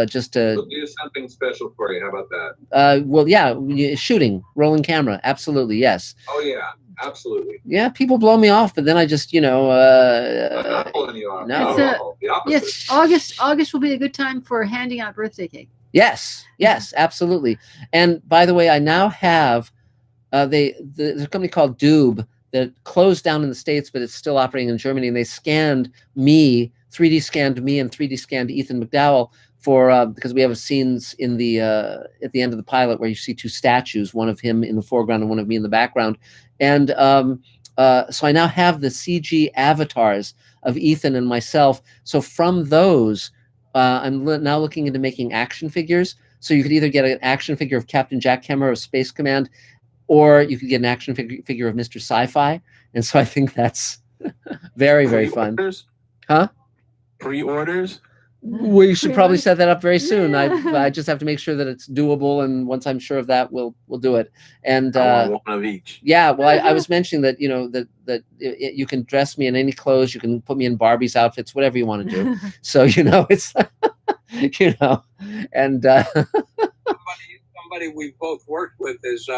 just to... We'll do something special for you. How about that? Well, yeah, shooting, rolling camera. Absolutely, yes. Oh, yeah. Absolutely. Yeah, people blow me off, but then I just, I'm not pulling you off. No. The opposite. Yes, August will be a good time for handing out birthday cake. Yes, absolutely. And by the way, I now have there's a company called Doob that closed down in the States, but it's still operating in Germany, and they 3D scanned me and 3D scanned Ethan McDowell because we have scenes in the at the end of the pilot where you see 2 statues, one of him in the foreground and one of me in the background. And so I now have the CG avatars of Ethan and myself. So from those, I'm now looking into making action figures. So you could either get an action figure of Captain Jack Kemmer of Space Command, or you could get an action figure of Mr. Sci-Fi. And so I think that's very, very fun. Huh? Pre-orders? We should probably set that up very soon. I just have to make sure that it's doable, and once I'm sure of that, we'll do it. And I want one of each. Yeah, well, I was mentioning that that you can dress me in any clothes, you can put me in Barbie's outfits, whatever you want to do. So it's and somebody we both worked with is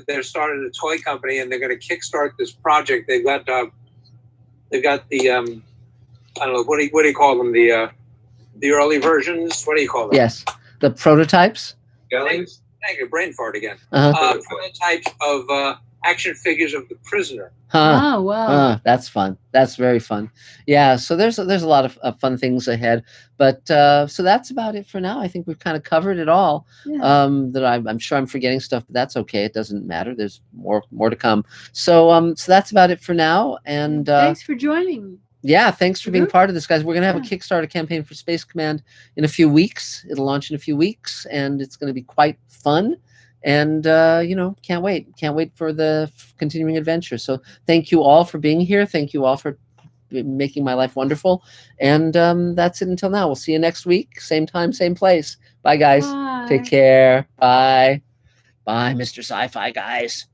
they're starting a toy company, and they're going to kickstart this project. They've got the I don't know, what do you call them? The early versions? What do you call them? Yes, the prototypes. Thank you, brain fart again. Uh-huh. Prototypes of action figures of the Prisoner. Huh. Oh, wow. That's fun. That's very fun. Yeah, so there's a lot of fun things ahead. But so that's about it for now. I think we've kind of covered it all. Yeah. That I'm sure I'm forgetting stuff, but that's okay. It doesn't matter. There's more to come. So so that's about it for now. And thanks for joining. Yeah, thanks for being part of this, guys. We're going to have a Kickstarter campaign for Space Command in a few weeks. It'll launch in a few weeks, and it's going to be quite fun. And, can't wait. Can't wait for the continuing adventure. So thank you all for being here. Thank you all for making my life wonderful. And that's it until now. We'll see you next week. Same time, same place. Bye, guys. Bye. Take care. Bye. Bye, Mr. Sci-Fi, guys.